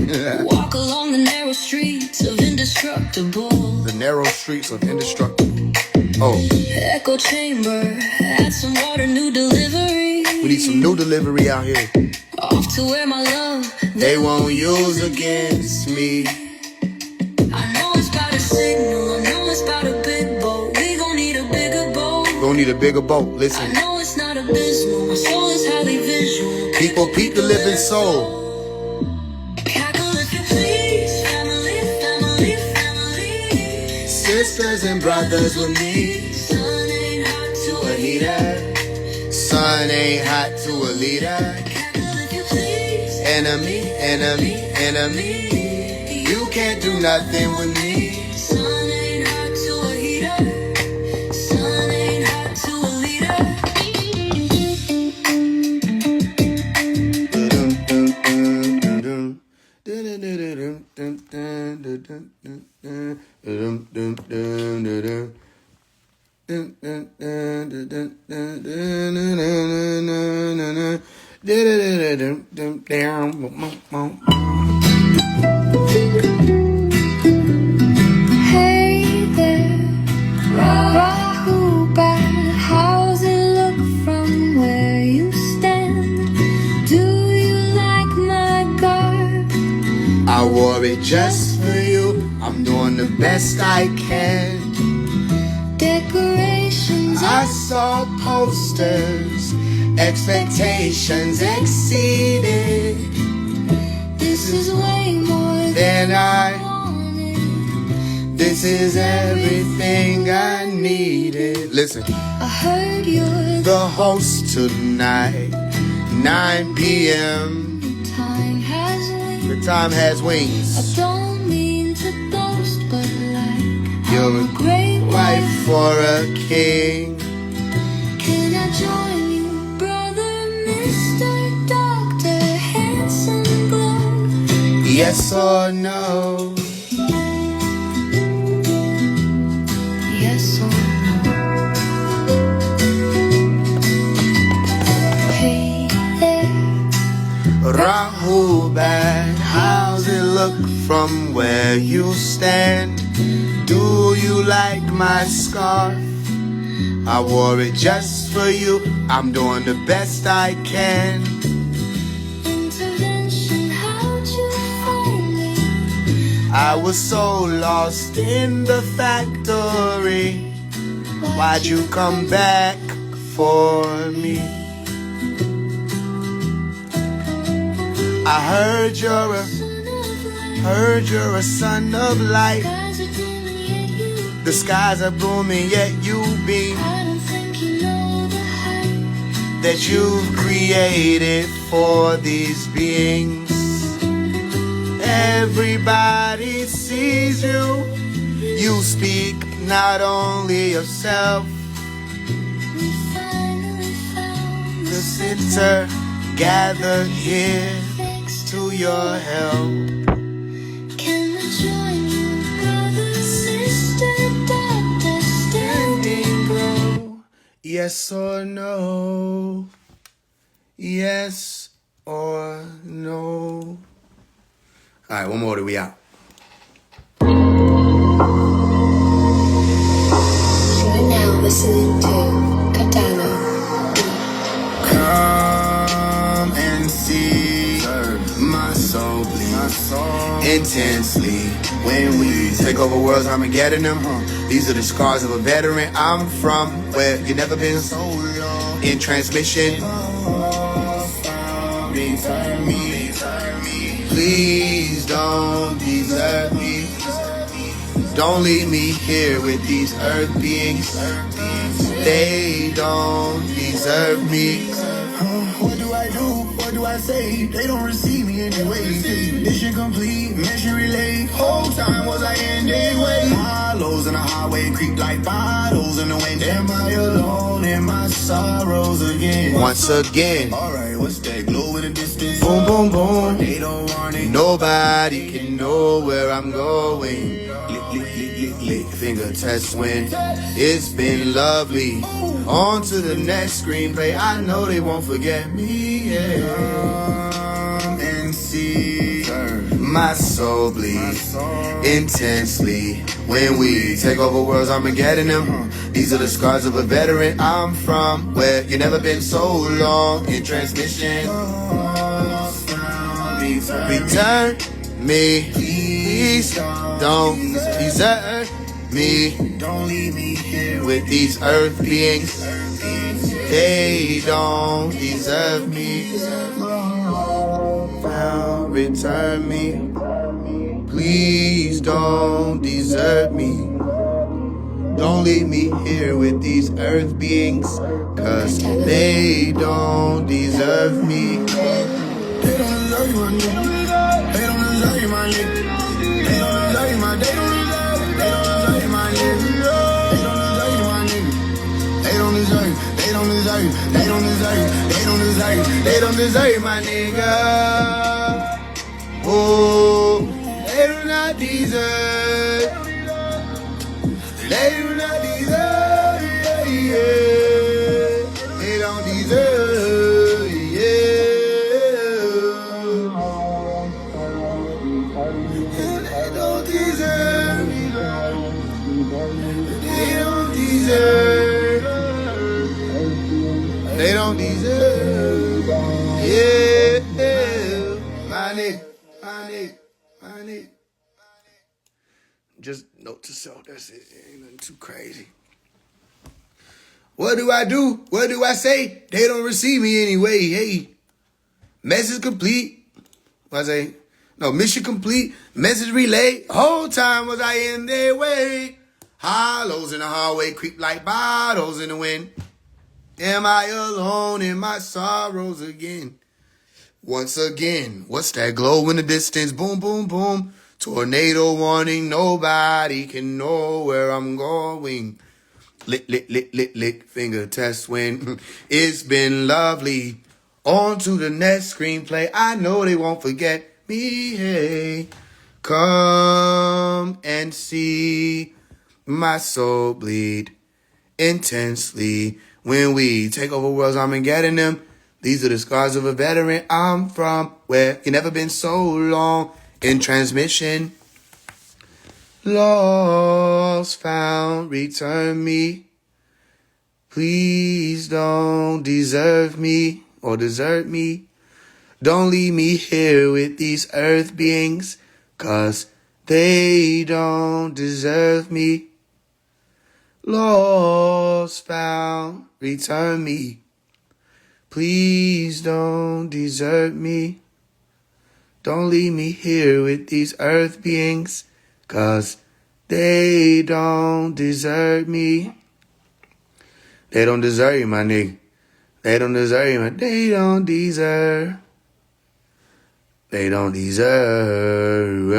Walk along the narrow streets of indestructible. The narrow streets of indestructible. Oh. Echo chamber, add some water, new delivery. We need some new delivery out here. Off to where my love They won't use against me. I know it's about a signal, I know it's about a big boat. We gon' need a bigger boat. We're gonna need a bigger boat. Listen. I know it's not abysmal, my soul is highly visual. People peep the living soul. Cackle if you please, family, family, family. Sisters and brothers with me. Sun ain't hot to a heater. Sun ain't hot to a leader. Cackle if you please. Enemy, enemy, enemy. You can't do nothing with me. Sun ain't hot to a heater. Sun ain't hot to a leader. Hey there, Rahuba, how's it look from where you stand? Do you like my garb? I wore it just for you. I'm doing the best I can. Decorations I saw posters, expectations exceeded. this is way more Then I, wanted. this is everything I needed. Listen, I heard you're the host tonight, 9 p.m. time has wings. The time has I wings. don't mean to boast, but like You're I'm a great Wife wife. for a king. Can I join you, brother, Mr. Doctor, handsome glove? Yes or no? Yes or no? Hey there, Rahubat, how's it look from where you stand? Do you like my scarf? I wore it just for you. I'm doing the best I can. intervention, how'd you find me? I was so lost in the factory. Why'd you come back for me? I heard you're a son of light. The skies are booming, yet you beam. I don't think you know the hype. That you've created for these beings. Everybody sees you. You speak not only yourself. We finally found The sitter gathered here to your help. Can I join you, brother, sister, doctor, standing grow? Yes or no? Yes or no? All right, one more, we out. You are now listening to Katana. Come and see my soul bleed intensely. When we take over worlds, Armageddon them. These are the scars of a veteran. I'm from where you never been so long. In transmission. Please don't desert me. Don't leave me here with these earth beings. They don't deserve me. What do I do? What do I say? They don't receive me anyway. Mission complete, mission relay. Whole time was I in their way. Hollows in the highway creep like bottles in the wind. Am I alone in my sorrows again? Once again. Alright, what's that glow in the distance? Boom, boom, boom. They don't want it. Nobody can know where I'm going. Lick, finger test when it's been lovely. On to the next screenplay. I know they won't forget me. Come and see my soul bleed intensely. When we take over worlds, I'm getting them. These are the scars of a veteran. I'm from where you never been so long in transmission. Return me, please don't desert me. Don't leave me here With these earth beings, they don't deserve me. Return me, please don't desert me. Don't leave me here with these earth beings, cause they don't deserve me. They don't deserve you, my nigga. They don't deserve you, my nigga. They don't deserve you, my. They don't deserve you, my nigga. They don't deserve you, my nigga. They don't deserve you. They don't deserve you. They don't deserve you. They don't deserve you. They don't deserve you, my nigga. Oh, they do not deserve. They do not deserve. Yeah. They don't deserve. Yeah. They don't deserve. They don't deserve. They don't deserve. Yeah. My nigga. My nigga. Just note to self, that's it. Ain't nothing too crazy. What do I do? What do I say? They don't receive me anyway. Hey, message complete. What I say? No, mission complete. Message relay. Whole time was I in their way. Hollows in the hallway creep like bottles in the wind. Am I alone in my sorrows again? Once again, what's that glow in the distance? Boom, boom, boom. Tornado warning, nobody can know where I'm going. Lick, finger test when it's been lovely. On to the next screenplay. I know they won't forget me. Hey, come and see my soul bleed intensely. When we take over worlds, I'm getting them. These are the scars of a veteran. I'm from where you never been so long in transmission. Lost, found, return me. Please don't deserve me or desert me. Don't leave me here with these earth beings, cause they don't deserve me. Lost, found, return me. Please don't desert me. Don't leave me here with these earth beings, cause they don't deserve me. They don't deserve you, my nigga. They don't deserve you, man. They don't deserve. They don't deserve.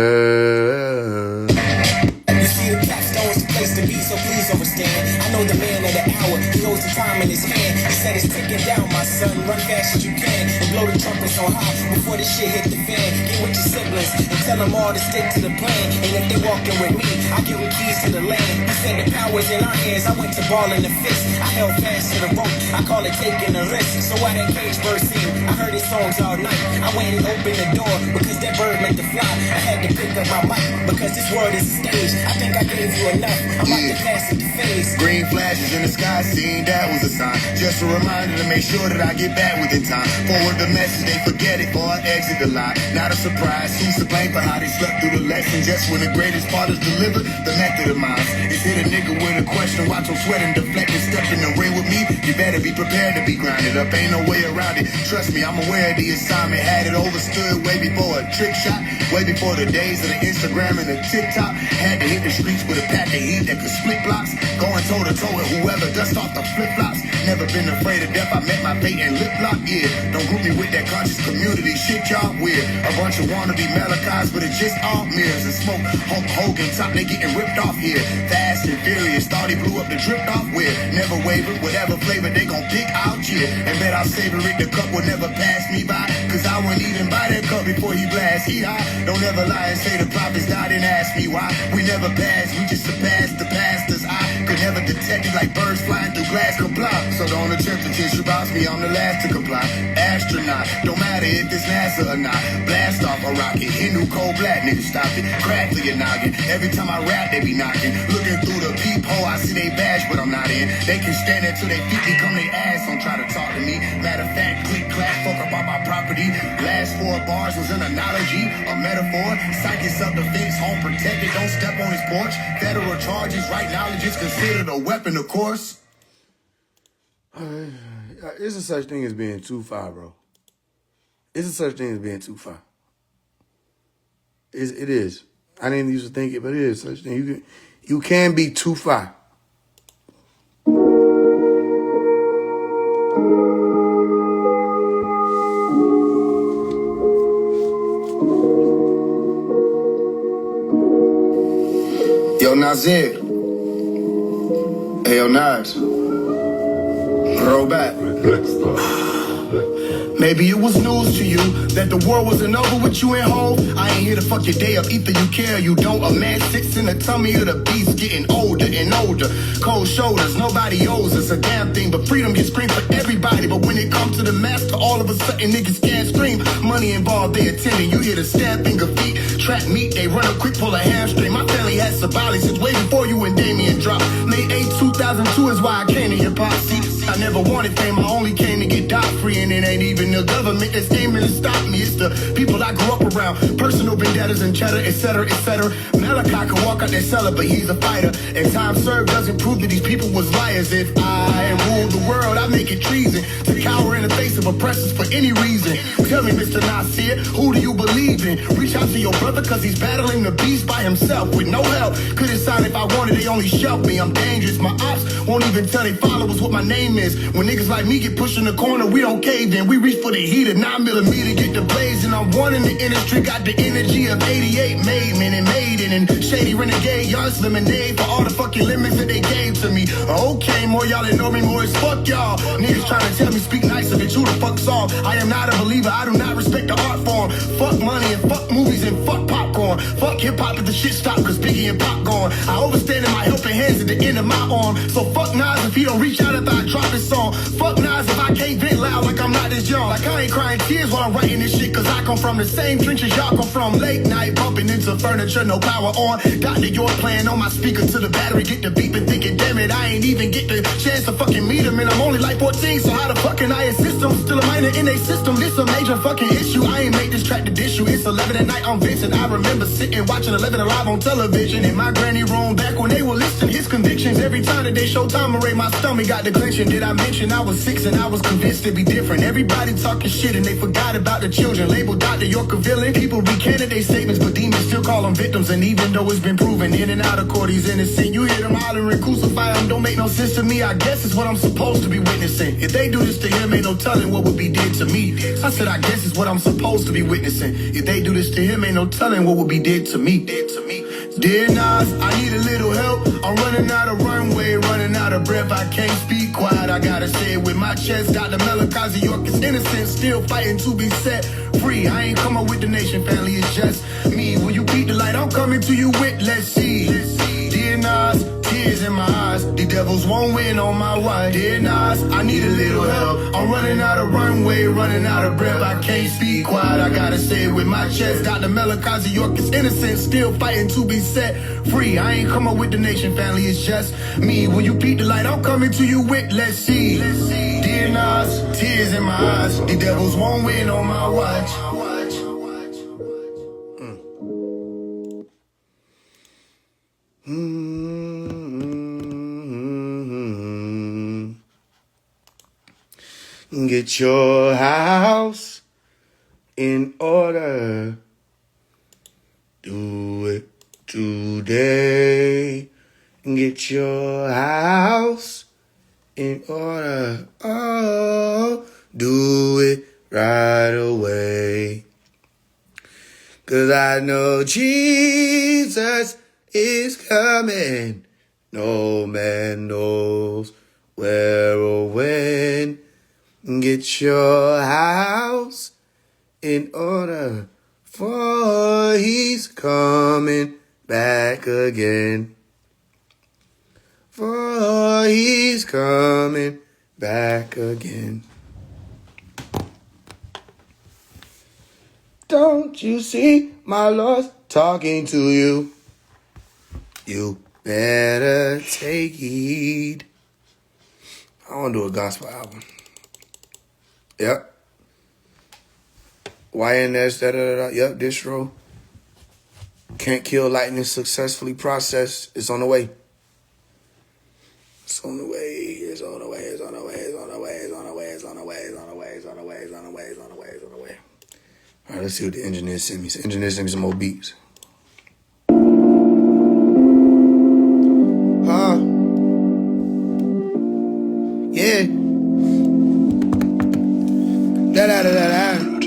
You see the capstone's the place to be, so please understand. I know the man of the hour, he holds the time in his hand. He said it's ticking down, my son, run fast as you can. And blow the trumpets on high before this shit hit the fan. Get with your siblings and tell them all to stick to the plan. And if they walking with me, I give them keys to the land. He said the power's in our hands, I went to ball in the fist. I held fast to the rope, I call it taking a risk. So why that cage burst in, I heard his songs all night. I went and opened the door, because that bird meant to fly. I had to pick up my mic, because this world is a stage. I think I gave you enough, I'm about to pass it to Faise. Green flashes in the sky, seeing that was a sign. Just a reminder to make sure that I get back within time. Forward the message, they forget it, or I exit the line. Not a surprise, who's to blame for how they slept through the lesson? Just when the greatest part is delivered, the method of mine is hit a nigga with a question. Watch him sweating, deflecting, step in the ring with me. You better be prepared to be grinded up, ain't no way around it. Trust me, I'm aware of the assignment. Had it overstood way before a trick shot, way before the days of the Instagram and the TikTok. Had to hit the streets with a pack of heat that could split blocks, going toe to toe with whoever dust off the flip-flops. Never been afraid of death, I met my fate and lip-lock, yeah. Don't group me with that conscious community shit, y'all weird. A bunch of wannabe Malachi's, but it's just all mirrors and smoke. Hulk Hogan, top, they getting ripped off here. Fast and furious, thought he blew up the dripped off with. Never wavered, whatever flavor they gon' pick out, yeah. And bet I'll savor it, the cup will never pass me by. Cause I wouldn't even buy that cup before he blast. He high, don't ever lie and say the prophets died and ask me why. We never passed, we just surpassed the pastors. I could never detect it like birds flying through glass comply. So don't attempt to tissue box me, I'm the last to comply. Astronaut, don't matter if it's NASA or not. Blast off a rocket, Hindu cold black, nigga stop it. Crack to your noggin, every time I rap they be knocking. Looking through the peephole, I see they badge but I'm not in. They can stand there till they feet become their ass, don't try to talk to me. Matter of fact, click clack, fuck about my property. Last 4 bars was an analogy, a metaphor. Psychic self-defense, home protected, don't step on his porch. Federal charges, right knowledge is considered a weapon, of course. It's a such thing as being too far, bro. It's a such thing as being too far. It is. I didn't used to think it, but it is such thing. You can be too far. Yo, Nazir. Hey, yo, Nas. Roll back. Maybe it was news to you that the war wasn't over with you and Hov. I ain't here to fuck your day up, either you care or you don't. A man sits in the tummy of the beast, getting older and older. Cold shoulders, nobody owes us a damn thing, but freedom gets screamed for everybody. But when it comes to the master, all of a sudden niggas can't scream. Money involved, they attending. You hear the stamping of feet, trap meat, they run up quick, pull a hamstring. My family had Sabali since way before you and Damien dropped. May 8, 2002 is why I came to hip hop. See, I never wanted fame, I only came to get dot free, and it ain't even the government that's aiming to stop me. It's the people I grew up around. Personal vendettas and cheddar, etc., etc. Malachi can walk out that cellar, but he's a fighter. And time served doesn't prove that these people was liars. If I ruled the world, I'd make it treason to cower in the face of oppressors for any reason. Tell me, Mr. Nasir, who do you believe in? Reach out to your brother, cause he's battling the beast by himself with no help. Couldn't sign if I wanted, they only shelf me. I'm dangerous. My ops won't even tell their followers what my name is. When niggas like me get pushed in the corner, we don't cave in. We reach for the heater, 9mm, get the blaze. And I'm one in the industry, got the energy of 88 made men and maiden. And shady renegade, young lemonade for all the fucking lemons that they gave to me. Okay, more y'all that know me, more as fuck y'all. Niggas trying to tell me speak nice of it, who the fuck's off? I am not a believer, I do not respect the art form. Fuck money and fuck movies and fuck popcorn. Fuck hip hop if the shit stop, cause Biggie and Pop gone. I overstand in my helping hands at the end of my arm. So fuck Nas if he don't reach out after I drop this song. Fuck Nas if I can't vent loud like I'm not this young. Like I ain't crying tears while I'm writing this shit, cause I come from the same trenches y'all come from. Late night bumping into furniture, no power on. Dr. York playing on my speaker till the battery get to beeping, thinking damn it, I ain't even get the chance to fucking meet him. And I'm only like 14, so how the fuck can I assist him? Still a minor in a system, this a major fucking issue. I ain't make this track to dish you. It's 11 at night, I'm Vincent. I remember sitting watching 11 Alive on television in my granny room back when they were listing his convictions. Every time that they show time array, my stomach got the clenching. Did I mention I was 6 and I was convinced to be different? Everybody talking shit and they forgot about the children. Labeled Dr. York a villain. People recanted their statements, but demons still call them victims. And even though it's been proven in and out of court he's innocent, you hear them hollering, crucify him, don't make no sense to me. I guess it's what I'm supposed to be witnessing. If they do this to him, ain't no telling what would be did to me. I said I guess it's what I'm supposed to be witnessing. If they do this to him, ain't no telling what would be did to me. Dear Nas, I need a little help. I'm running out of runway, running out of breath. I can't speak quiet, I gotta say it with my chest. Dr. Malachi York is innocent, still fighting to be set free. I ain't coming with the nation, family, it's just me. When you beat the light, I'm coming to you with, let's see. Dear Nas, tears in my eyes, the devils won't win on my watch. Dear Nas, I need a little help. I'm running out of runway, running out of breath. I can't speak quiet, I gotta say it with my chest. Dr. Malachi York is innocent, still fighting to be set free. I ain't coming with the nation, family, it's just me. When you beat the light, I'm coming to you with, let's see. Dear Nas, tears in my eyes, the devils won't win on my watch. Get your house in order. Do it today. Get your house in order. Oh, do it right away. 'Cause I know Jesus is coming. No man knows where or when. Get your house in order, for he's coming back again. For he's coming back again. Don't you see my Lord's talking to you? You better take heed. I want to do a gospel album. Yep. YNS, da-da-da-da. Yep, distro. Can't kill lightning successfully processed. It's on the way. It's on the way. It's on the way. It's on the way. It's on the way. It's on the way. It's on the way. It's on the way. It's on the way. It's on the way. It's on the way. It's on the way. All right, let's see what the engineer sent me. The engineer sent me some more beats. Yeah. Da-da-da-da-da.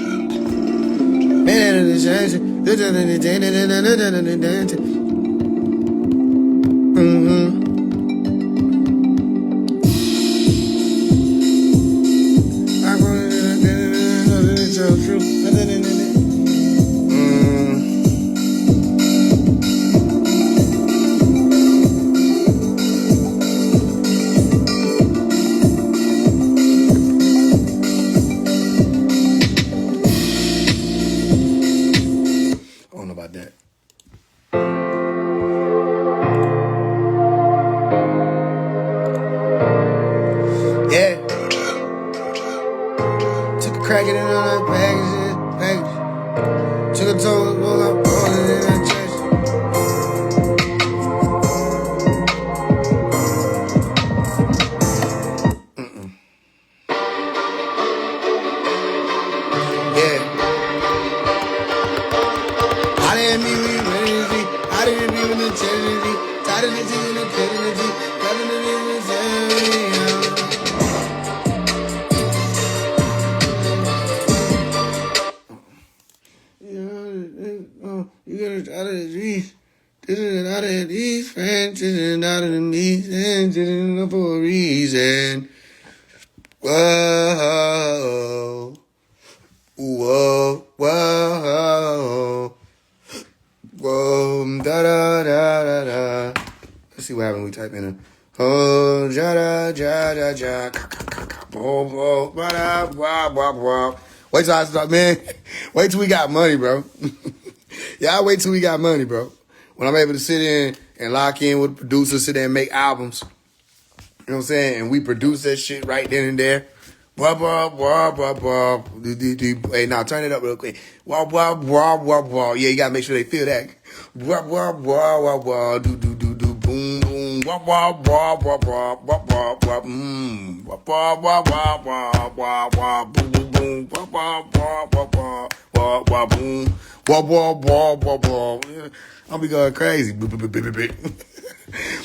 For a reason. Whoa. Whoa. Whoa. Whoa. Da da da da da. Let's see what happens when we type in a oh ja da ja da ja. Wait till I start, man. Wait till we got money, bro. Y'all wait till we got money, bro. When I'm able to sit in and lock in with producers, sit there and make albums. You know what I'm saying? And we produce that shit right then and there. Hey, now turn it up real quick. Yeah, you gotta make sure they feel that. Do boom boom. I'll be going crazy.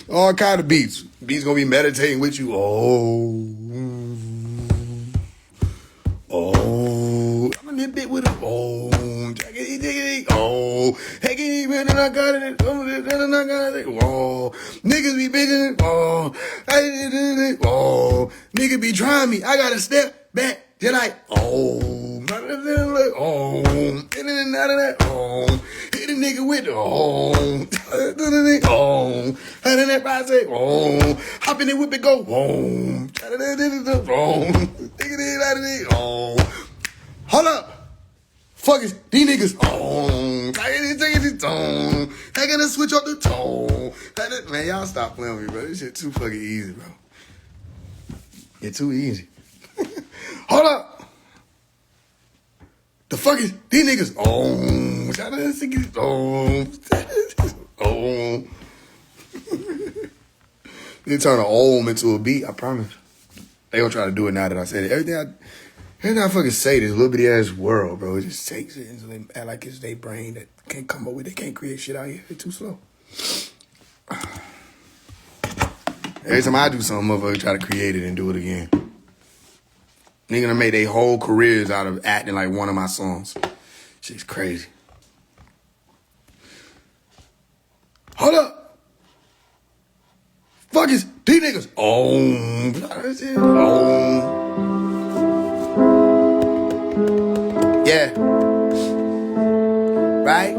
All kind of beats. Beats gonna be meditating with you. Oh, I'm in that bit with a oh, hey, man, I got it. Oh, niggas be bitching. Oh, niggas be trying me. I gotta step back. They're like, oh, hit a nigga with the and then I say, hop in the whip and go, hold up, fuck it, these niggas, I gotta switch up the tone. Man, y'all stop playing with me, bro. This shit too fucking easy, bro. It's too easy. Hold up. The fuck is these niggas? They turn an ohm into a beat, I promise. They gonna try to do it now that I said it. Everything I fucking say, this little bitty ass world, bro, it just takes it, and so they act like it's their brain that can't come up with, they can't create shit out here. They're too slow. Every time I do something, motherfucker try to create it and do it again. Nigga done made their whole careers out of acting like one of my songs. Shit's crazy. Hold up. Fuck is these niggas? Oh. Yeah. Right?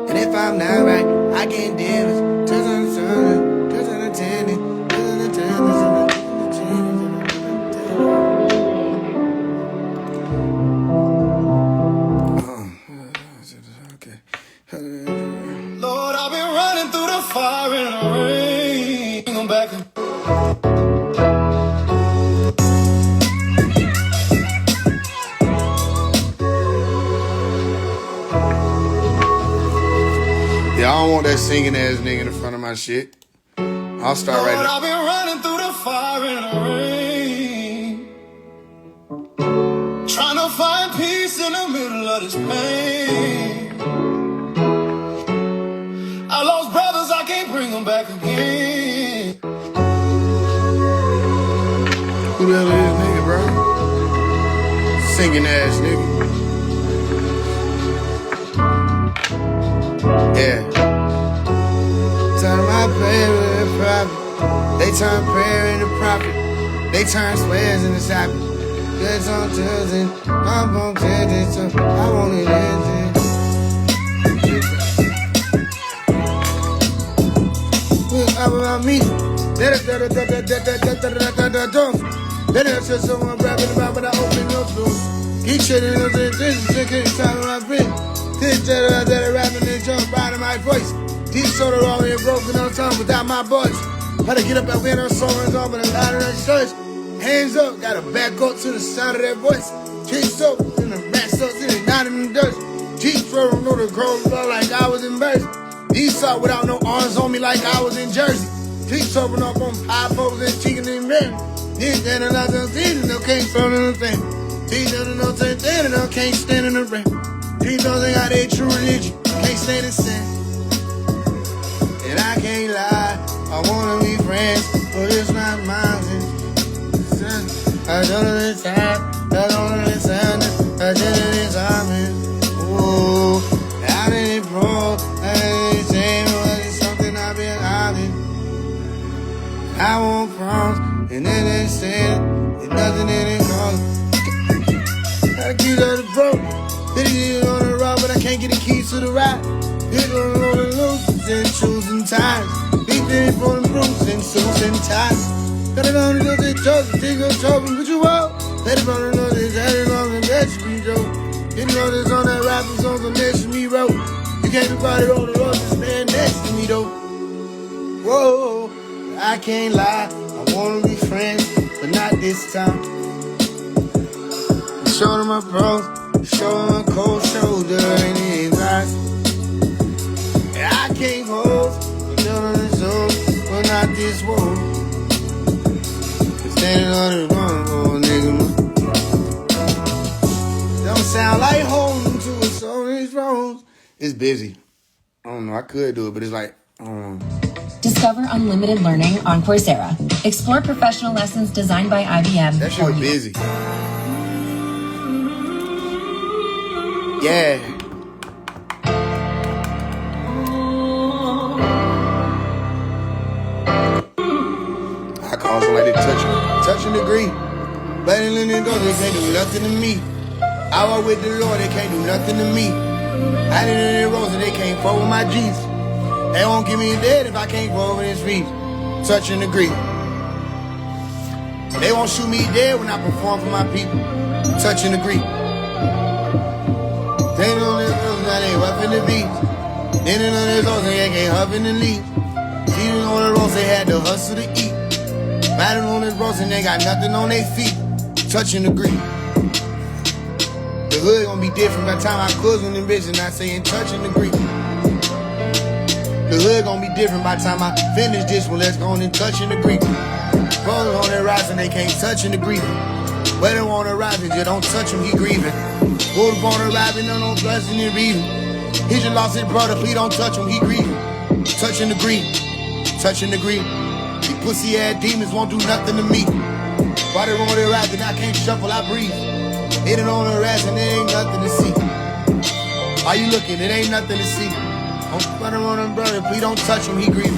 And if I'm not right, I can't deal with turns on the sun, turns on the tennis, turns on the tennis. Lord, I've been running through the fire and the rain. I'm back. Yeah, I don't want that singing ass nigga in front of my shit. I'll start right now. I've been running through the fire and the rain, trying to find peace in the middle of this pain. I lost brothers, I can't bring them back again. Who the hell is this nigga, bro? Singing ass nigga. Yeah. Turn my prayer into profit. They turn prayer into profit. They turn swears into sabbath. Good on Tuesday, I'm on Tuesday, so I want it ended. Up about me. Then it's just someone rapping about when I open your door. Keep shitting on the this is talking my friend. This that rapping and jump out of my voice. Deep soda all in broken on tongue without my voice. How to get up and win her songs on but a lot of that church. Hands up, gotta back up to the sound of that voice. Cheeks up in the back up to the not in the dirt. Jeep don't know the girls like I was in Jersey. East side without no arms on me like I was in Jersey. Jeep open up on pie poles and chicken and Mary. This and another thing, no can't throw in the thing. These don't know thing, no can't stand in the rain. These don't think how they true religion, can't stand in sin. And I can't lie, I wanna be friends, but it's not mine. I don't understand, I don't understand, I didn't understand. Ooh, I didn't pro, I didn't say, but it's something I've been hiding. I want promise, and then they said, it's nothing in it called. I keep on the broke, it on the road, but I can't get the keys to the ride. Hit on the loose and shoes and ties. Beat it for the brooms and suits and ties. Got it on the little chosen, think of chosen, but you out. Let it on the little, had it on the bed, you go. Didn't know this on that rapping songs on next to me, bro. You can't about it on the road, just stand next to me, though. Whoa, I can't lie, I wanna be friends, but not this time. Show them my bros, show them my cold shoulder and his eyes. And I can't hold, but on the zone, but not this one. Standing on the run, oh nigga. Don't sound like home to us on these roads. It's busy. I don't know, I could do it, but it's like, I don't know. Discover unlimited learning on Coursera. Explore professional lessons designed by IBM. That shit busy. Yeah. I call somebody to touch and agree. But in the door, they can't do nothing to me. I walk with the Lord, they can't do nothing to me. I did it in Rosa, they can't fall with my G's. They won't give me a dead if I can't go over this reef. Touch and agree. They won't shoot me dead when I perform for my people. Touch and agree. They know this rose, now they weapon the beats. They know this rose, they can't huff in the leaves. See on the rose, they had to hustle to eat. Riding on this rose and they got nothing on their feet. Touch and agree. The hood gonna be different by the time I cousin and bitch and I saying touch and agree. The hood gonna be different by the time I finish this one. Let's go on and touch and agree. Brothers on their rise and they can't touch and agree. Where they wanna rise and just don't touch him, he grieving. Go to born arriving, no blessing and reading. He just lost his brother, please don't touch him, he grieving. Touch and agree. Touch and agree. pussy ass demons won't do nothing to me. Why they wrong with their rap and I can't shuffle, I breathe. Hit it on the ass and there ain't nothing to see. Why you looking? It ain't nothing to see. Don't put him on him, brother. Please don't touch him, he grieving.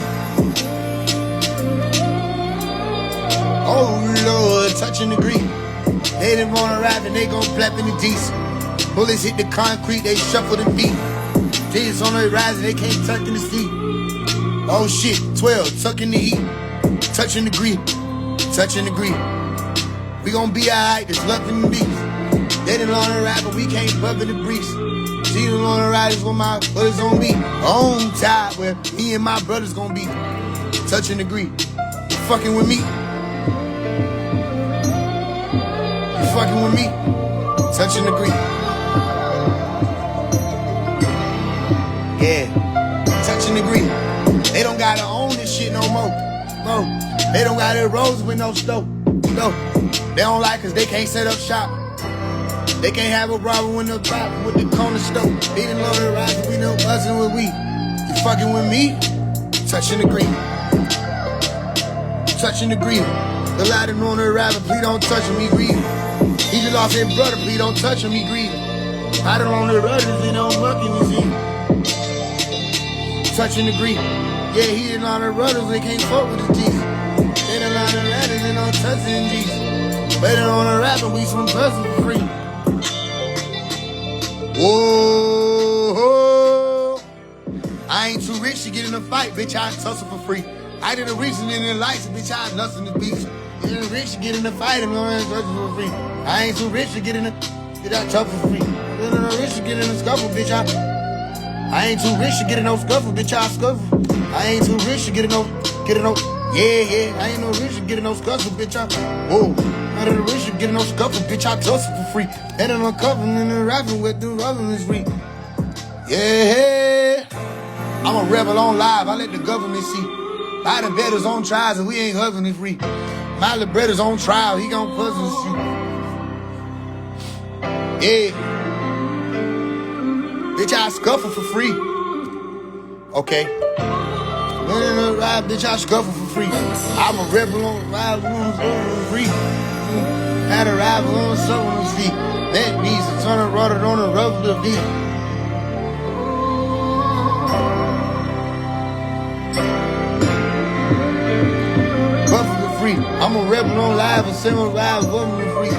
Oh Lord, touching the grief. They didn't wanna rap and they gon' flap in the D's. Bullets hit the concrete, they shuffle the beat. Jesus on the rise and they can't tuck in the seat. Oh shit, 12, tucking the heat. Touching the grief, touching the grief. We gon' be alright, there's love in the beats. They didn't learn to rap, but we can't bub in the breeze. Jesus on the rise with my brothers on me. On top where me and my brothers gon' be. Touching the grief. You fucking with me? You fucking with me? Touching the grief. Yeah, touching the grief. They don't gotta own this shit no more. No, they don't gotta rose with no stove. No, they don't like us, they can't set up shop. They can't have a problem with no problem with the corner stove. They didn't learn to rise, we know buzzing with we. You fucking with me? Touching the grief. Touching the grief. The lighter on the rabbit, please don't touch him, he grieving. He just lost his brother, please don't touch him, he grieving. I don't on the rudders, they don't mucking his ear. Touching the grief. Yeah, he didn't on the rudders, they can't fuck with his Jesus. They done on the ladders, they don't touch him, Jesus. Better on the rapper, we some person for free. Whoa, I ain't too rich to get in a fight, bitch, I tussle for free. I did a reason in the lights, bitch, I nothing to beat. You ain't rich to get in a fight and no one's tussle for free. I ain't too rich to get in a get out tough for free. I ain't rich to get in a scuffle, bitch, I ain't too rich to get in no scuffle, bitch, I scuffle. I ain't too rich to get in no, yeah, I ain't no rich to get in no scuffle, bitch, I, whoa. I ain't rich to get in no scuffle, bitch, I tussle for free. Head on a cover and the rapping with the rubbing is free. Yeah, I'm a rebel on live, I let the government see. My the betters on trials and we ain't hugging it free. My little brother's on trial, he gon' puzzle and shoot. Yeah. Bitch, I scuffle for free. Okay. When in the ride, bitch, I scuffle for free. I'm a rebel on the ride, for free. Had a rival on something to see. That means a ton of rudder on the rubber to be. I'm a rebel on live and semi live woman free.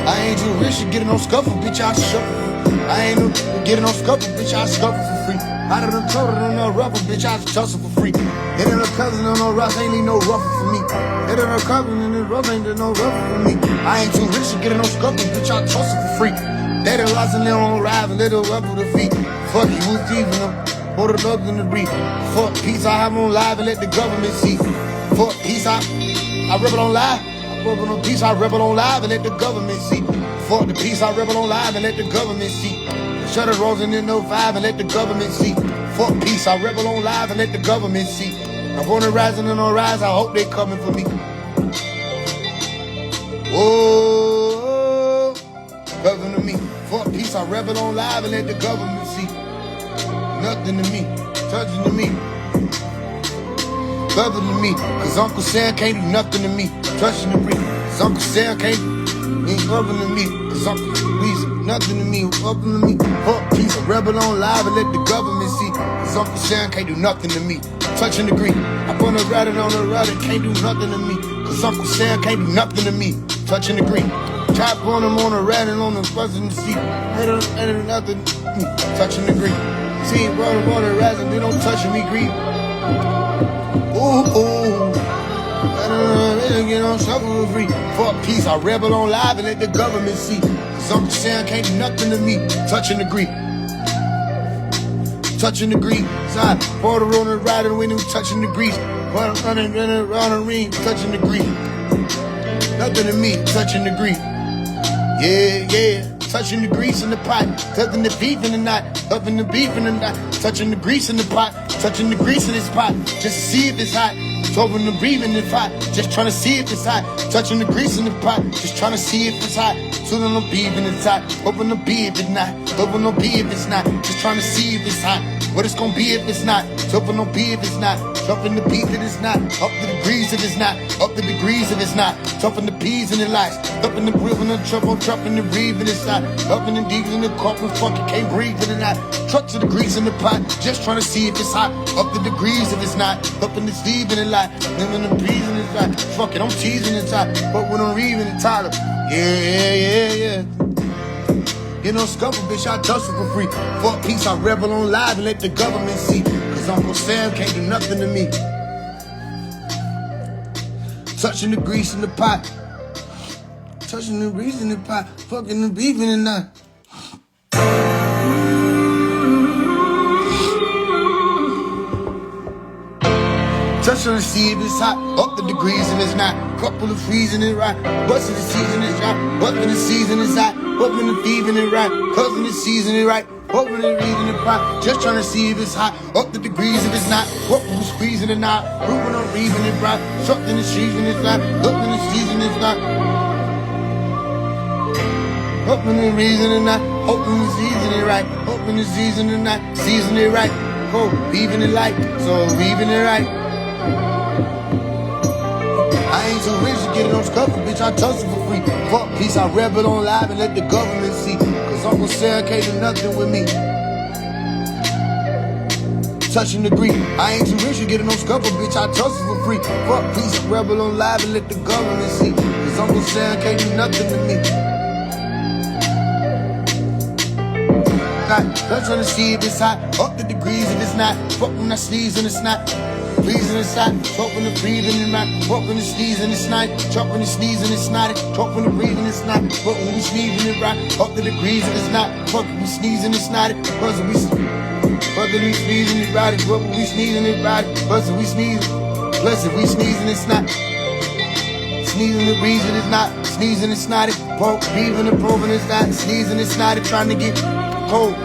I ain't too rich to get no scuffle, bitch, I shuffle. I ain't no getting no scuffle, bitch, I scuffle for free. Out of the total on no rubber, bitch, I tussle for free. Hit in the cousin on no rough, ain't need no ruffle for me. Hit in the cousin in the rough, ain't no ruffle for me. I ain't too rich to get no scuffle, bitch, I tussle for free. They done lost and they don't arrive and they don't ruffle the feet. Fuck you, who's thieving them? Hold it up in the brief. Fuck peace, I have on live and let the government see. Fuck peace, I rebel on live. I rebel on peace, I rebel on live and let the government see. Fuck the peace, I rebel on live and let the government see. Shut it rolls in no 5 and let the government see. Fuck peace, I rebel on live and let the government see. I'm on the rise and on the rise, I hope they coming for me. Whoa, govern to me. Fuck peace, I rebel on live and let the government see. Nothing to me, touching to me, loving to me. Cause Uncle Sam can't do nothing to me, touching to me. Cause Uncle Sam ain't loving to me. Cause Uncle Weezy, nothing to me, loving to me. Fuck peace, a rebel on live and let the government see. Cause Uncle Sam can't do nothing to me, touching the green. I put a rat on the rudder, can't do nothing to me. Cause Uncle Sam can't do nothing to me, touching the green. Chop on him on the rat and on the buzzing the seat. Ain't nothing, touching the green. See, water, rising, they don't touch me, grieve. Ooh, I don't get on shuffle for free. Fuck peace, I rebel on live and let the government see. Cause Uncle Sam can't do nothing to me, touching the grief. Touching the grief. Side, border on the ride and window, touching the grease. Running around the ring, touching the grief. Nothing to me, touching the grief. Yeah. Touching the grease in the pot, tucking the beef in the knot, up in the beef in the knot, touching the grease in the pot, touching the grease in this pot, just to see if it's hot. Open the beef in the pot, just trying to see if it's hot. Touching the grease in the pot, just trying to see if it's hot. Tuning the beef in the top, open the beef if not. Hoping no be if it's not. Just trying to see if it's hot. What it's gonna be if it's not. Hoping no be if it's not. Dropping the beat if it's not. Up the degrees if it's not. Up the degrees if it's not. Dropping the P's and the lights. Up in the grill and the trouble. Dropping the reeve and it's not. Up in the deep in the coffin. Fucking can't breathe in the night. Truck to the grease in the pot. Just trying to see if it's hot. Up the degrees if it's not. Up in the sleeve and the light. Living the breeze and it's not. Fuck it, I'm teasing the top. But when I'm reeving the Tyler. Yeah. You know, scuffle, bitch, I tussle for free. Fuck peace, I rebel on live and let the government see. Cause Uncle Sam can't do nothing to me. Touching the grease in the pot. Touching the grease in the pot. Fucking the beef in the night. Touching to see if it's hot, up the degrees if it's not. Couple of freezing it right, busting the season is right. Buffing the season is hot, buffing the thieving it right. Cousin the season it right, hoping the reason it right. Just trying to see if it's hot, up the degrees if it's not. What we squeezing it out, proving I'm reading it right. Something the season is not, looking the season is not. Hoping the reason it not, hoping the season it right. Hoping the season it not, season it right. Oh, weaving it light, so weaving it right. I ain't too rich to get it on scuffle, bitch, I tussle for free. Fuck peace, I rebel on live and let the government see. Cause Uncle Sam can't do nothing with me. Touching the green, I ain't too rich to get it on scuffle, bitch, I tussle for free. Fuck peace, I rebel on live and let the government see. Cause Uncle Sam can't do nothing with me. I'm trying to see if it's hot, up the degrees if it's not. Fuck when I sneeze and it's not. Pleasing inside, chopping the breathing and not. Chopping the sneeze and it's not. Chopping the sneeze and it's not. Chopping the breathing it's not. But when we sneezing it right, up the degrees if it's not. Fucking we sneezing it's not. Cause we sneezing it right. But when we sneezing it right, cause we sneezing. Plus if we sneezing it's not. Sneezing the reason it's not. Sneezing it's not. Breathing the probing it's not. Sneezing it's not. Trying to get cold.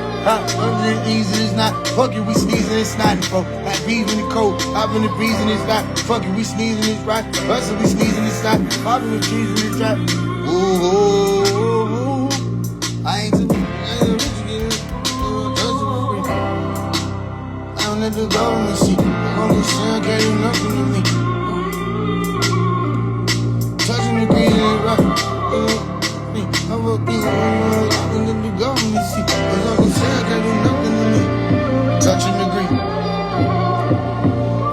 Easy is not. Fuck it, we sneezing it's not. Like breathing the cold. Hopping the breathing it's not. Fuck it, we sneezing it's right. Bustin' we sneezing it's not. Hopping the breathing it's right. Ooh. I ain't too rich to get it. I don't let the government see. Uncle Sam can't do nothing to me. Touching the breathing it's right. I'm looking and then the government see. Cause Uncle Sam can't do nothing to me. Touching the green.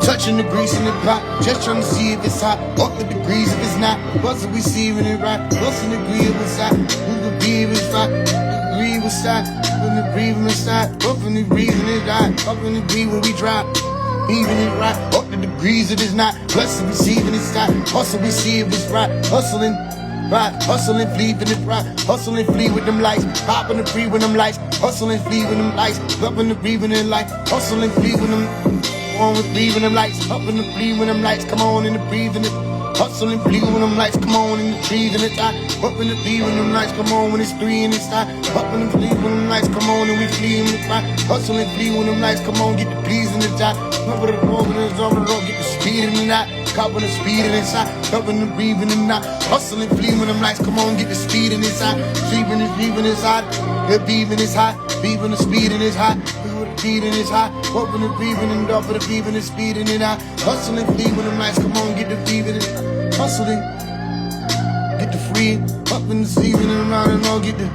Touching the grease in the pot. Just trying to see if it's hot. Up the degrees if it's not. Bustin' we seeing it right. Bustin' the degree if it's hot. Who the be if it's hot. Degree if it's hot. When the breathing inside. Up in the breathing it right. Up in the breathing when we drop. Even it right. Up the degrees if it's not. Blessed receiving it's hot. Hustle we see if it's right. Hustling. Right, hustle and flee with them right, hustle and flee with them lights, hop in the free with them lights, hustle and flee with them lights, up in the breathing in light, hustle and flee with them, on with breathing them lights, up in the flee with them lights, come on in the breathing it, hustle and flee with them lights, come on in the breathing it, up in the flee with them lights, come on when it's 3 and it's hot, up in the flee with them lights, come on and we flee in the fight, hustle and flee with them lights, come on get the please in the top, up in the road, get the speed in the night. Copping the speed in inside, covering the breathing and not hustling, fleeing them lights. Come on, get the speed in inside, sleeping is breathing is hot, the beaving is hot, beaving the speed in is hot, the speed in is hot, hoping the breathing and up for the beaving and speed in it out, hustling, fleeing them lights. Come on, get the beaving and hustling, get the free, up in the season and around and all get the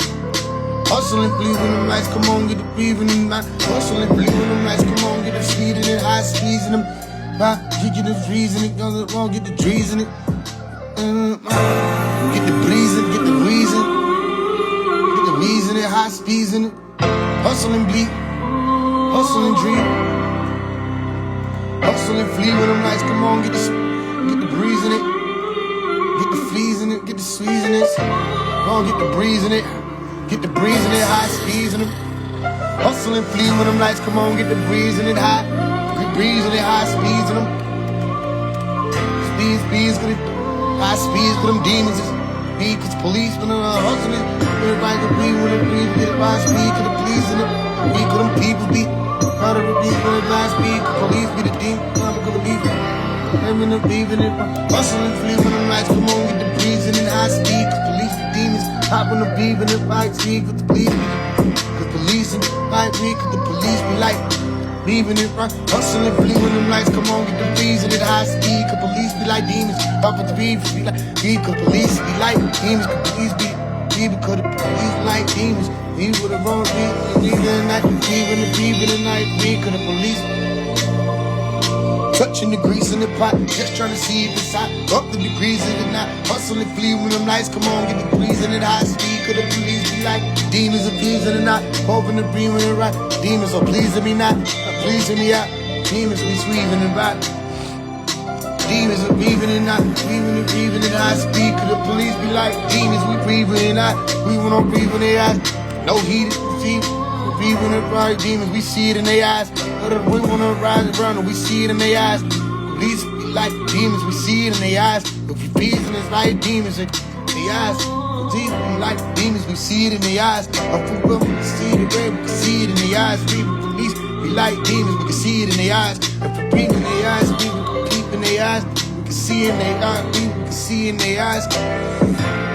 hustling, fleeing them lights. Come on, get the breathing and not hustling, fleeing them lights. Come on, get the speed in it, high speeds in them. You get the trees in it, goes wrong, get the trees in it. Get the breeze in, get the reason. Get the reason it, high speeds in it. Hustle and bleed, hustle and dream. Hustle and flee with them lights, come on, get the breeze in it. Get the fleas in it, get the squeeze in it. Come on, get the breeze in it. Get the breeze in it, high speeds in it. Hustle and flee with them lights, come on, get the breeze in it, high. Breeze and the high speeds in them. Speeds for the high speeds for them demons. Speed cause police when they're hustling. Everybody can breathe when they breathe. Get it by speed to the police in it. Speed cause them people be. How to repeat when it's high speed. Cause police be the demon. How to believe it. Them in the beaving it. Hustling, flee when them lights. Come on, get the breeze in it. High speed cause police be demons. Hop on the beaving it. High speed cause the police be. Cause police and like me, cause the police be like, leaving it right, hustling, flee when them lights come on, get the reason at high speed. Cause police be like demons, up at the beat, be like, cause police be like demons, cause police be because the police like demons. We with the wrong people, leaving the night, leaving the people tonight, we cause the police. Touching the grease in the pot, just trying to see if it's hot. Up the degrees in the night, hustle and flee when them lights come on, get the breezing at high speed. Cause the police be like demons are pleasing and not, hoping to breathe when it right. Demons are pleasing me not pleasing me out. Demons be sweeping and right. Demons are breathing and not breathing at high speed. Cause the police be like demons, we breathing and not, we wanna breathe in their eyes. No heat, see, we breathing and right. Demons, we see it in their eyes. We wanna rise and run, we see it in their eyes. Police be like demons, we see it in their eyes. If we breathing, it's like demons in their eyes. Police be like demons, we see it in their eyes. I'm from Brooklyn, we can see it, we can see it in their eyes. Police be like demons, we can see it in their eyes. If we breathe in their eyes, we can keep in their eyes. We can see in their eyes, we can see in their eyes.